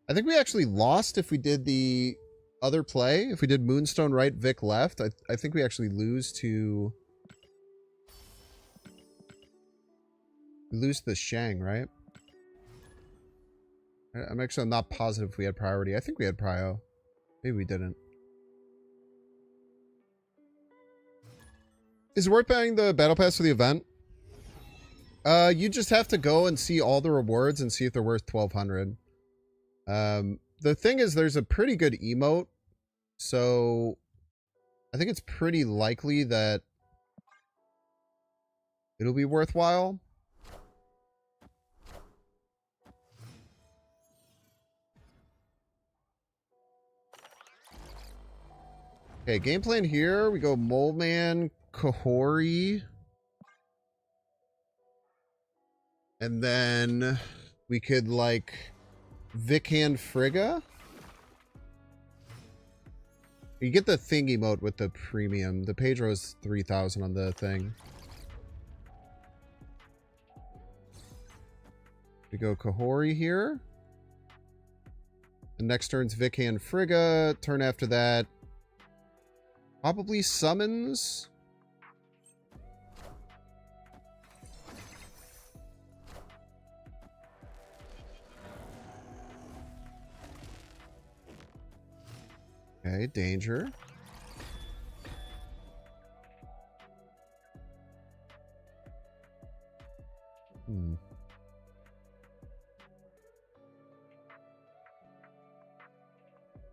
I think we actually lost if we did the other play. If we did Moonstone right, Vic left. I think we actually lose to... We lose to the Shang, right? I'm not positive if we had priority. I think we had prio. Maybe we didn't. Is it worth buying the battle pass for the event? You just have to go and see all the rewards and see if they're worth 1,200. The thing is, there's a pretty good emote, so I think it's pretty likely that it'll be worthwhile. Okay, game plan here. We go Moleman, Kahori. And then we could, like, Vickhand Frigga. You get the thing emote with the premium. The Pedro is 3,000 on the thing. We go Kahori here. The next turn's Vickhand Frigga. Turn after that, probably summons. Okay, danger.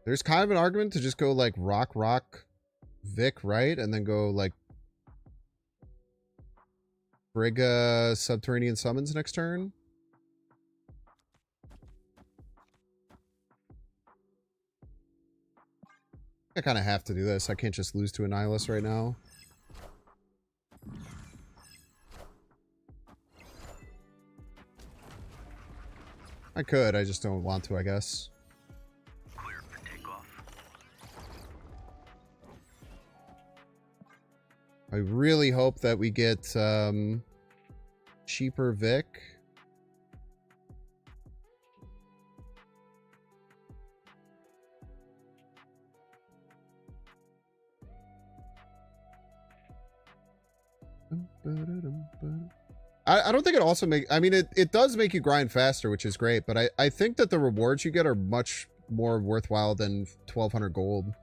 There's kind of an argument to just go like rock, Vic, right? And then go like Frigga Subterranean Summons next turn. I kind of have to do this. I can't just lose to Annihilus right now. I could, I just don't want to, I guess. Clear for takeoff. I really hope that we get cheaper Vic. I don't think it also I mean, it does make you grind faster, which is great, but I think that the rewards you get are much more worthwhile than 1,200 gold.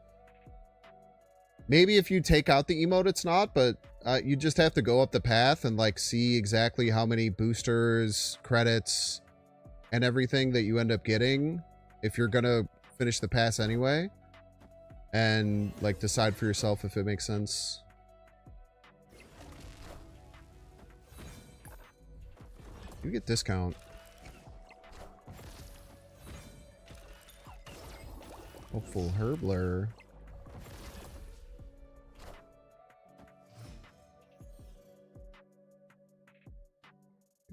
Maybe if you take out the emote, it's not, but you just have to go up the path and like see exactly how many boosters, credits, and everything that you end up getting if you're gonna finish the pass anyway, and like decide for yourself if it makes sense. You get discount. Hopeful Herbler.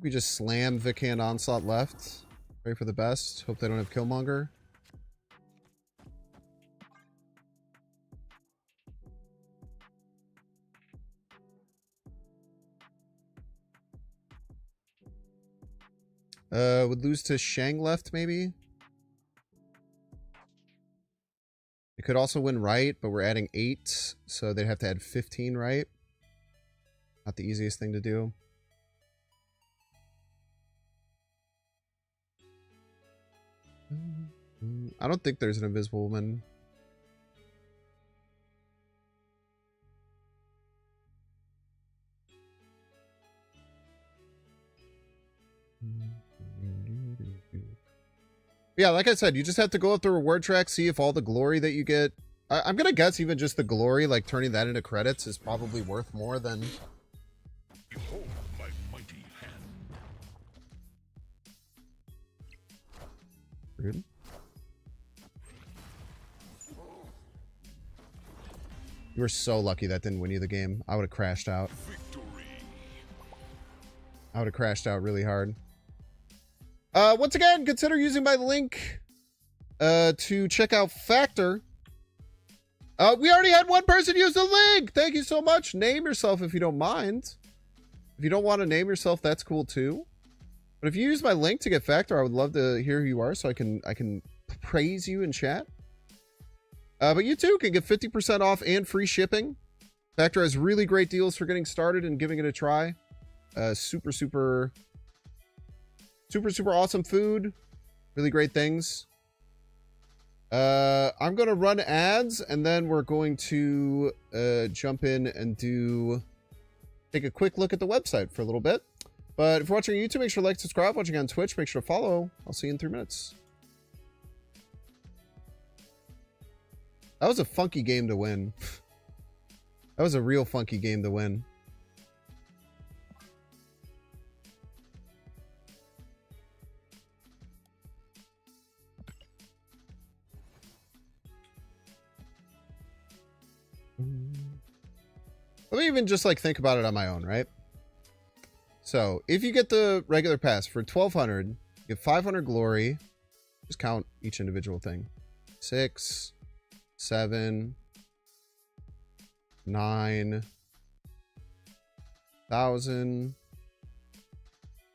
We just slam Vickhand Onslaught left. Pray for the best. Hope they don't have Killmonger. Would lose to Shang left, maybe? It could also win right, but we're adding 8, so they'd have to add 15 right. Not the easiest thing to do. I don't think there's an Invisible Woman. Yeah, like I said, you just have to go up the reward track, see if all the glory that you get. I'm going to guess even just the glory, like turning that into credits, is probably worth more than... Behold my mighty hand. Rude. You were so lucky that didn't win you the game. I would have crashed out. Victory. I would have crashed out really hard. Once again, consider using my link to check out Factor. We already had one person use the link. Thank you so much. Name yourself if you don't mind. If you don't want to name yourself, that's cool too. But if you use my link to get Factor, I would love to hear who you are so I can praise you in chat. But you too can get 50% off and free shipping. Factor has really great deals for getting started and giving it a try. Super awesome food. Really great things. I'm going to run ads and then we're going to jump in and take a quick look at the website for a little bit. But if you're watching on YouTube, make sure to like, subscribe. Watching on Twitch, make sure to follow. I'll see you in 3 minutes. That was a funky game to win. That was a real funky game to win. Let me even just like think about it on my own, right? So if you get the regular pass for 1200, you get 500 glory. Just count each individual thing. 6, 7, 9,000,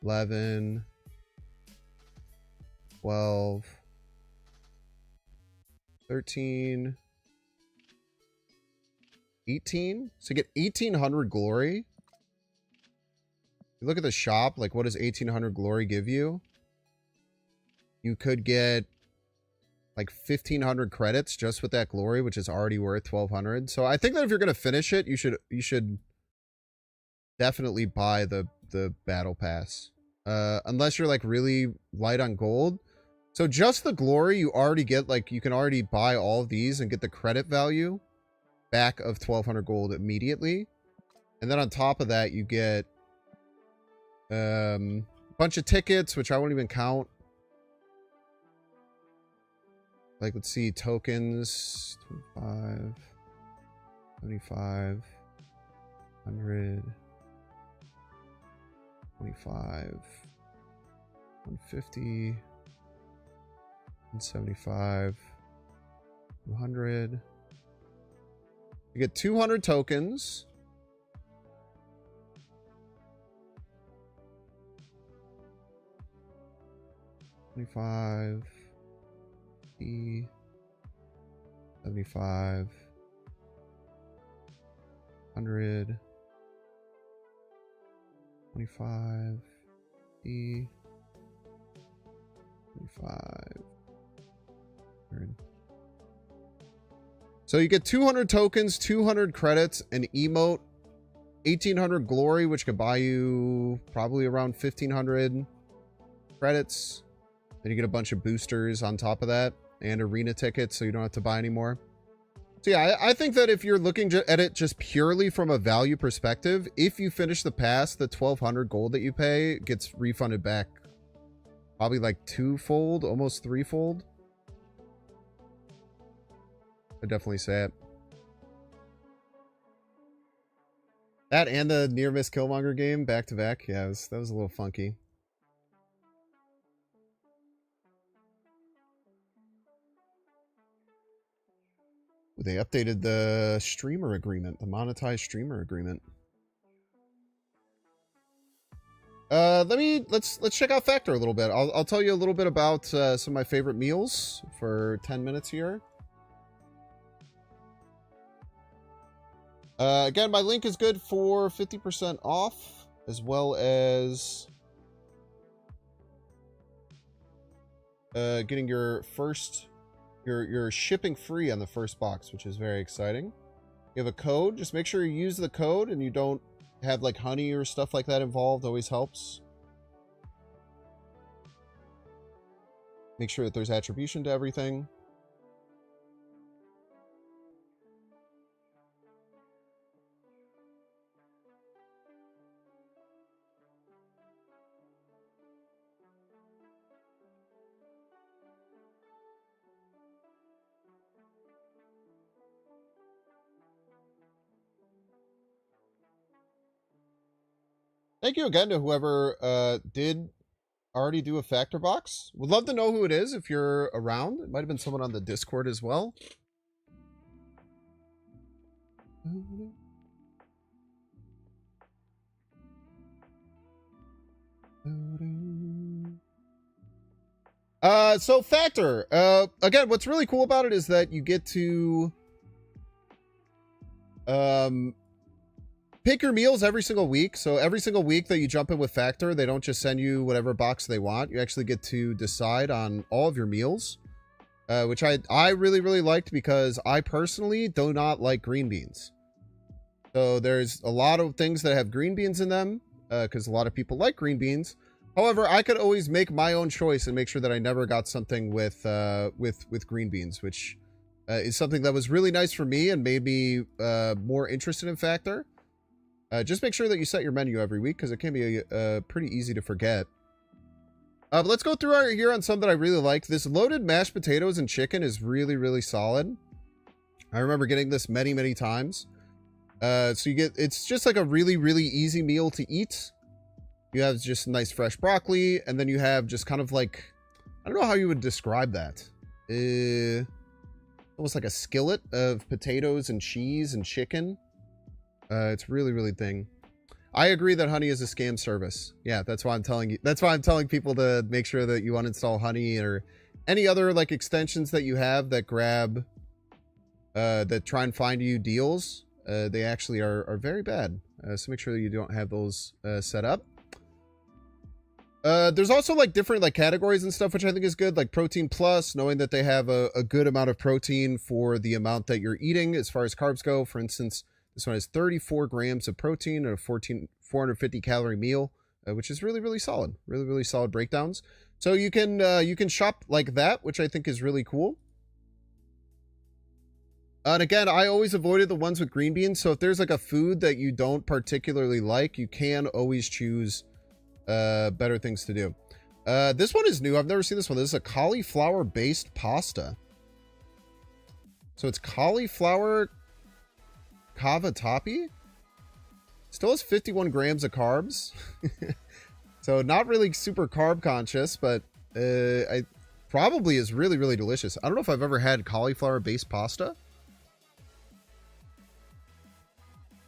11, 12, 13, 18. So you get 1800 glory. You look at the shop, like what does 1800 glory give you? You could get like 1500 credits just with that glory, which is already worth 1200. So I think that if you're going to finish it, you should definitely buy the battle pass. Unless you're like really light on gold. So just the glory you already get, like you can already buy all of these and get the credit value back of 1200 gold immediately. And then on top of that, you get a bunch of tickets, which I won't even count. Like, let's see, tokens, 25, 75, 100, 25, 150, 175, 200. You get 200 tokens. $25, 75, 100, 25, 25, 100. So you get 200 tokens, 200 credits, an emote, 1800 glory, which could buy you probably around 1500 credits. Then you get a bunch of boosters on top of that and arena tickets, so you don't have to buy anymore. So yeah, I think that if you're looking at it just purely from a value perspective, if you finish the pass, the 1200 gold that you pay gets refunded back probably like twofold, almost threefold. I'd definitely say it. That and the near miss Killmonger game back to back. Yeah, that was a little funky. They updated the streamer agreement, the monetized streamer agreement. Let's check out Factor a little bit. I'll tell you a little bit about some of my favorite meals for 10 minutes here. Again, my link is good for 50% off, as well as getting your first, your shipping free on the first box, which is very exciting. You have a code. Just make sure you use the code and you don't have like honey or stuff like that involved. Always helps. Make sure that there's attribution to everything. Thank you again to whoever did already do a factor box. Would love to know who it is if you're around. It might have been someone on the Discord as well. So factor. Again, what's really cool about it is that you get to pick your meals every single week. So every single week that you jump in with Factor, they don't just send you whatever box they want. You actually get to decide on all of your meals, which I really, really liked because I personally do not like green beans. So there's a lot of things that have green beans in them because a lot of people like green beans. However, I could always make my own choice and make sure that I never got something with green beans, which is something that was really nice for me and made me more interested in Factor. Just make sure that you set your menu every week because it can be pretty easy to forget. But let's go through here on some that I really like. This loaded mashed potatoes and chicken is really, really solid. I remember getting this many, many times. So it's just like a really, really easy meal to eat. You have just nice fresh broccoli, and then you have just kind of like, I don't know how you would describe that. Almost like a skillet of potatoes and cheese and chicken. It's really, really thing. I agree that Honey is a scam service. Yeah, that's why I'm telling you. That's why I'm telling people to make sure that you uninstall Honey or any other like extensions that you have that grab, that try and find you deals. They actually are very bad. So make sure that you don't have those set up. There's also like different like categories and stuff, which I think is good, like Protein Plus, knowing that they have a good amount of protein for the amount that you're eating as far as carbs go. For instance, this one has 34 grams of protein and a 450 calorie meal, which is really, really solid. Really, really solid breakdowns. So you can shop like that, which I think is really cool. And again, I always avoided the ones with green beans. So if there's like a food that you don't particularly like, you can always choose better things to do. This one is new. I've never seen this one. This is a cauliflower based pasta. So it's cauliflower cavatappi. Still has 51 grams of carbs. So not really super carb conscious, but I probably is really, really delicious. I don't know if I've ever had cauliflower based pasta.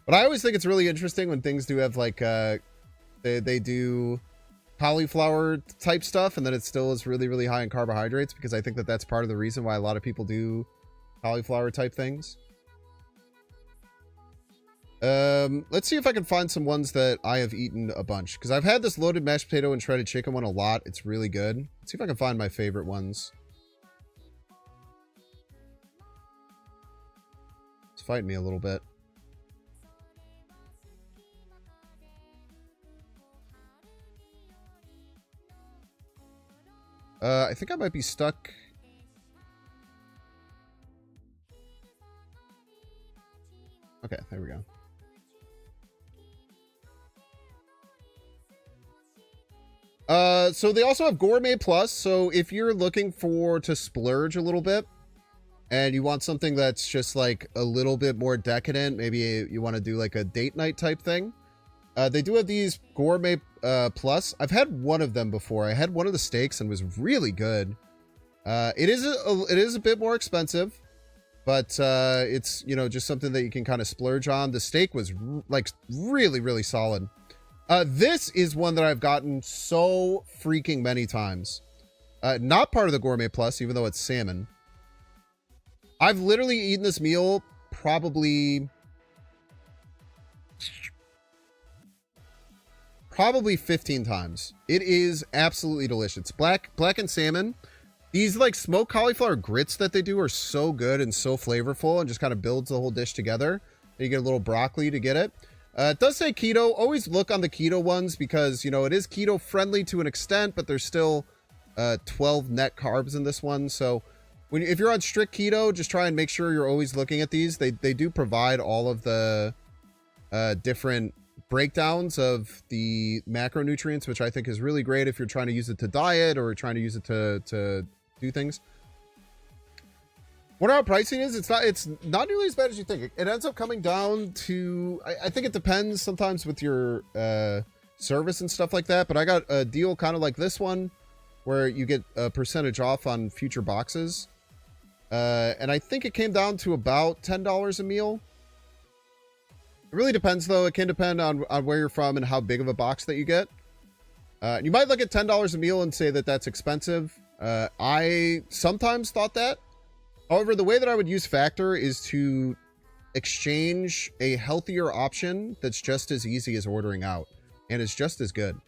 But I always think it's really interesting when things do have like they do cauliflower type stuff and then it still is really, really high in carbohydrates, because I think that that's part of the reason why a lot of people do cauliflower type things. Let's see if I can find some ones that I have eaten a bunch, because I've had this loaded mashed potato and shredded chicken one a lot. It's really good. Let's see if I can find my favorite ones. It's fighting me a little bit. I think I might be stuck. Okay, there we go. So they also have Gourmet Plus. So if you're looking to splurge a little bit and you want something that's just like a little bit more decadent, maybe you want to do like a date night type thing. They do have these Gourmet Plus. I've had one of them before. I had one of the steaks and was really good. It is a bit more expensive, but it's, you know, just something that you can kind of splurge on. The steak was like really, really solid. This is one that I've gotten so freaking many times. Not part of the Gourmet Plus, even though it's salmon. I've literally eaten this meal probably 15 times. It is absolutely delicious. Blackened salmon. These like smoked cauliflower grits that they do are so good and so flavorful and just kind of builds the whole dish together. You get a little broccoli to get it. It does say keto. Always look on the keto ones because, you know, it is keto friendly to an extent, but there's still 12 net carbs in this one. So if you're on strict keto, just try and make sure you're always looking at these. They do provide all of the different breakdowns of the macronutrients, which I think is really great if you're trying to use it to diet or trying to use it to do things. What our pricing is, it's not nearly as bad as you think. It ends up coming down to, I think it depends sometimes with your service and stuff like that, but I got a deal kind of like this one where you get a percentage off on future boxes. And I think it came down to about $10 a meal. It really depends, though. It can depend on where you're from and how big of a box that you get. You might look at $10 a meal and say that that's expensive. I sometimes thought that. However, the way that I would use Factor is to exchange a healthier option that's just as easy as ordering out and is just as good.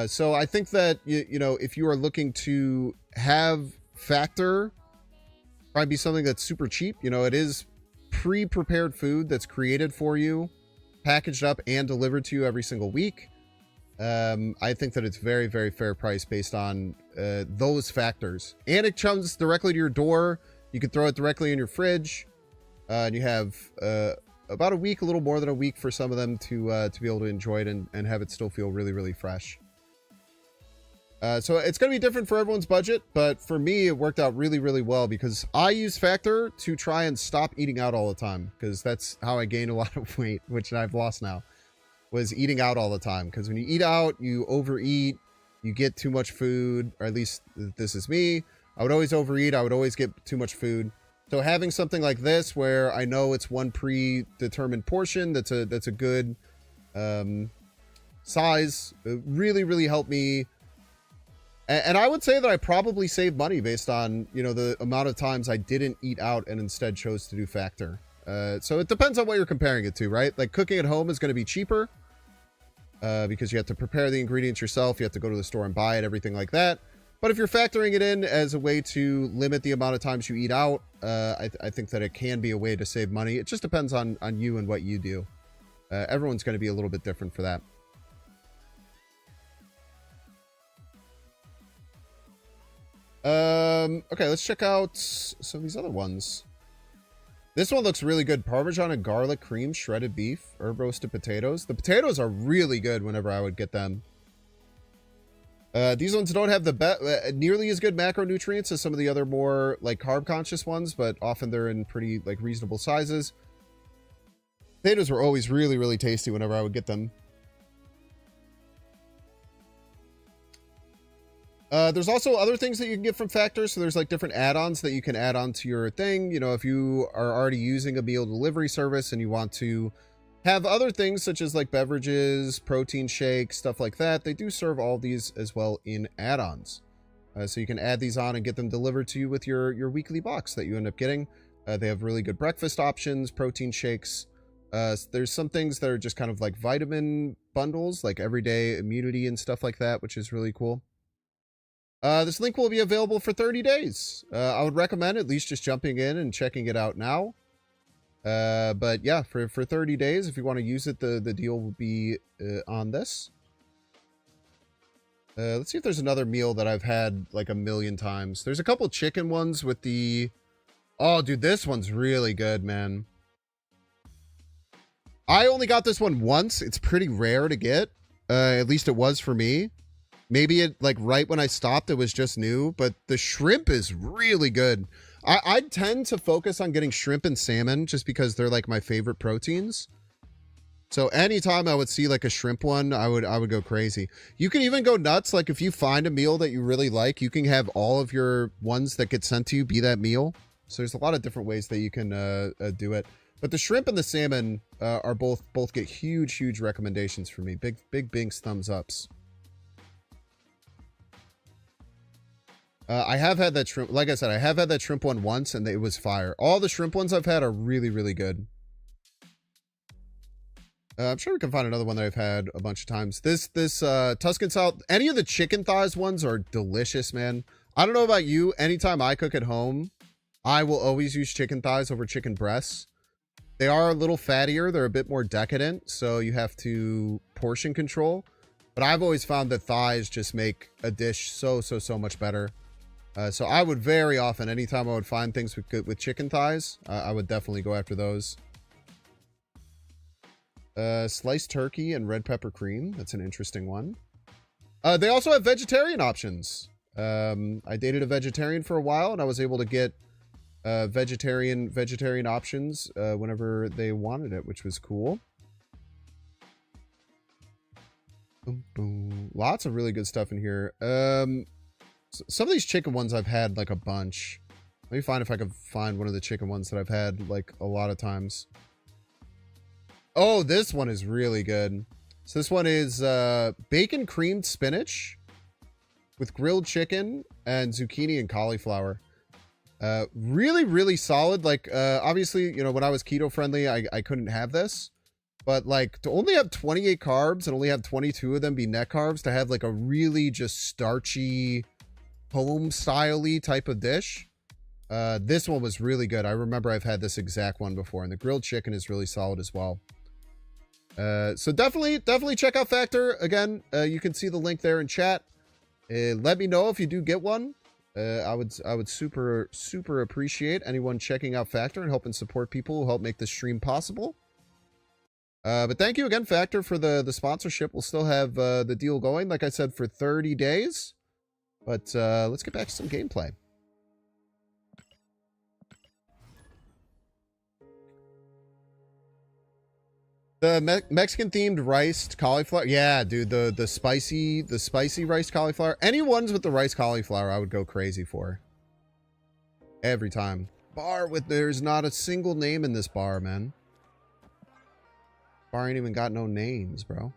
So I think that, you know, if you are looking to have Factor, probably be something that's super cheap. You know, it is pre-prepared food that's created for you, packaged up and delivered to you every single week. I think that it's very, very fair price based on those factors. And it comes directly to your door. You can throw it directly in your fridge. And you have about a week, a little more than a week for some of them to be able to enjoy it and have it still feel really, really fresh. So it's going to be different for everyone's budget, but for me, it worked out really, really well because I use Factor to try and stop eating out all the time, because that's how I gained a lot of weight, which I've lost now, was eating out all the time. Because when you eat out, you overeat, you get too much food, or at least this is me. I would always overeat. I would always get too much food. So having something like this, where I know it's one predetermined portion, that's a good size, really, really helped me. And I would say that I probably saved money based on, you know, the amount of times I didn't eat out and instead chose to do Factor. So it depends on what you're comparing it to, right? Like cooking at home is going to be cheaper because you have to prepare the ingredients yourself. You have to go to the store and buy it, everything like that. But if you're factoring it in as a way to limit the amount of times you eat out, I think that it can be a way to save money. It just depends on you and what you do. Everyone's going to be a little bit different for that. Okay, let's check out some of these other ones. This one looks really good. Parmesan and garlic cream, shredded beef, herb roasted potatoes. The potatoes are really good whenever I would get them. These ones don't have the nearly as good macronutrients as some of the other more like carb conscious ones, but often they're in pretty like reasonable sizes. Potatoes were always really, really tasty whenever I would get them. There's also other things that you can get from Factor. So there's like different add-ons that you can add on to your thing. You know, if you are already using a meal delivery service and you want to have other things such as like beverages, protein shakes, stuff like that, they do serve all these as well in add-ons. So you can add these on and get them delivered to you with your weekly box that you end up getting. They have really good breakfast options, protein shakes. There's some things that are just kind of like vitamin bundles, like everyday immunity and stuff like that, which is really cool. This link will be available for 30 days. I would recommend at least just jumping in and checking it out now. But yeah, for 30 days, if you want to use it, the deal will be on this. Let's see if there's another meal that I've had like a million times. There's a couple chicken ones with the... Oh, dude, this one's really good, man. I only got this one once. It's pretty rare to get. At least it was for me. Maybe it like right when I stopped, it was just new, but the shrimp is really good. I tend to focus on getting shrimp and salmon just because they're like my favorite proteins. So anytime I would see like a shrimp one, I would go crazy. You can even go nuts. Like if you find a meal that you really like, you can have all of your ones that get sent to you be that meal. So there's a lot of different ways that you can do it. But the shrimp and the salmon are both get huge recommendations for me. Big Binks thumbs ups. I have had that shrimp. Like I said, I have had that shrimp one once, and it was fire. All the shrimp ones I've had are really good. I'm sure we can find another one that I've had a bunch of times. This Tuscan style. Any of the chicken thighs ones are delicious, man. I don't know about you. Anytime I cook at home, I will always use chicken thighs over chicken breasts. They are a little fattier. They're a bit more decadent, so you have to portion control. But I've always found that thighs just make a dish so much better. So I would very often, anytime I would find things with chicken thighs, I would definitely go after those. Sliced turkey and red pepper cream. That's an interesting one. They also have vegetarian options. I dated a vegetarian for a while, and I was able to get vegetarian options whenever they wanted it, which was cool. Boom, boom. Lots of really good stuff in here. Some of these chicken ones I've had like a bunch. Let me find if I can find one of the chicken ones that I've had like a lot of times. Oh, this one is really good. So this one is bacon creamed spinach with grilled chicken and zucchini and cauliflower. Really solid. Like obviously, you know, when I was keto friendly, I couldn't have this. But like to only have 28 carbs and only have 22 of them be net carbs, to have like a really just starchy, home style-y type of dish. This one was really good. I remember I've had this exact one before, and the grilled chicken is really solid as well. So definitely check out Factor. Again, you can see the link there in chat. Let me know if you do get one. I would super appreciate anyone checking out Factor and helping support people who help make this stream possible. But thank you again, Factor, for the sponsorship. We'll still have the deal going, like I said, for 30 days. But let's get back to some gameplay. The Mexican-themed riced cauliflower. Yeah, dude, the spicy riced cauliflower. Any ones with the rice cauliflower, I would go crazy for. Every time. Bar with, there's not a single name in this bar, man. Bar ain't even got no names, bro.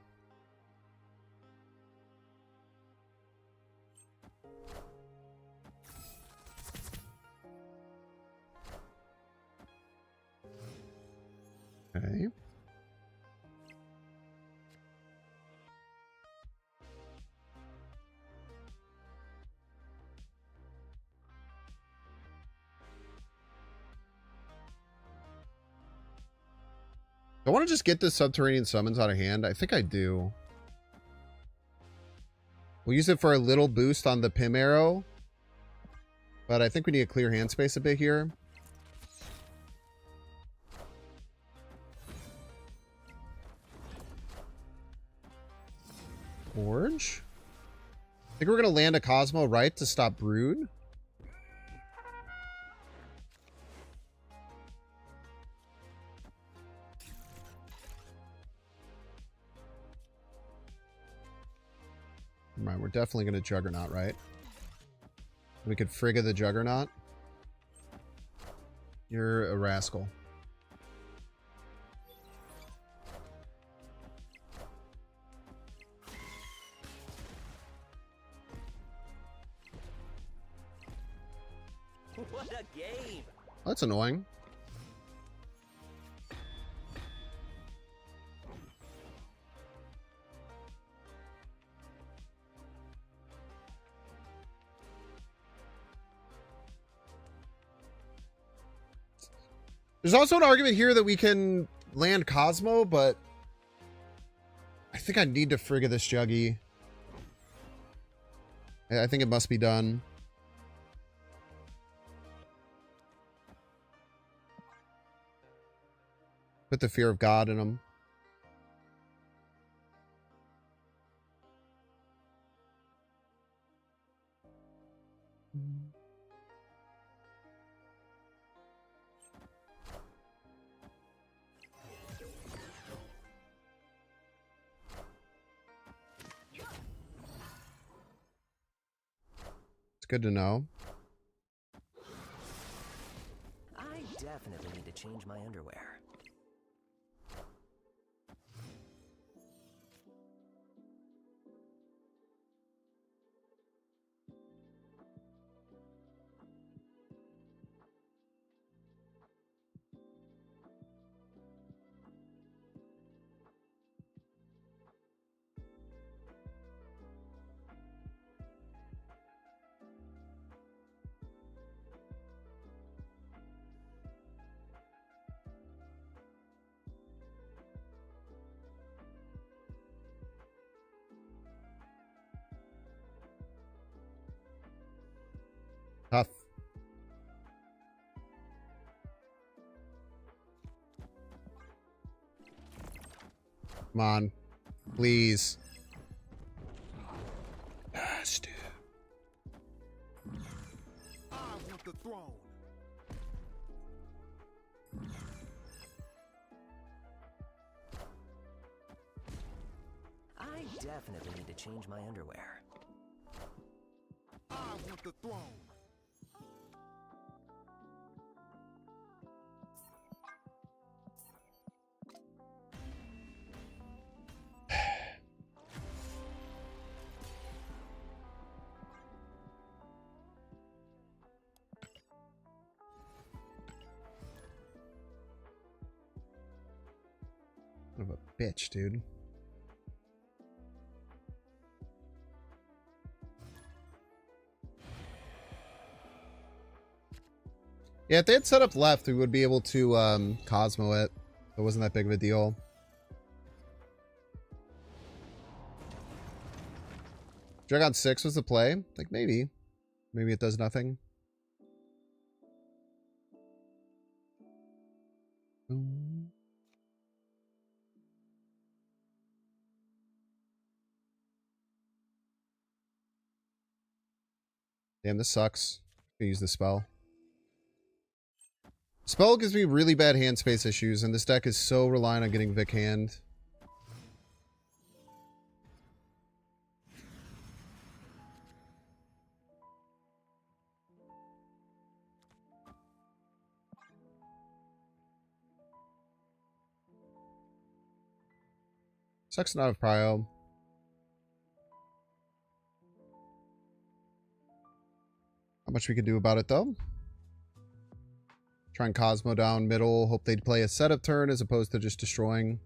Okay. I want to just get this subterranean summons out of hand. I think I do. We'll use it for a little boost on the Pim arrow. But I think we need to clear hand space a bit here. Forge. I think we're going to land a Cosmo right to stop Brood. Right, we're definitely going to Juggernaut, right? We could Frigga the Juggernaut. You're a rascal. What a game! That's annoying. There's also an argument here that we can land Cosmo, but I think I need to Frigga this Juggy. I think it must be done. Put the fear of God in him. It's good to know. I definitely need to change my underwear. Tough. Come on. Please. Yes, dude. I want the throne. I definitely need to change my underwear. I want the throne. Son of a bitch, dude. Yeah, if they had set up left, we would be able to Cosmo it. It wasn't that big of a deal. Dragon 6 was the play? Like, maybe. Maybe it does nothing. Damn, this sucks. I use the spell. Spell gives me really bad hand space issues, and this deck is so reliant on getting Vic hand. Sucks not have prio. Not much we can do about it, though. Try and Cosmo down middle. Hope they'd play a setup turn as opposed to just destroying.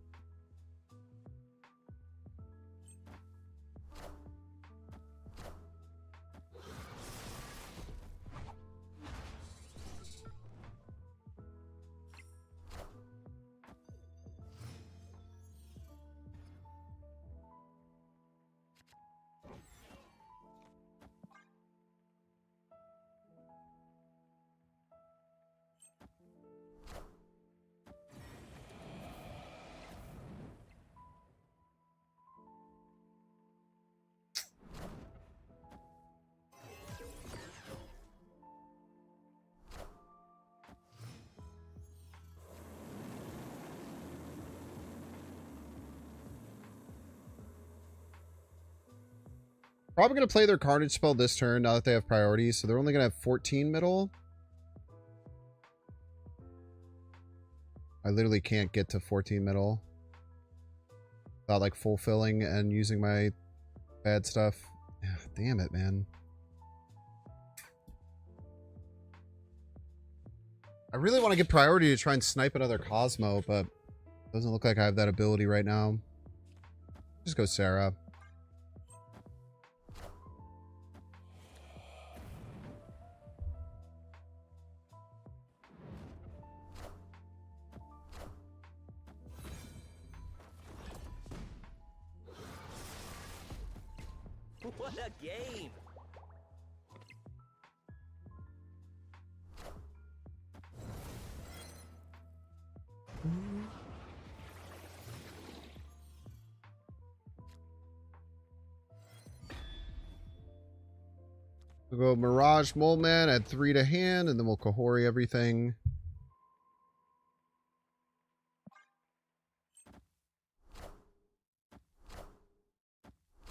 Probably going to play their Carnage spell this turn now that they have priorities. So they're only going to have 14 middle. I literally can't get to 14 middle without like fulfilling and using my bad stuff. Damn it, man. I really want to get priority to try and snipe another Cosmo, but it doesn't look like I have that ability right now. Just go Sarah. What a game! We'll go Mirage Moleman at 3 to hand, and then we'll Kahori everything.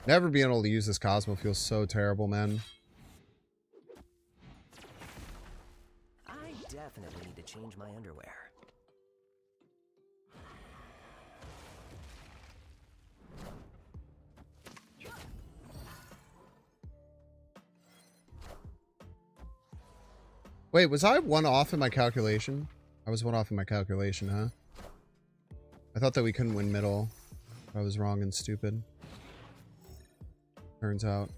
Never being able to use this Cosmo feels so terrible, man. I definitely need to change my underwear. Wait, was I one off in my calculation? I was one off in my calculation, huh? I thought that we couldn't win middle. I was wrong and stupid. Turns out.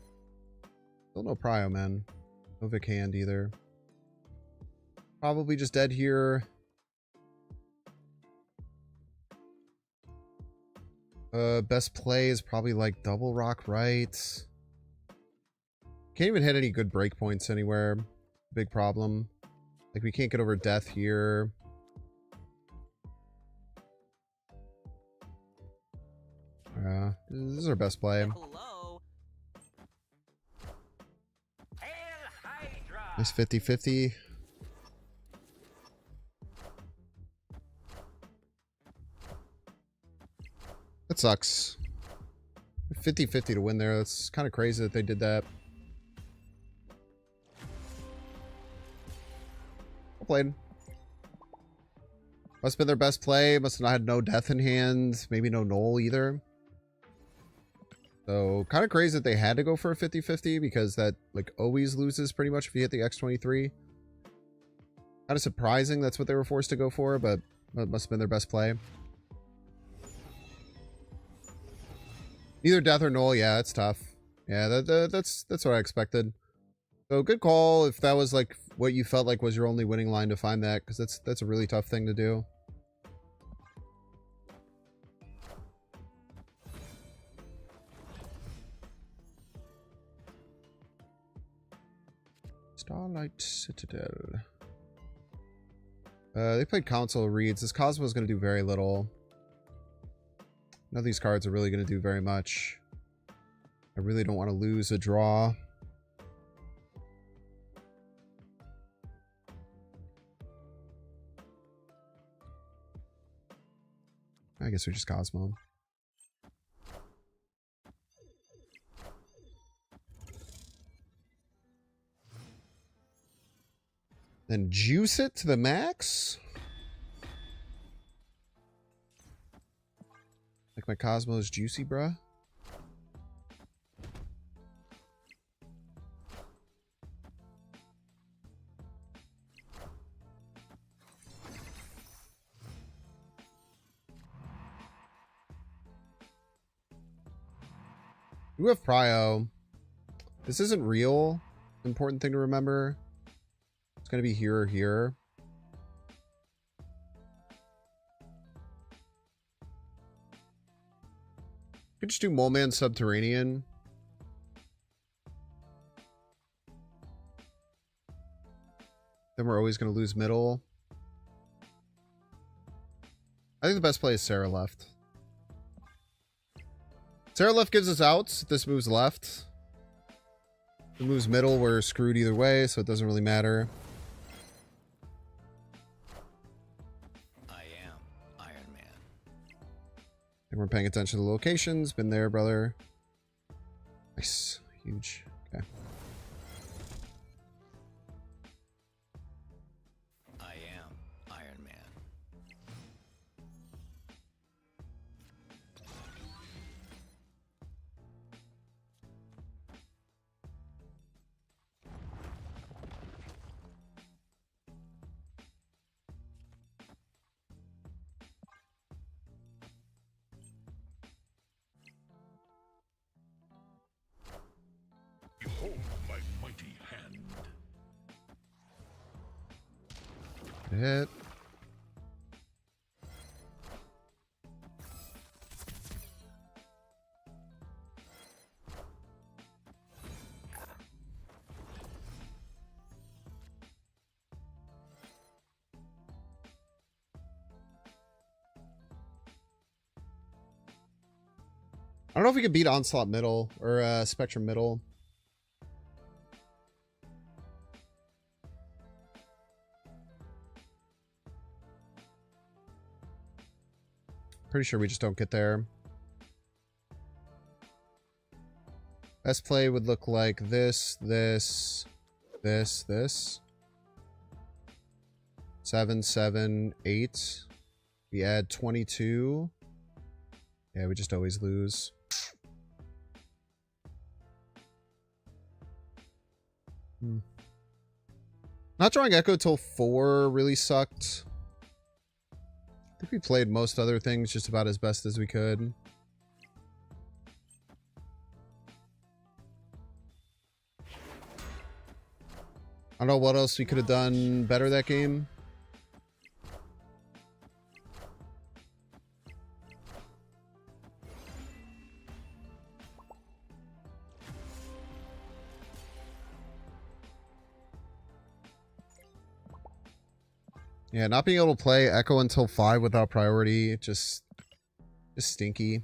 Still no prio, man. No Vic hand either. Probably just dead here. Best play is probably like double rock right. Can't even hit any good breakpoints anywhere. big problem. Like, we can't get over death here. This is our best play. Hello. Nice 50-50. That sucks. 50-50 to win there. That's kind of crazy that they did that. Well played. Must have been their best play. Must have not had no death in hand. Maybe no null either. So, kind of crazy that they had to go for a 50-50 because that, like, always loses pretty much if you hit the X23. Kind of surprising that's what they were forced to go for, but it must have been their best play. Either death or null, yeah, it's tough. Yeah, that's what I expected. So, good call if that was, like, what you felt like was your only winning line to find that, because that's a really tough thing to do. Starlight Citadel. They played Council Reads. This Cosmo is going to do very little. None of these cards are really going to do very much. I really don't want to lose a draw. I guess we just Cosmo. Then juice it to the max. Like my Cosmo's juicy, bruh. You have Prio. This isn't real. Important thing to remember. It's going to be here or here. You could just do Moleman Subterranean. Then we're always going to lose middle. I think the best play is Sarah left. Sarah left gives us outs. If this moves left. If it moves middle, we're screwed either way, so it doesn't really matter. And we're paying attention to the locations. Been there, brother. Nice. Huge. Okay. I am Iron Man. Behold my mighty hand. Hit. I don't know if we could beat Onslaught middle or Spectrum middle. Pretty sure we just don't get there. Best play would look like this, this, this, this. 7, 7, 8. We add 22. Yeah, we just always lose. Not drawing Echo till 4 really sucked. I think we played most other things just about as best as we could. I don't know what else we could have done better that game. Yeah, not being able to play Echo until 5 without priority, just stinky.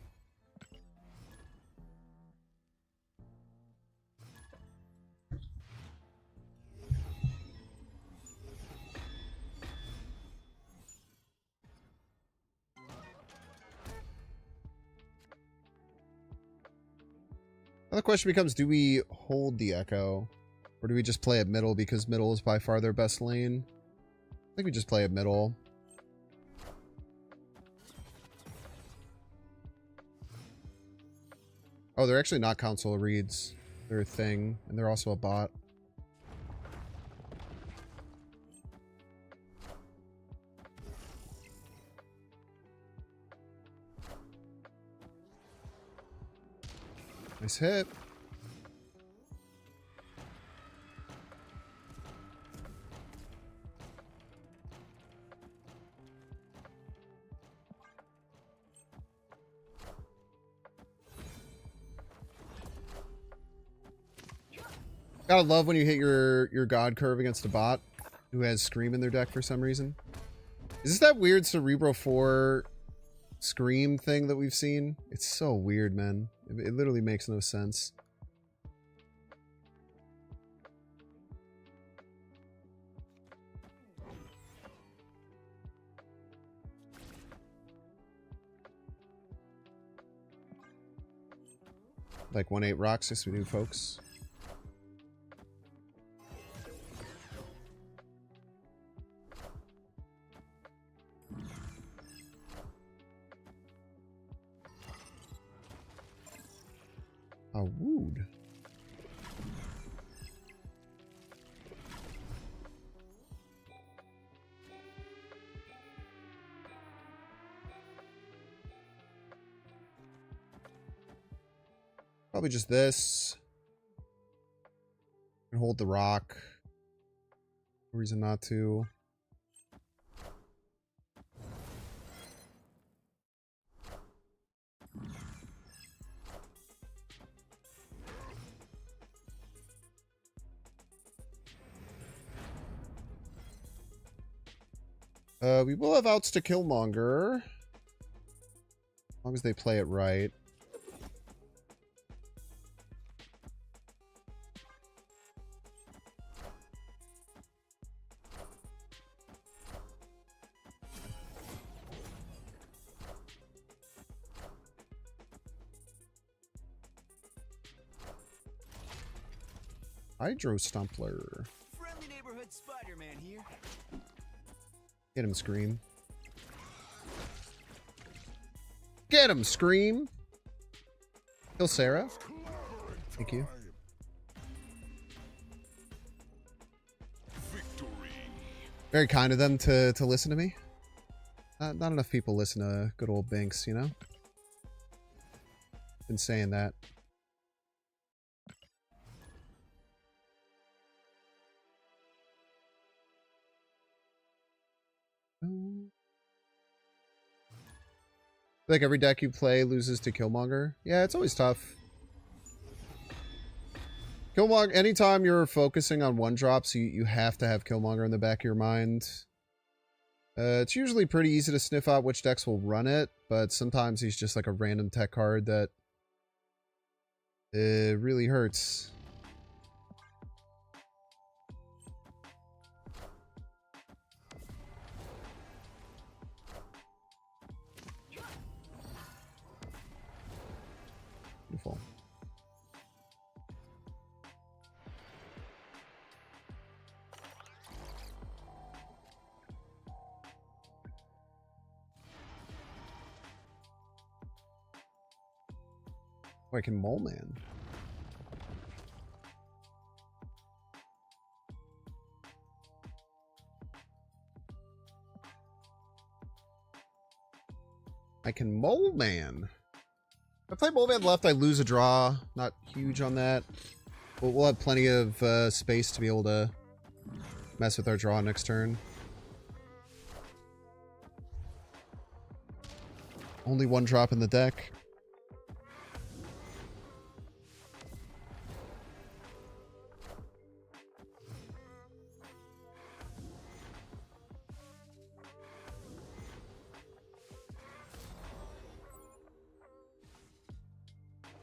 Now the question becomes, do we hold the Echo? Or do we just play at middle because middle is by far their best lane? I think we just play at middle. Oh, they're actually not console reads. They're a thing, and they're also a bot. Nice hit. Gotta love when you hit your god curve against a bot who has Scream in their deck for some reason. Is this that weird Cerebro 4 Scream thing that we've seen? It's so weird, man. It literally makes no sense. Like 1-8 rocks, yes we do, folks. Oh, wooed. Probably just this. And hold the rock. No reason not to. We will have outs to Killmonger. As long as they play it right. Hydro Stumpler. Friendly neighborhood Spider-Man here. Get him, Scream. Get him, Scream! Kill Sarah. Thank you. Very kind of them to listen to me. Not enough people listen to good old Binks, you know? Been saying that. Like every deck you play loses to Killmonger. Yeah, it's always tough. Killmonger, anytime you're focusing on one drops, you have to have Killmonger in the back of your mind. It's usually pretty easy to sniff out which decks will run it, but sometimes he's just like a random tech card that really hurts. Beautiful. Oh, I can Moleman. I can Moleman. If I play Moleman left, I lose a draw. Not huge on that. But we'll have plenty of space to be able to mess with our draw next turn. Only one drop in the deck.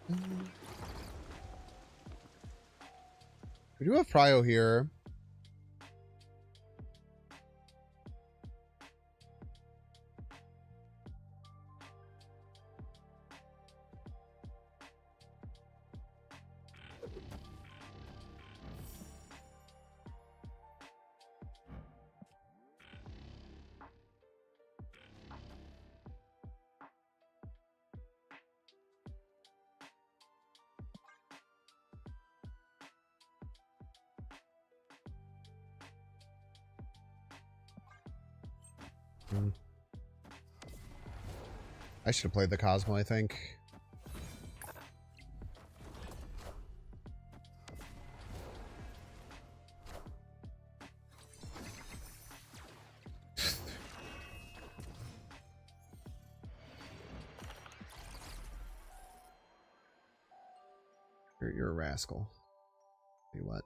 We do have Prio here. I should have played the Cosmo, I think. You're a rascal. Tell you what.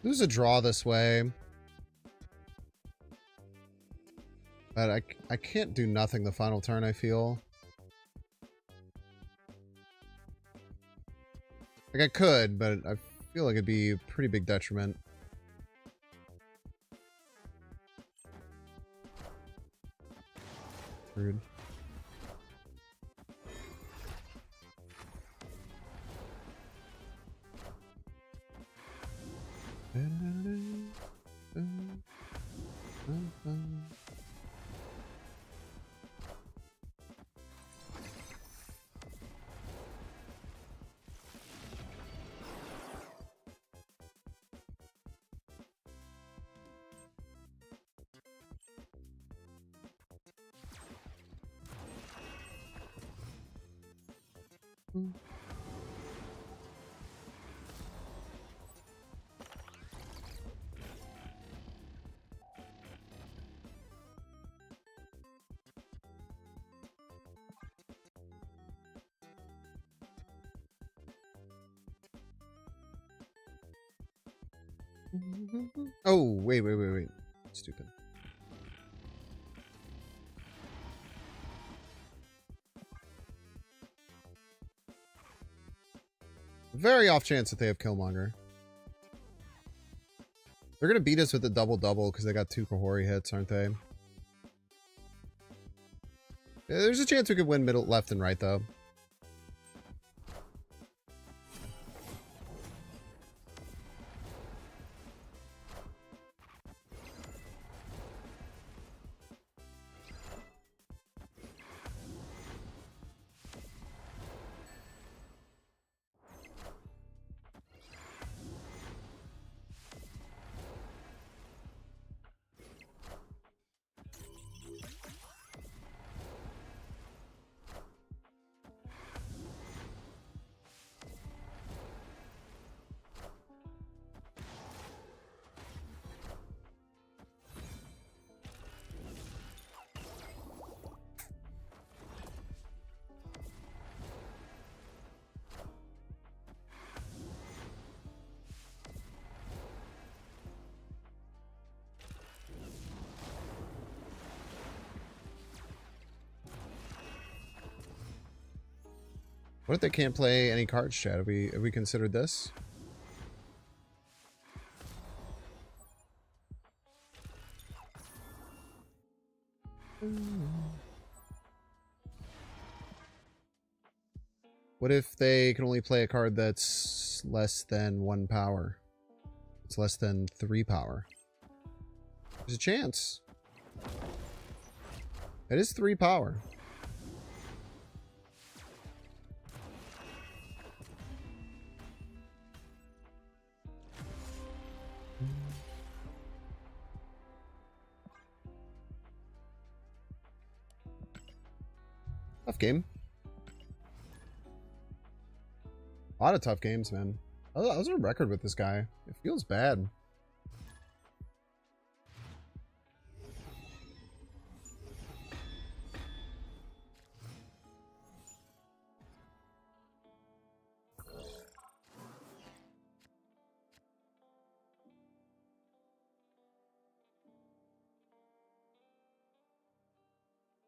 There's a draw this way. But I can't do nothing the final turn, I feel. Like I could, but I feel like it'd be a pretty big detriment. Rude. Oh, wait. Stupid. Very off chance that they have Killmonger. They're going to beat us with the double-double because they got 2 Kahori hits, aren't they? Yeah, there's a chance we could win middle, left, and right, though. What if they can't play any cards, chat? Have we considered this? What if they can only play a card that's less than 1 power? It's less than 3 power. There's a chance. It is 3 power. game. A lot of tough games, man. I was on record with this guy. It feels bad.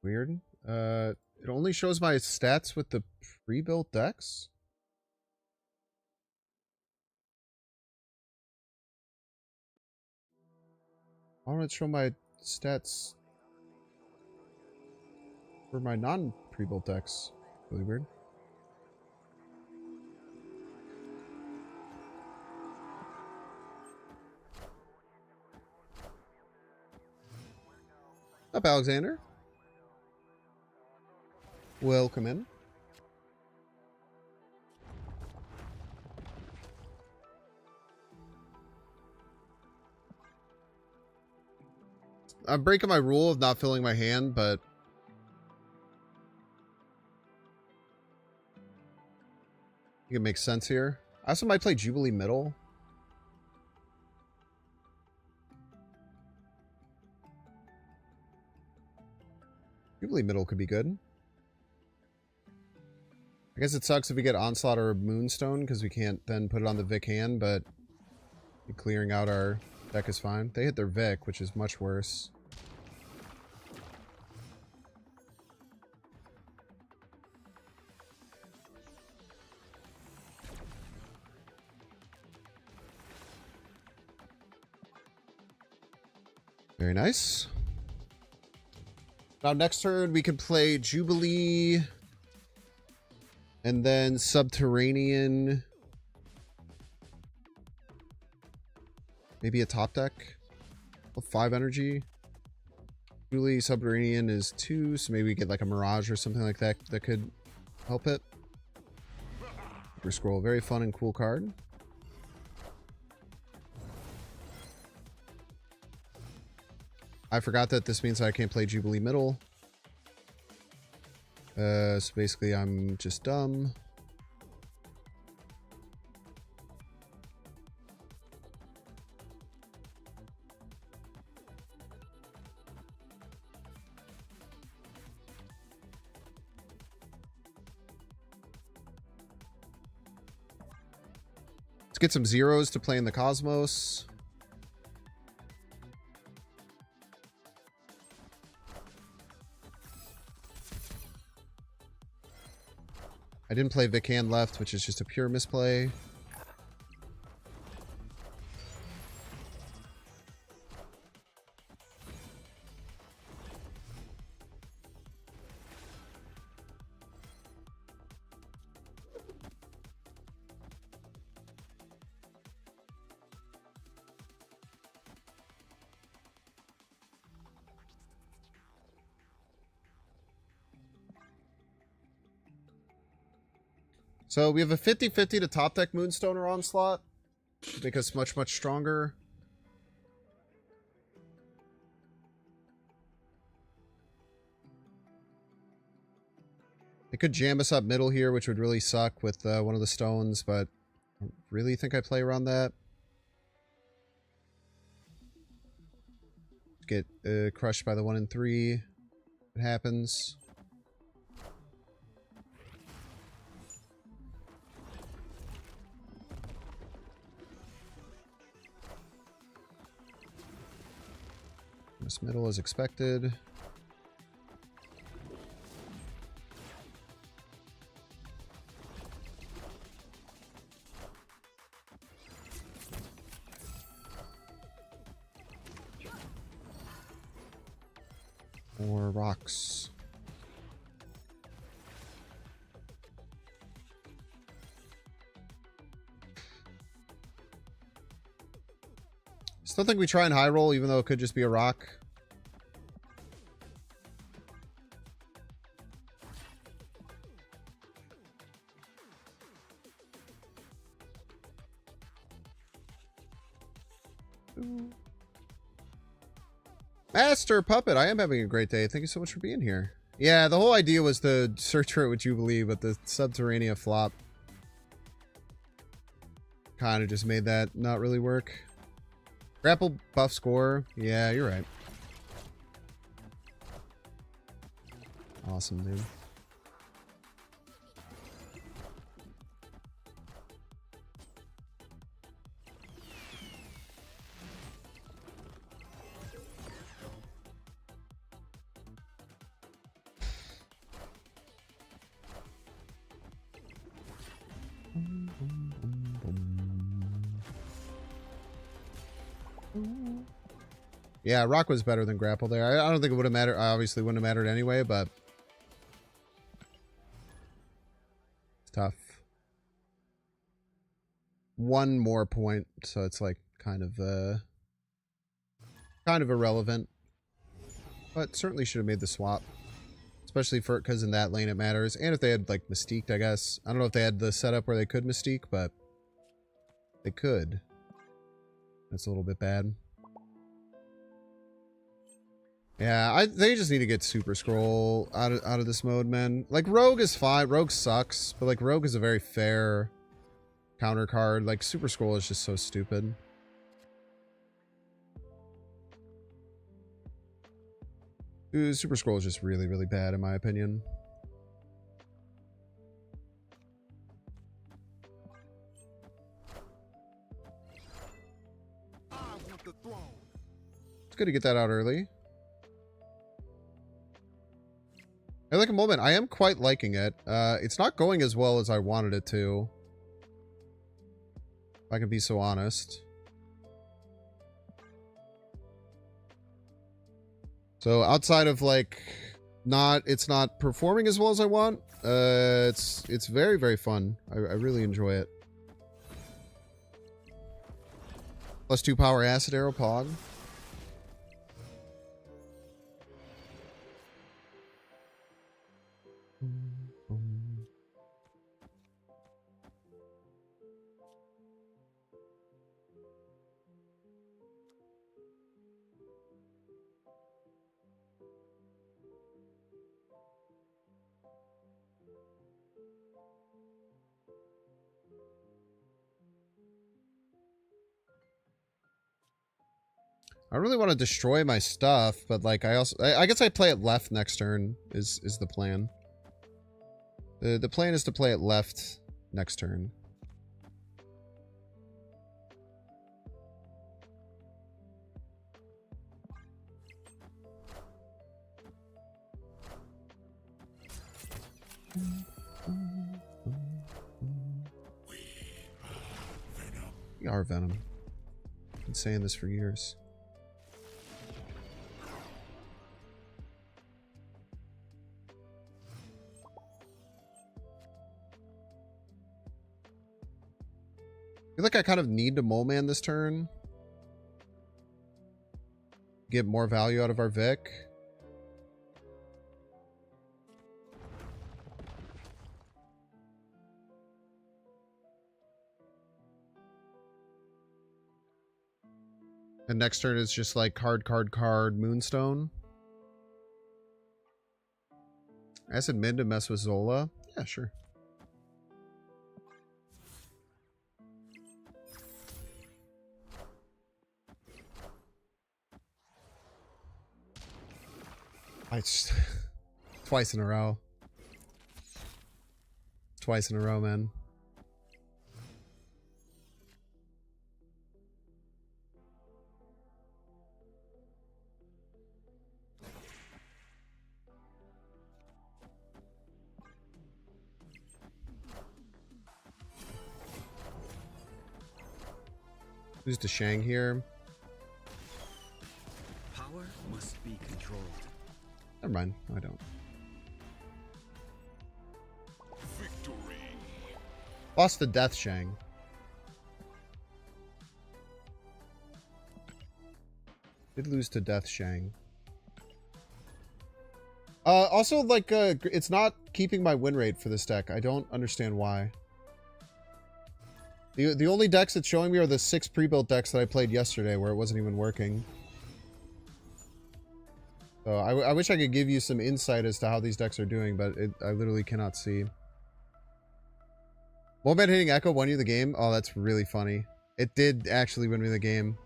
Weird. It only shows my stats with the pre-built decks. Why don't it show my stats for my non-pre-built decks? Really weird. Up, Alexander. Welcome in. I'm breaking my rule of not filling my hand, but I think it makes sense here. I also might play Jubilee middle. Jubilee middle could be good. I guess it sucks if we get Onslaught or Moonstone because we can't then put it on the Vic hand, but clearing out our deck is fine. They hit their Vic, which is much worse. Very nice. Now next turn we could play Jubilee and then Subterranean. Maybe a top deck. 5 energy. Jubilee Subterranean is 2, so maybe we get like a Mirage or something like that that could help it. Super Scroll, very fun and cool card. I forgot that this means I can't play Jubilee middle. So basically I'm just dumb. Let's get some zeros to play in the Cosmos. I didn't play Vic hand left, which is just a pure misplay. So we have a 50-50 to top deck Moonstone or Onslaught. Make us much, much stronger. It could jam us up middle here, which would really suck with one of the stones, but I don't really think I play around that. Get crushed by the 1 and 3. It happens. This middle is expected. More rocks. Still think we try and high roll, even though it could just be a rock. Master Puppet, I am having a great day. Thank you so much for being here. Yeah, the whole idea was to search for it with Jubilee, but the Subterranea flop kind of just made that not really work. Grapple buff score. Yeah, you're right. Awesome, dude. Yeah, Rock was better than Grapple there. I don't think it would have mattered. Obviously, wouldn't have mattered anyway, but it's tough. One more point, so it's like kind of irrelevant. But certainly should have made the swap, especially for because in that lane it matters. And if they had like Mystiqued, I guess. I don't know if they had the setup where they could Mystique, but they could. That's a little bit bad. Yeah, they just need to get Super Scroll out of this mode, man. Like, Rogue is fine. Rogue sucks, but, like, Rogue is a very fair counter card. Like, Super Scroll is just so stupid. Dude, Super Scroll is just really, really bad, in my opinion. It's good to get that out early. I like a moment. I am quite liking it. It's not going as well as I wanted it to. If I can be so honest. So outside of like, it's not performing as well as I want. It's very, very fun. I really enjoy it. +2 power acid arrow pog. I really want to destroy my stuff, but like I guess I play it left next turn is the plan. The plan is to play it left next turn. We are Venom. I've been saying this for years. I feel like I kind of need to Moleman this turn. Get more value out of our Vic. And next turn is just like card, Moonstone. Acid mid to mess with Zola. Yeah, sure. It's twice in a row. Twice in a row, man. Who's the Shang here? Power must be controlled. Never mind. I don't. Victory. Lost the Death Shang. Did lose to Death Shang. Also, like, it's not keeping my win rate for this deck. I don't understand why. The only decks it's showing me are the 6 pre-built decks that I played yesterday where it wasn't even working. So I wish I could give you some insight as to how these decks are doing, but I literally cannot see. Moleman hitting Echo won you the game? Oh, that's really funny. It did actually win me the game.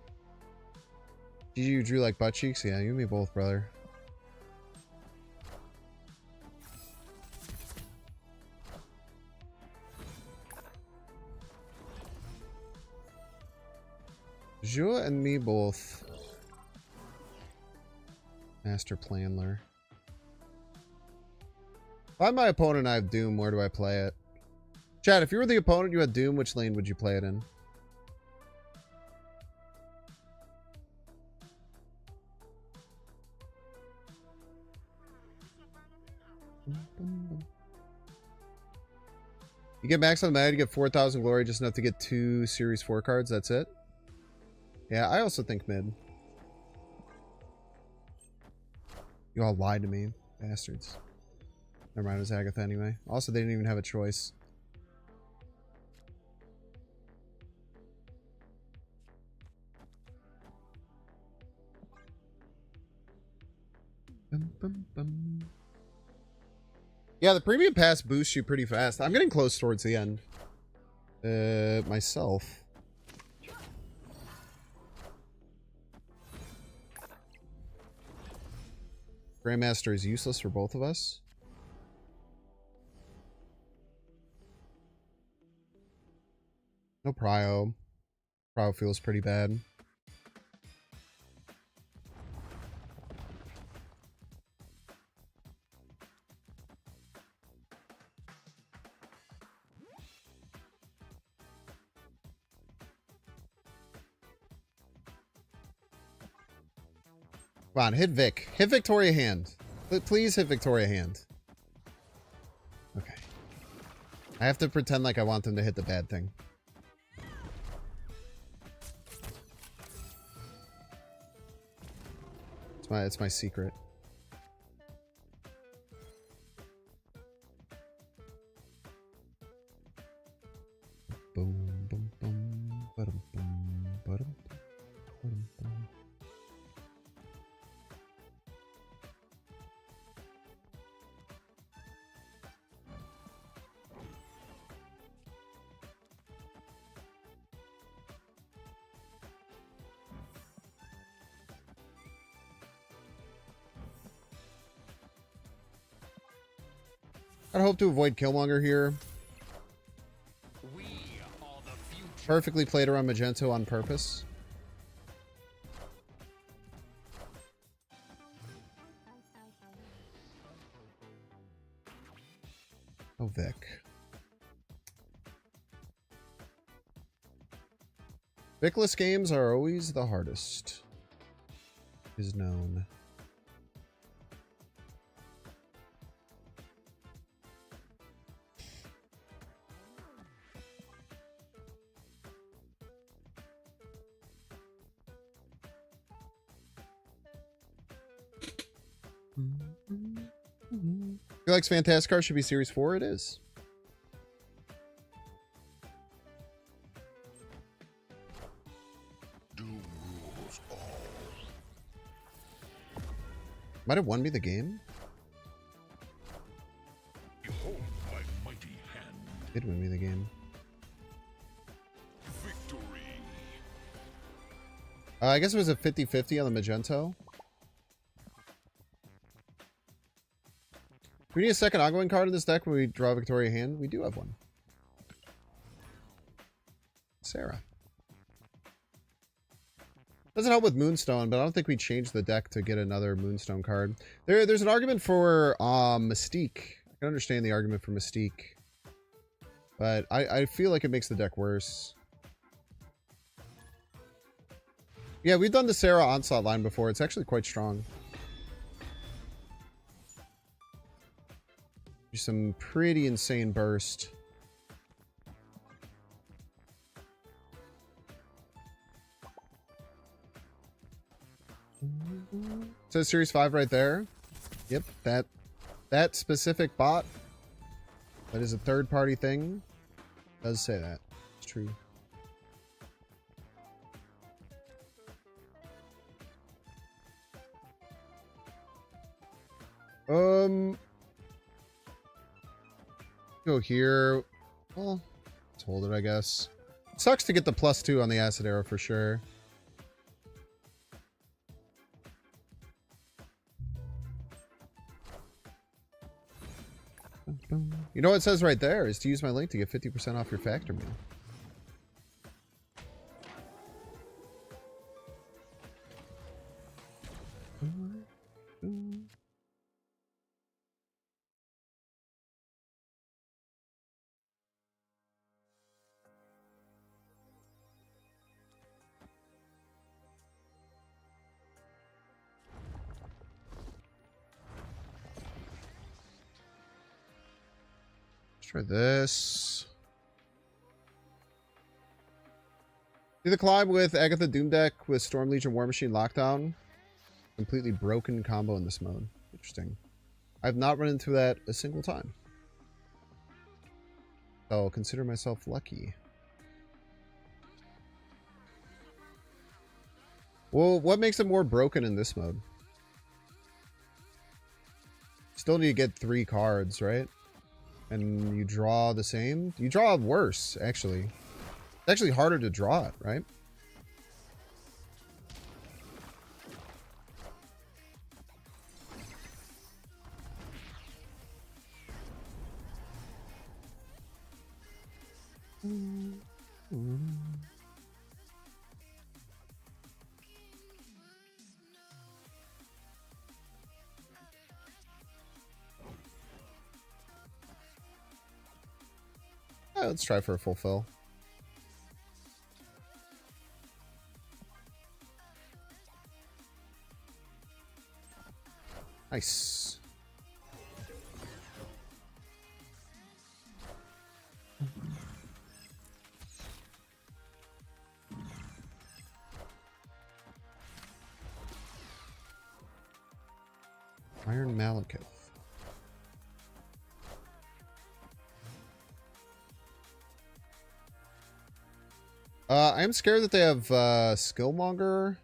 You drew like butt cheeks? Yeah, you and me both, brother. You and me both. Master Planler. If I'm my opponent and I have Doom, where do I play it? Chad, if you were the opponent, you had Doom, which lane would you play it in? You get max on the meta, you get 4,000 glory, just enough to get 2 Series 4 cards, that's it? Yeah, I also think mid. You all lied to me, bastards. Never mind, it was Agatha anyway. Also, they didn't even have a choice. Bum, bum, bum. Yeah, the premium pass boosts you pretty fast. I'm getting close towards the end. Myself. Grandmaster is useless for both of us. No Prio. Prio feels pretty bad. Come on, hit Vic. Hit Victoria Hand. Please hit Victoria Hand. Okay. I have to pretend like I want them to hit the bad thing. It's my secret. Boom, boom, boom, ba-dum, boom, ba-dum, ba-dum, boom. I hope to avoid Killmonger here. Perfectly played around Magento on purpose. Oh, Vic. Vicless games are always the hardest. Is known. Who likes Fantastic Car should be Series 4? It is. Doom rules all. Might have won me the game. Behold my mighty hand. Did win me the game. Victory. I guess it was a 50-50 on the Magento. We need a second ongoing card in this deck when we draw Victoria Hand. We do have one. Sarah. Doesn't help with Moonstone, but I don't think we changed the deck to get another Moonstone card. There's an argument for Mystique. I can understand the argument for Mystique. But I feel like it makes the deck worse. Yeah, we've done the Sarah Onslaught line before. It's actually quite strong. Some pretty insane burst. So Series 5 right there. Yep, that specific bot that is a third-party thing does say that. It's true. Go here. Well, let's hold it, I guess. Sucks to get the +2 on the acid arrow for sure. You know what it says right there is to use my link to get 50% off your factor meal. Let's try this. Do the climb with Agatha Doom deck with Storm Legion War Machine Lockdown. Completely broken combo in this mode. Interesting. I've not run into that a single time. So I'll consider myself lucky. Well, what makes it more broken in this mode? Still need to get 3 cards, right? And you draw the same? You draw worse, actually. It's actually harder to draw it, right? Yeah, let's try for a full fill. Nice. Iron Malekith. I'm scared that they have Skillmonger.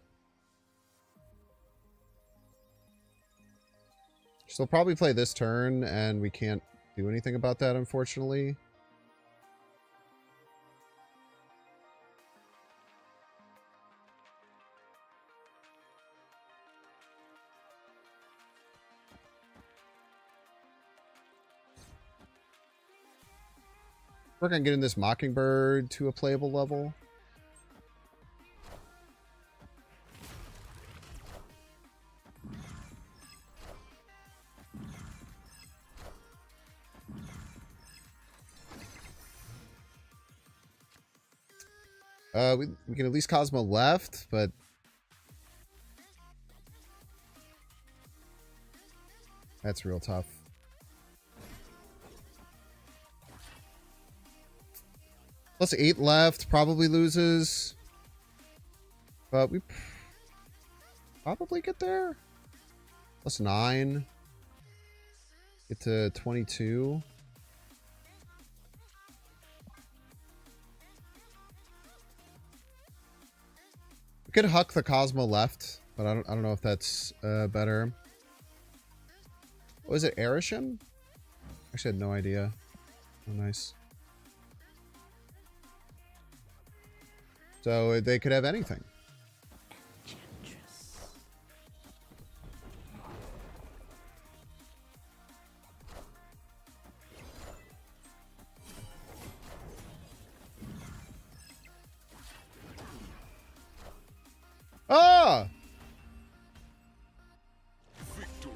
So they'll probably play this turn, and we can't do anything about that, unfortunately. Work on getting this Mockingbird to a playable level. We can at least Cosmo left, but that's real tough. +8 left, probably loses. But we probably get there. +9. Get to 22. We could huck the Cosmo left, but I don't know if that's better. Was it Erisham? Actually, I had no idea. Oh, nice. So they could have anything. Ah! Victory.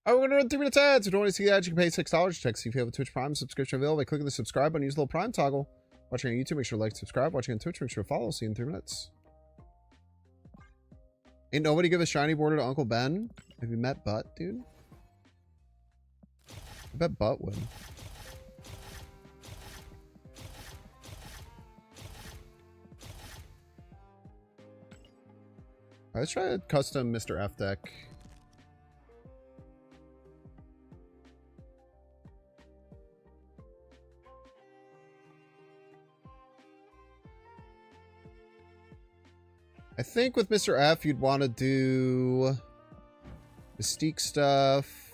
We're going to run 3 minutes ads. If you don't want to see that, you can pay $6. Check see if you have a Twitch Prime subscription available by clicking the subscribe button. Use the little Prime toggle. Watching on YouTube, make sure to like, subscribe. Watching on Twitch, make sure to follow. See you in 3 minutes. Ain't nobody give a shiny border to Uncle Ben? Have you met Butt, dude? I bet Butt would. Alright, let's try a custom Mr. F deck. I think with Mr. F, you'd want to do Mystique stuff.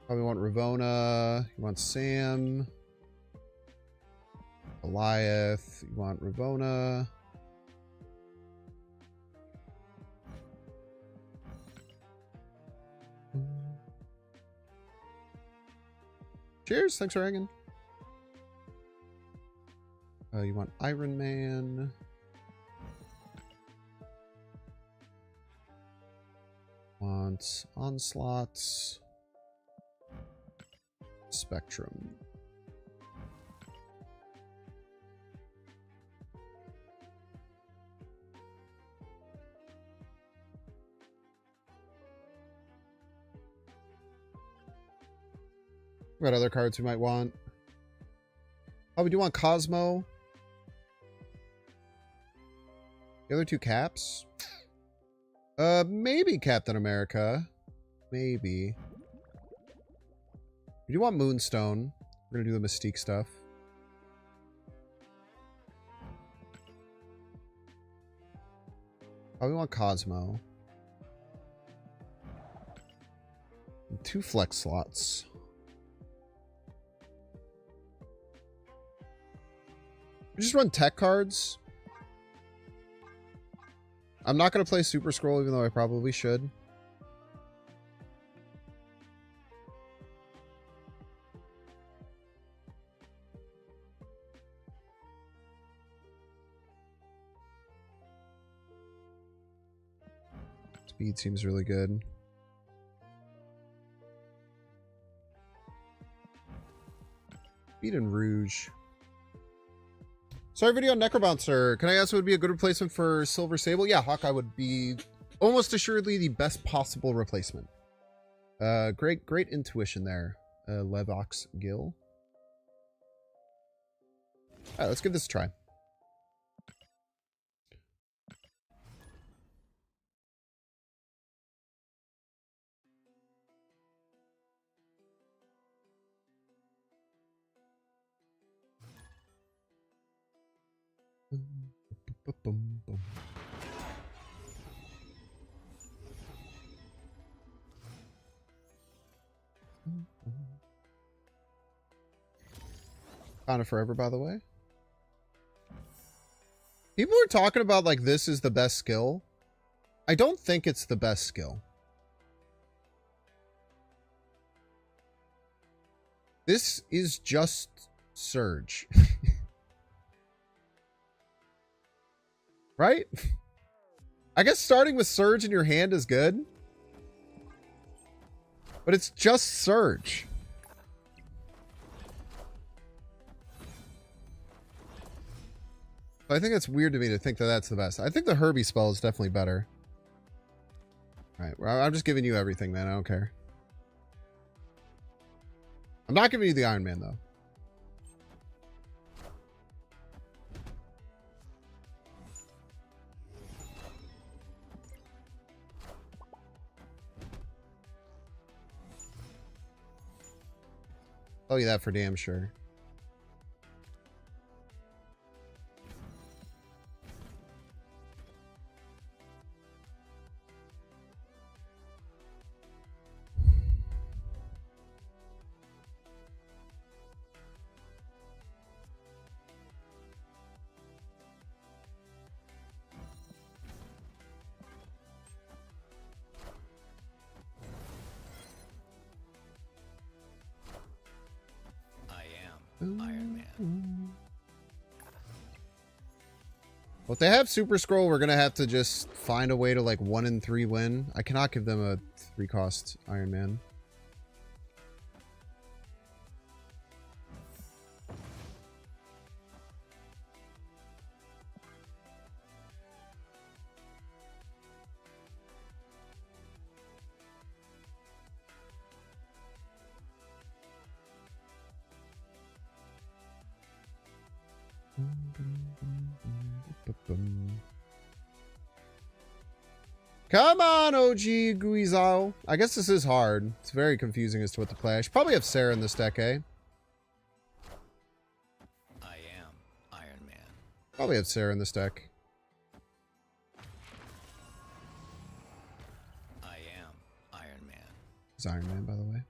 Probably want Ravona. You want Sam. Goliath. You want Ravona. Cheers. Thanks for hanging. You want Iron Man. Want Onslaughts. Spectrum. What other cards we might want? Oh, we do want Cosmo. The other two Caps? Maybe Captain America. Maybe. We do want Moonstone. We're gonna do the Mystique stuff. Probably want Cosmo. And 2 flex slots. We just run tech cards. I'm not going to play Super Scroll, even though I probably should. Speed seems really good. Speed and Rouge. Sorry, video on Necrobouncer. Can I ask what would be a good replacement for Silver Sable? Yeah, Hawkeye would be almost assuredly the best possible replacement. Great intuition there, Levox Gill. Alright, let's give this a try. Found it forever, by the way. People are talking about like this is the best skill. I don't think it's the best skill. This is just Surge. Right? I guess starting with Surge in your hand is good. But it's just Surge. I think it's weird to me to think that that's the best. I think the Herbie spell is definitely better. Alright, well, I'm just giving you everything, man. I don't care. I'm not giving you the Iron Man, though. I'll tell you that for damn sure. Iron Man. Well, if they have Super Scroll, we're gonna have to just find a way to like 1 in 3 win. I cannot give them a 3-cost Iron Man. Come on, OG Guizao. I guess this is hard. It's very confusing as to what to play. I should probably have Sarah in this deck, eh? I am Iron Man. Probably have Sarah in this deck. It's Iron Man, by the way.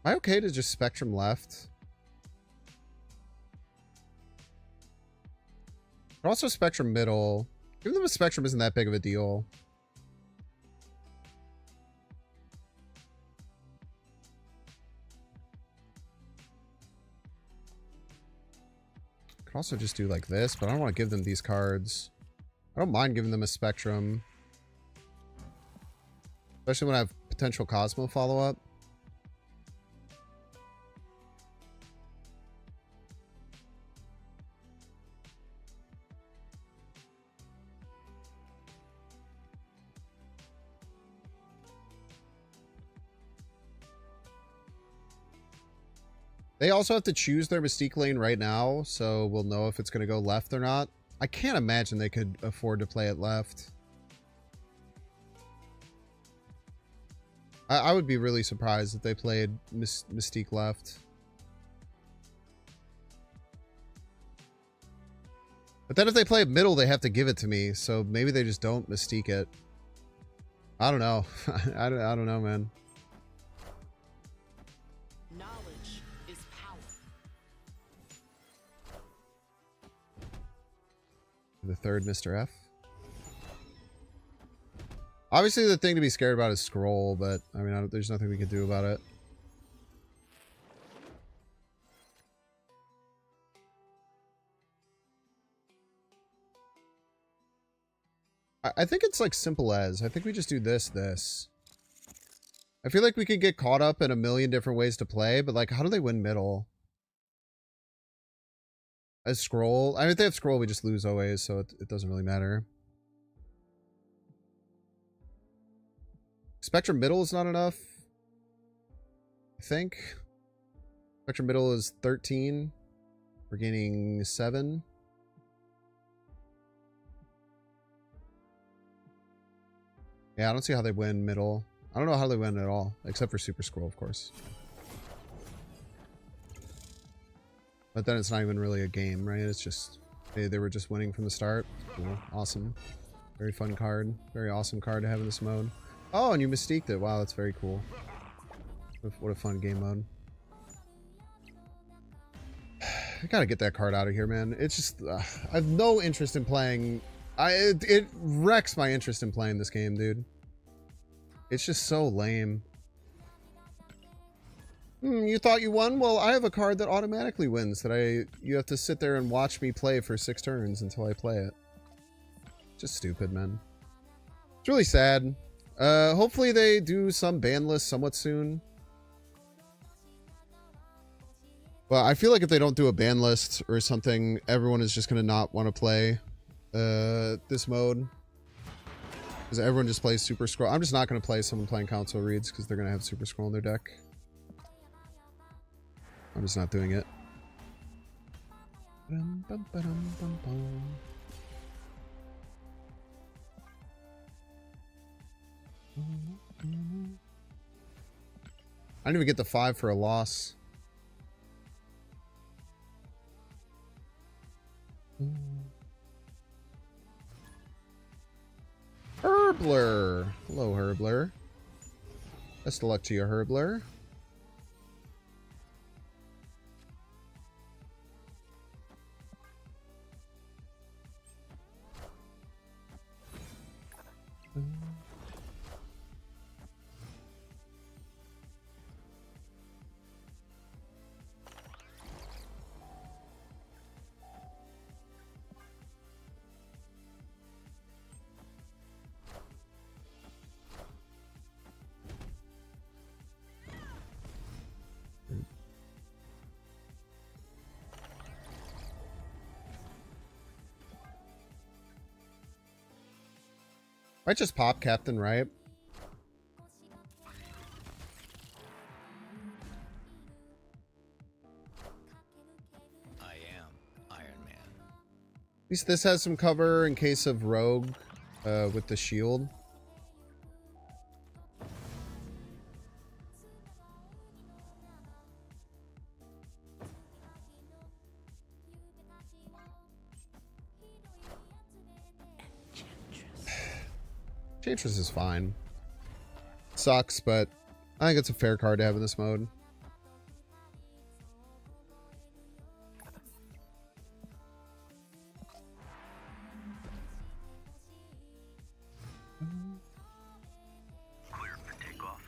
Am I okay to just Spectrum left? But also Spectrum middle. Even though the Spectrum isn't that big of a deal. Could also just do like this, but I don't want to give them these cards. I don't mind giving them a Spectrum. Especially when I have potential Cosmo follow-up. They also have to choose their Mystique lane right now, so we'll know if it's going to go left or not. I can't imagine they could afford to play it left. I would be really surprised if they played Mystique left. But then if they play it middle, they have to give it to me, so maybe they just don't Mystique it. I don't know. I don't know, man. The third Mr. F. Obviously, the thing to be scared about is Scroll, but I mean, there's nothing we can do about it. I think it's like simple as. I think we just do this. I feel like we could get caught up in a million different ways to play, but like, how do they win middle? As Scroll. I mean, if they have Scroll, we just lose always, so it doesn't really matter. Spectrum middle is not enough. I think. Spectrum middle is 13. We're gaining 7. Yeah, I don't see how they win middle. I don't know how they win at all, except for Super Scroll, of course. But then it's not even really a game, right? It's just, they were just winning from the start. Cool. Awesome. Very fun card. Very awesome card to have in this mode. Oh, and you Mystiqued it. Wow, that's very cool. What a fun game mode. I gotta get that card out of here, man. It's just, I have no interest in playing. It wrecks my interest in playing this game, dude. It's just so lame. You thought you won? Well, I have a card that automatically wins that you have to sit there and watch me play for 6 turns until I play it. Just stupid, man. It's really sad. Hopefully they do some ban list somewhat soon. Well, I feel like if they don't do a ban list or something, everyone is just going to not want to play this mode. Because everyone just plays Super Scroll. I'm just not going to play someone playing console reads because they're going to have Super Scroll in their deck. I'm just not doing it. I didn't even get the 5 for a loss. Herbler. Hello, Herbler. Best of luck to you, Herbler. Might just pop Captain Right. I am Iron Man. At least this has some cover in case of Rogue with the shield. Chantress is fine. Sucks, but I think it's a fair card to have in this mode. Clear for takeoff.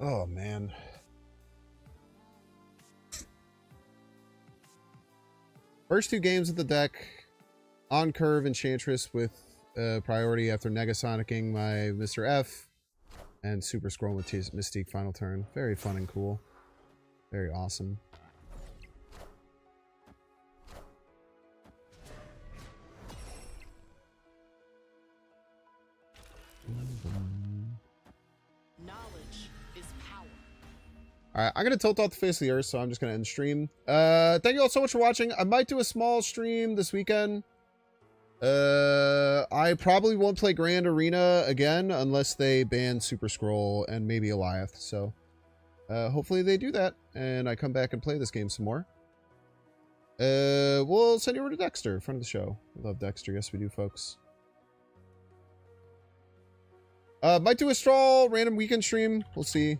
Oh, man. First two games of the deck. On curve Enchantress with priority after Negasonicing my Mr. F. And Super Scroll with Mystique final turn. Very fun and cool. Very awesome. Knowledge is power. Alright, I'm going to tilt off the face of the earth, so I'm just going to end stream. Thank you all so much for watching. I might do a small stream this weekend. I probably won't play Grand Arena again unless they ban Super Scroll and maybe Eliath. So, hopefully they do that, and I come back and play this game some more. We'll send you over to Dexter, friend of the show. We love Dexter. Yes, we do, folks. Might do a straw random weekend stream. We'll see.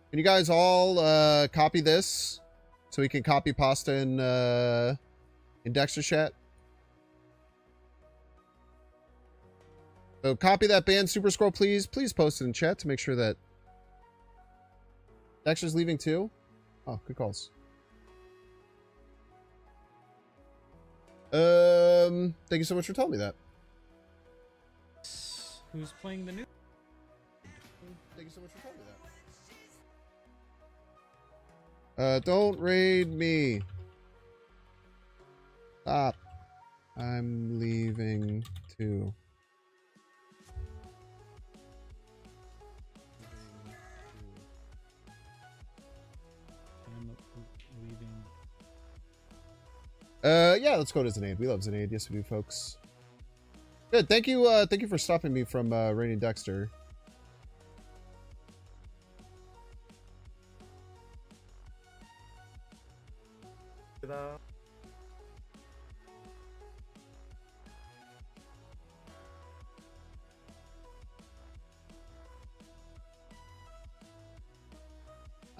Can you guys all copy this so we can copy pasta in Dexter chat? So copy that band Super Scroll, please. Please post it in chat to make sure that Dexter's leaving too. Oh, good calls. Thank you so much for telling me that. Who's playing the new? Thank you so much for telling me that. Don't raid me. Stop. I'm leaving too. I'm leaving. Yeah, let's go to Zenade. We love Zenade. Yes, we do, folks. Good. Thank you for stopping me from raiding Dexter.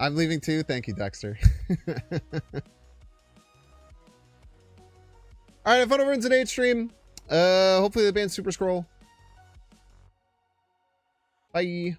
I'm leaving too. Thank you, Dexter. Alright, have fun over in Zenade stream. Hopefully they ban Super Scroll. Bye.